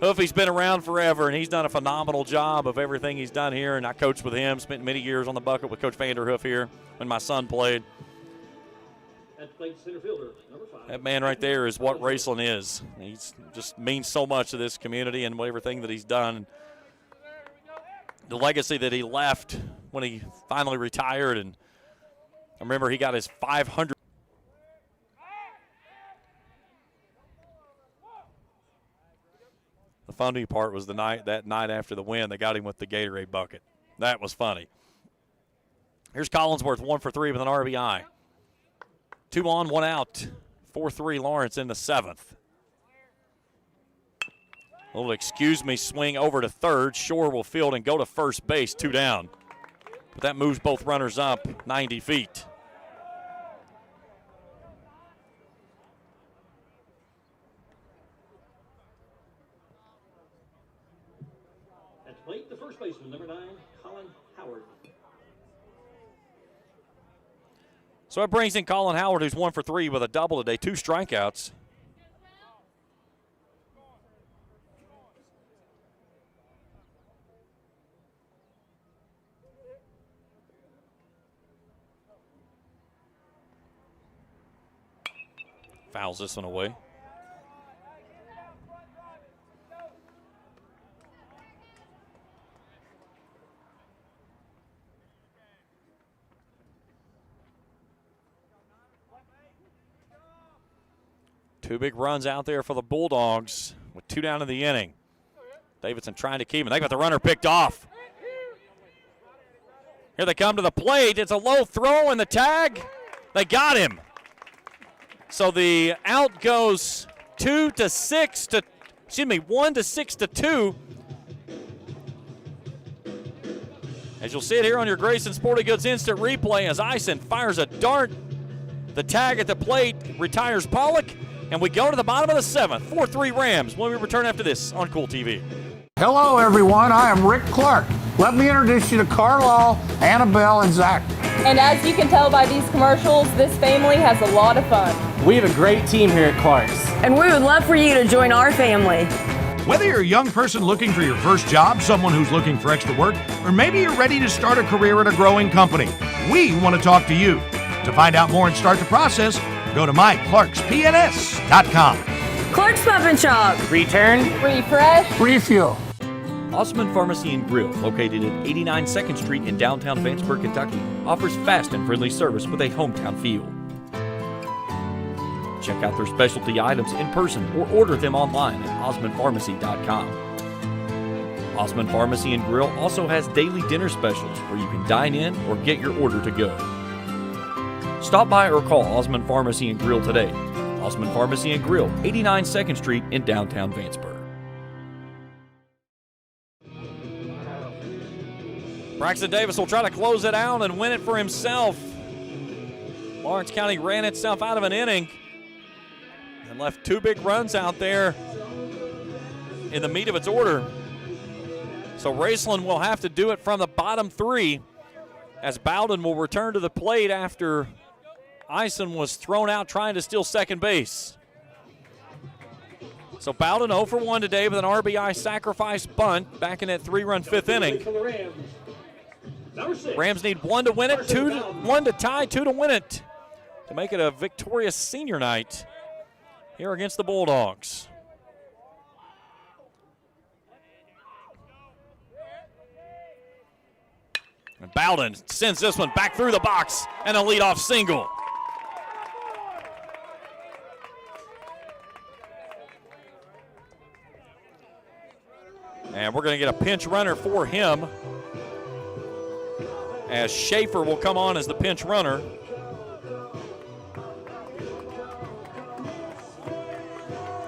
Hoofy's been around forever, and he's done a phenomenal job of everything he's done here, and I coached with him, spent many years on the bucket with Coach Vanderhoof here when my son played. That man right there is what Raceland is. He just means so much to this community and everything that he's done. The legacy that he left when he finally retired, and I remember he got his 500. The funny part was that night after the win, they got him with the Gatorade bucket. That was funny. Here's Collinsworth, 1 for 3 with an RBI. 2 on, 1 out. 4-3 Lawrence in the 7th. A little excuse me swing over to third. Shore will field and go to first base, 2 down. But that moves both runners up 90 feet. At plate, the first baseman, number 9, Colin Howard. So it brings in Colin Howard, who's 1 for 3 with a double today, 2 strikeouts. Fouls this one away. Two big runs out there for the Bulldogs with 2 down in the inning. Davidson trying to keep him. They got the runner picked off. Here they come to the plate. It's a low throw and the tag. They got him. So the out goes 1 to 6 to 2. As you'll see it here on your Grayson Sporting Goods Instant Replay as Eisen fires a dart. The tag at the plate retires Pollock. And we go to the bottom of the 7th. 4-3 Rams when we return after this on Kool TV. Hello, everyone. I am Rick Clark. Let me introduce you to Carlisle, Annabelle, and Zach. And as you can tell by these commercials, this family has a lot of fun. We have a great team here at Clark's. And we would love for you to join our family. Whether you're a young person looking for your first job, someone who's looking for extra work, or maybe you're ready to start a career at a growing company, we want to talk to you. To find out more and start the process, go to myclarkspns.com. Clark's Pub and Shop. Return, refresh, refuel. Osman Pharmacy and Grill, located at 89 2nd Street in downtown Vanceburg, Kentucky, offers fast and friendly service with a hometown feel. Check out their specialty items in person or order them online at osmanpharmacy.com. Osman Pharmacy and Grill also has daily dinner specials where you can dine in or get your order to go. Stop by or call Osman Pharmacy and Grill today. Osman Pharmacy and Grill, 89 2nd Street in downtown Vanceburg. Braxton Davis will try to close it out and win it for himself. Lawrence County ran itself out of an inning and left 2 big runs out there in the meat of its order. So Raceland will have to do it from the bottom 3 as Bowden will return to the plate after Eisen was thrown out trying to steal second base. So Bowden 0 for 1 today with an RBI sacrifice bunt back in that 3-run 5th inning. Rams need 1 to win it, 1 to tie, 2 to win it to make it a victorious senior night here against the Bulldogs. And Bowden sends this one back through the box and a leadoff single. And we're going to get a pinch runner for him, as Schaefer will come on as the pinch runner.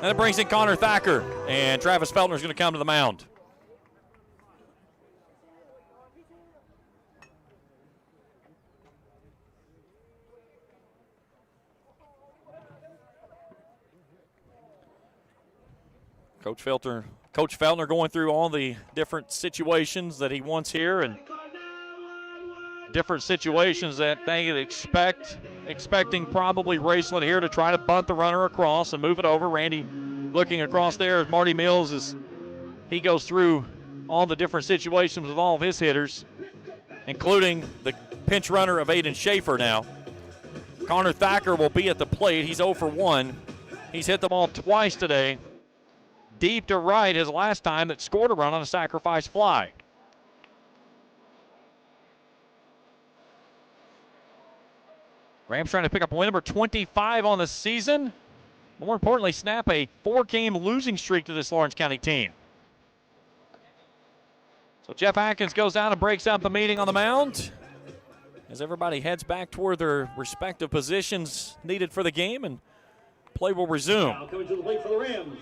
And it brings in Connor Thacker, and Travis Feltner is going to come to the mound. Coach Feltner going through all the different situations that he wants here, and different situations that they expecting probably Raceland here to try to bunt the runner across and move it over. Randy looking across there as Marty Mills as he goes through all the different situations with all of his hitters, including the pinch runner of Aiden Schaefer now. Connor Thacker will be at the plate. He's 0 for 1. He's hit the ball twice today. Deep to right his last time that scored a run on a sacrifice fly. Rams trying to pick up win number 25 on the season. More importantly, snap a 4-game losing streak to this Lawrence County team. So Jeff Atkins goes out and breaks up the meeting on the mound as everybody heads back toward their respective positions needed for the game, and play will resume. Now coming to the plate for the Rams,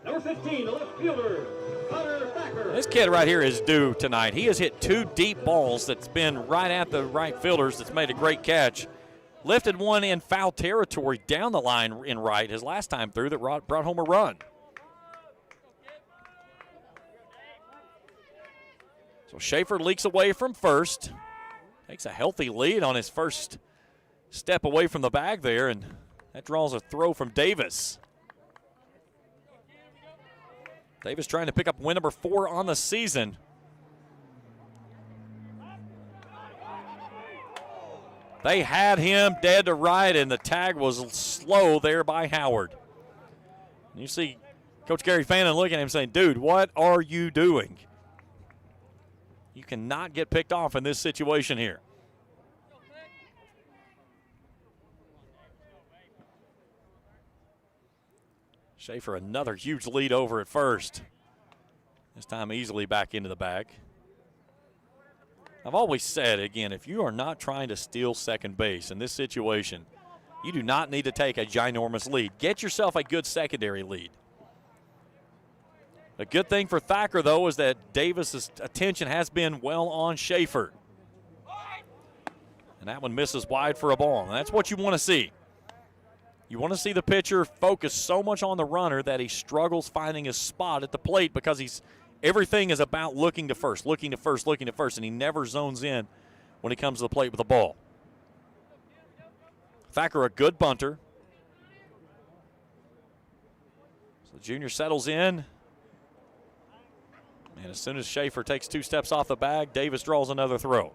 number 15, the left fielder, Connor Thacker. This kid right here is due tonight. He has hit 2 deep balls that's been right at the right fielders that's made a great catch. Lifted one in foul territory down the line in right his last time through that brought home a run. So Schaefer leaks away from first. Takes a healthy lead on his first step away from the bag there, and that draws a throw from Davis. Davis trying to pick up win number 4 on the season. They had him dead to right, and the tag was slow there by Howard. And you see Coach Gary Fannin looking at him saying, dude, what are you doing? You cannot get picked off in this situation here. Schaefer another huge lead over at first. This time easily back into the bag. I've always said, again, if you are not trying to steal second base in this situation, you do not need to take a ginormous lead. Get yourself a good secondary lead. The good thing for Thacker, though, is that Davis's attention has been well on Schaefer. And that one misses wide for a ball. And that's what you want to see. You want to see the pitcher focus so much on the runner that he struggles finding his spot at the plate, because everything is about looking to first, and he never zones in when he comes to the plate with the ball. Thacker, a good bunter. So the junior settles in. And as soon as Schaefer takes 2 steps off the bag, Davis draws another throw.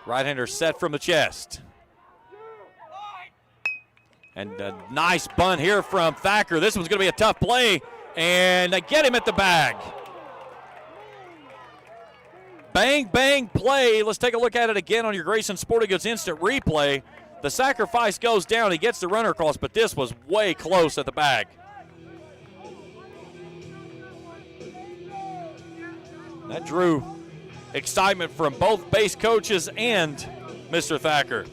Right-hander set from the chest. And a nice bunt here from Thacker. This one's going to be a tough play, and they get him at the bag. Bang, bang play. Let's take a look at it again on your Grayson Sporting Goods Instant Replay. The sacrifice goes down. He gets the runner across, but this was way close at the bag. That drew excitement from both base coaches and Mr. Thacker.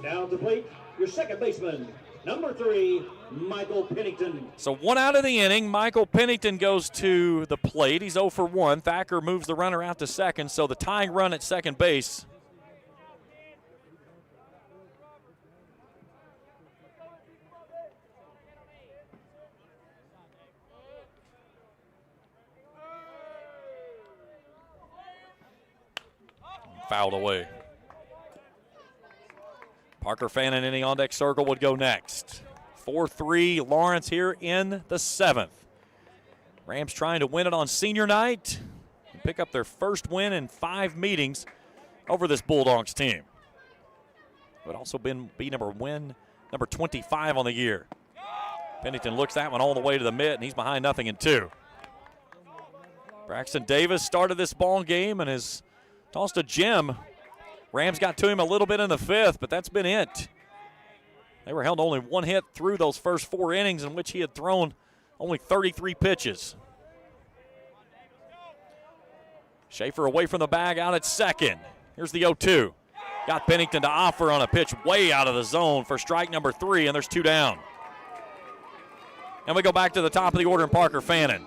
Down to plate, your second baseman, number 3, Michael Pennington. So 1 out of the inning. Michael Pennington goes to the plate. He's 0 for 1. Thacker moves the runner out to second, so the tying run at second base. Fouled away. Parker Fannin in the on-deck circle would go next. 4-3 Lawrence here in the 7th. Rams trying to win it on senior night. pick up their first win in 5 meetings over this Bulldogs team. Would also be number 25 on the year. Pennington looks that one all the way to the mid, and he's behind 0-2. Braxton Davis started this ball game and has tossed a gem. Rams got to him a little bit in the 5th, but that's been it. They were held only 1 hit through those first 4 innings in which he had thrown only 33 pitches. Schaefer away from the bag out at second. Here's the 0-2. Got Pennington to offer on a pitch way out of the zone for strike number 3, and there's 2 down. And we go back to the top of the order in Parker Fannin.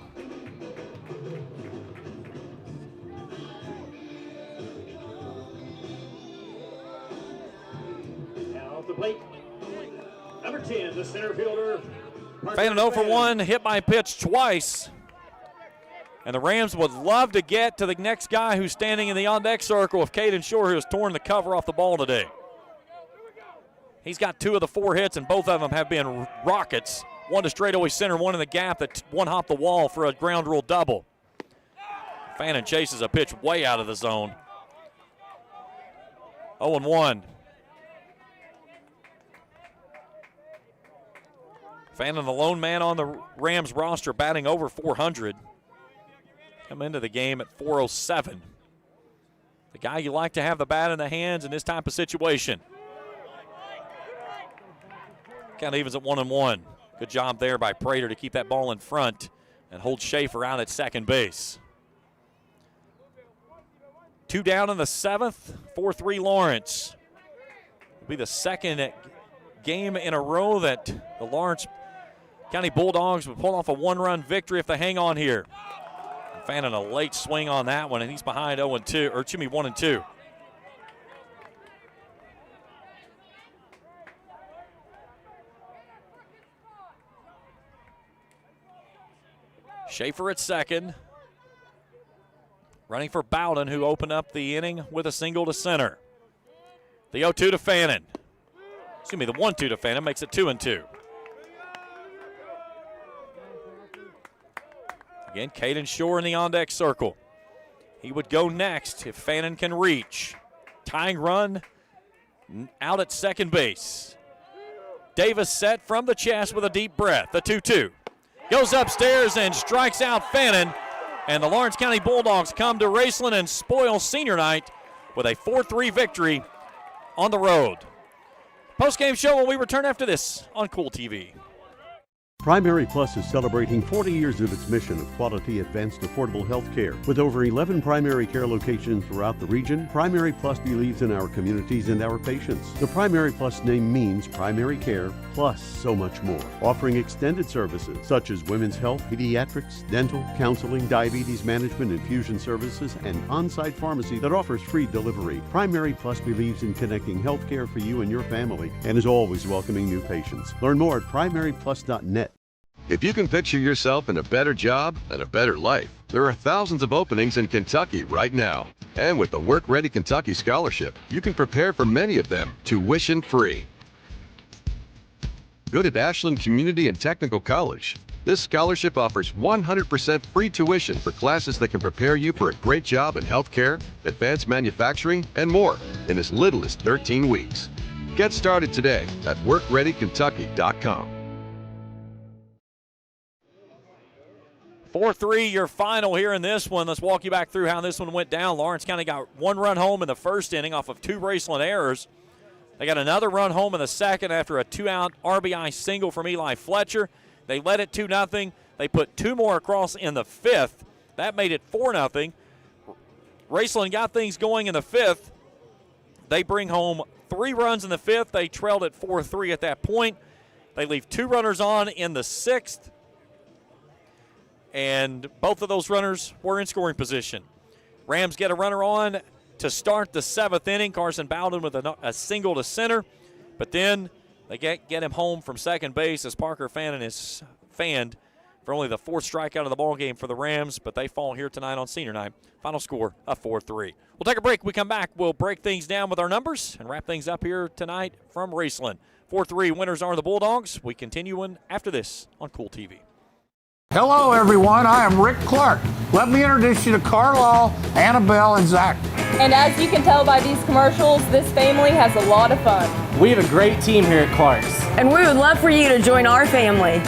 Now off the plate, number 10, the center fielder. Fannin 0 for 1, hit by pitch twice. And the Rams would love to get to the next guy who's standing in the on-deck circle of Caden Shore, who has torn the cover off the ball today. He's got 2 of the 4 hits, and both of them have been rockets. One to straightaway center, one in the gap that one hopped the wall for a ground rule double. Fannin chases a pitch way out of the zone. 0-1. Fannin, the lone man on the Rams roster, batting over 400. Come into the game at 407. The guy you like to have the bat in the hands in this type of situation. Count evens at 1-1. Good job there by Prater to keep that ball in front and hold Schaefer out at second base. 2 down in the 7th, 4-3 Lawrence. It'll be the second game in a row that the Lawrence County Bulldogs will pull off a 1-run victory if they hang on here. Fannin a late swing on that one, and he's behind 1-2. Schaefer at second. Running for Bowden, who opened up the inning with a single to center. The 0-2 to Fannin. The 1-2 to Fannin makes it 2-2. Again, Caden Shore in the on-deck circle. He would go next if Fannin can reach. Tying run out at second base. Davis set from the chest with a deep breath. The 2-2. Goes upstairs and strikes out Fannin. And the Lawrence County Bulldogs come to Raceland and spoil senior night with a 4-3 victory on the road. Postgame show when we return after this on Kool TV. Primary Plus is celebrating 40 years of its mission of quality, advanced, affordable health care. With over 11 primary care locations throughout the region, Primary Plus believes in our communities and our patients. The Primary Plus name means primary care plus so much more. Offering extended services such as women's health, pediatrics, dental, counseling, diabetes management, infusion services, and on-site pharmacy that offers free delivery. Primary Plus believes in connecting health care for you and your family and is always welcoming new patients. Learn more at primaryplus.net. If you can picture yourself in a better job and a better life, there are thousands of openings in Kentucky right now. And with the Work Ready Kentucky Scholarship, you can prepare for many of them tuition-free. Go to Ashland Community and Technical College. This scholarship offers 100% free tuition for classes that can prepare you for a great job in healthcare, advanced manufacturing, and more in as little as 13 weeks. Get started today at workreadykentucky.com. 4-3 your final here in this one. Let's walk you back through how this one went down. Lawrence County got 1 run home in the first inning off of 2 Raceland errors. They got another run home in the second after a 2-out RBI single from Eli Fletcher. They led it 2-0. They put 2 more across in the 5th. That made it 4-0. Raceland got things going in the 5th. They bring home 3 runs in the 5th. They trailed at 4-3 at that point. They leave 2 runners on in the 6th. And both of those runners were in scoring position. Rams get a runner on to start the 7th inning. Carson Bowden with a single to center. But then they get him home from second base as Parker Fannin is fanned for only the 4th strikeout of the ballgame for the Rams. But they fall here tonight on senior night. Final score of 4-3. We'll take a break. We come back. We'll break things down with our numbers and wrap things up here tonight from Raceland. 4-3 winners are the Bulldogs. We continue after this on Kool TV. Hello, everyone. I am Rick Clark. Let me introduce you to Carlisle, Annabelle, and Zach. And as you can tell by these commercials, this family has a lot of fun. We have a great team here at Clark's. And we would love for you to join our family.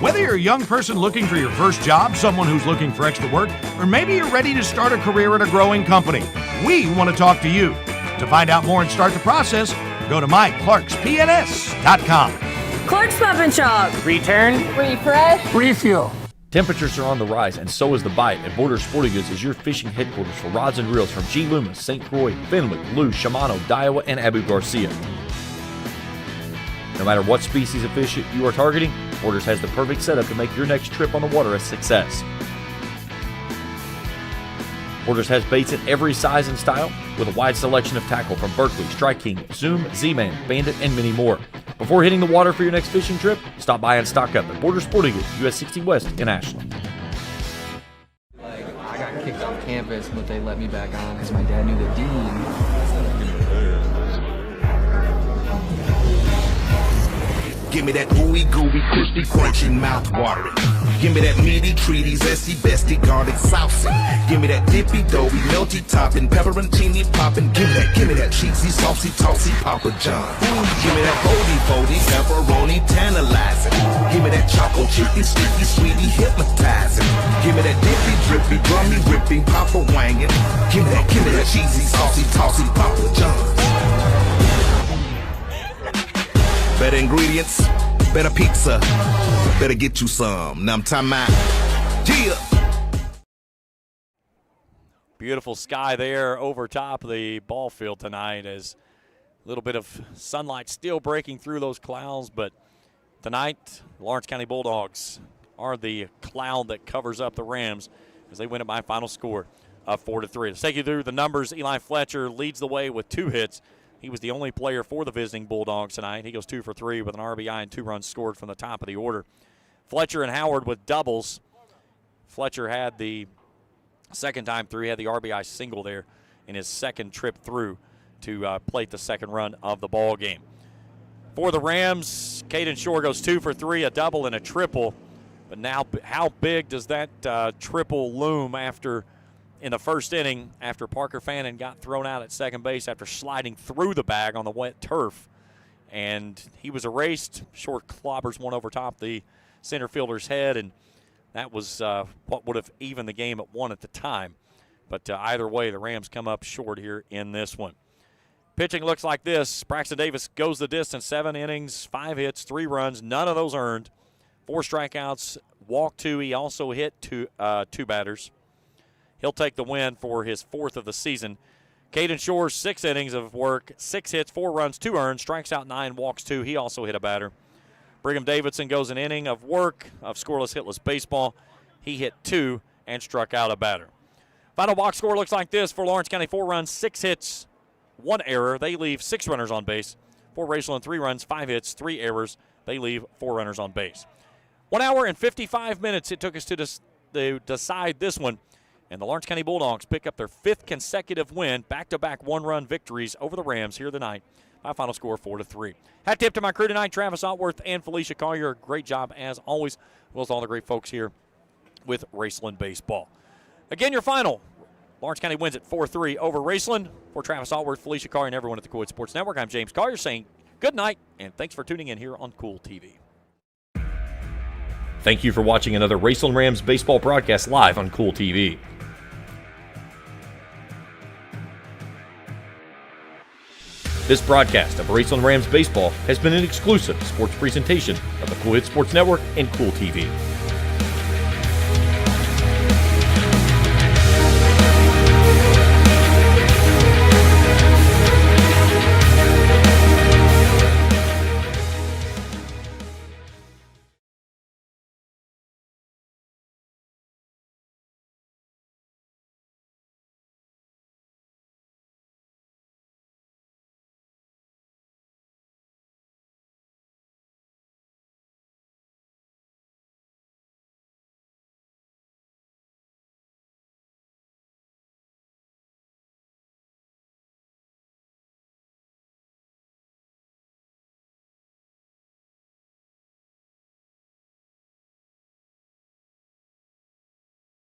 Whether you're a young person looking for your first job, someone who's looking for extra work, or maybe you're ready to start a career at a growing company, we want to talk to you. To find out more and start the process, go to myclarkspns.com. Clark's Pop and Shop. Return, refresh, refuel. Temperatures are on the rise, and so is the bite, and Borders Sporting Goods is your fishing headquarters for rods and reels from G. Loomis, St. Croix, Fenwick, Lou, Shimano, Daiwa, and Abu Garcia. No matter what species of fish you are targeting, Borders has the perfect setup to make your next trip on the water a success. Borders has baits in every size and style, with a wide selection of tackle from Berkley, Strike King, Zoom, Z-Man, Bandit, and many more. Before hitting the water for your next fishing trip, stop by and stock up at Borders Sporting Goods, US 60 West in Ashland. I got kicked off campus, but they let me back on because my dad knew the dean. Give me that ooey gooey, crispy, crunchy, mouth watering. Give me that meaty, treaty, zesty, bestie, garlic saucy. Give me that dippy, doughy, melty topping, pepperoncini popping. Give me that cheesy, saucy, tossy, Papa John. Give me that boldy, foldy, pepperoni, tantalizing. Give me that choco chicky, sticky, sweetie, hypnotizing. Give me that dippy, drippy, drummy, ripping, Papa wanging. Give me that cheesy, saucy, tossy, Papa John. Better ingredients, better pizza, better get you some. Now I'm talking about, yeah. Beautiful sky there over top of the ball field tonight, as a little bit of sunlight still breaking through those clouds, but tonight, Lawrence County Bulldogs are the cloud that covers up the Rams as they win it by a final score of 4-3. Let's take you through the numbers. Eli Fletcher leads the way with 2 hits. He was the only player for the visiting Bulldogs tonight. He goes 2 for 3 with an RBI and 2 runs scored from the top of the order. Fletcher and Howard with doubles. Fletcher had the second time through. He had the RBI single there in his second trip through to plate the second run of the ball game. For the Rams, Caden Shore goes 2 for 3, a double and a triple. But now how big does that triple loom in the first inning after Parker Fannin got thrown out at second base after sliding through the bag on the wet turf. And he was erased. Short clobbers one over top the center fielder's head, and that was what would have evened the game at 1 at the time. But either way, the Rams come up short here in this one. Pitching looks like this. Braxton Davis goes the distance, 7 innings, 5 hits, 3 runs, none of those earned. 4 strikeouts, walked 2. He also hit 2 batters. He'll take the win for his 4th of the season. Caden Shore, 6 innings of work, 6 hits, 4 runs, 2 earned, strikes out 9, walks 2. He also hit a batter. Brigham Davidson goes an inning of work of scoreless, hitless baseball. He hit 2 and struck out a batter. Final box score looks like this for Lawrence County: 4 runs, 6 hits, 1 error. They leave 6 runners on base. For Raceland, 3 runs, 5 hits, 3 errors. They leave 4 runners on base. 1 hour and 55 minutes it took us to decide this one. And the Lawrence County Bulldogs pick up their 5th consecutive win, back-to-back 1-run victories over the Rams here tonight by a final score of 4-3. Hat tip to my crew tonight, Travis Otworth and Felicia Collier. Great job as always, as well as all the great folks here with Raceland Baseball. Again, your final. Lawrence County wins at 4-3 over Raceland. For Travis Otworth, Felicia Collier, and everyone at the Kool Sports Network, I'm James Collier saying good night, and thanks for tuning in here on Kool TV. Thank you for watching another Raceland Rams baseball broadcast live on Kool TV. This broadcast of Raceland Rams baseball has been an exclusive sports presentation of the Kool Sports Network and Kool TV.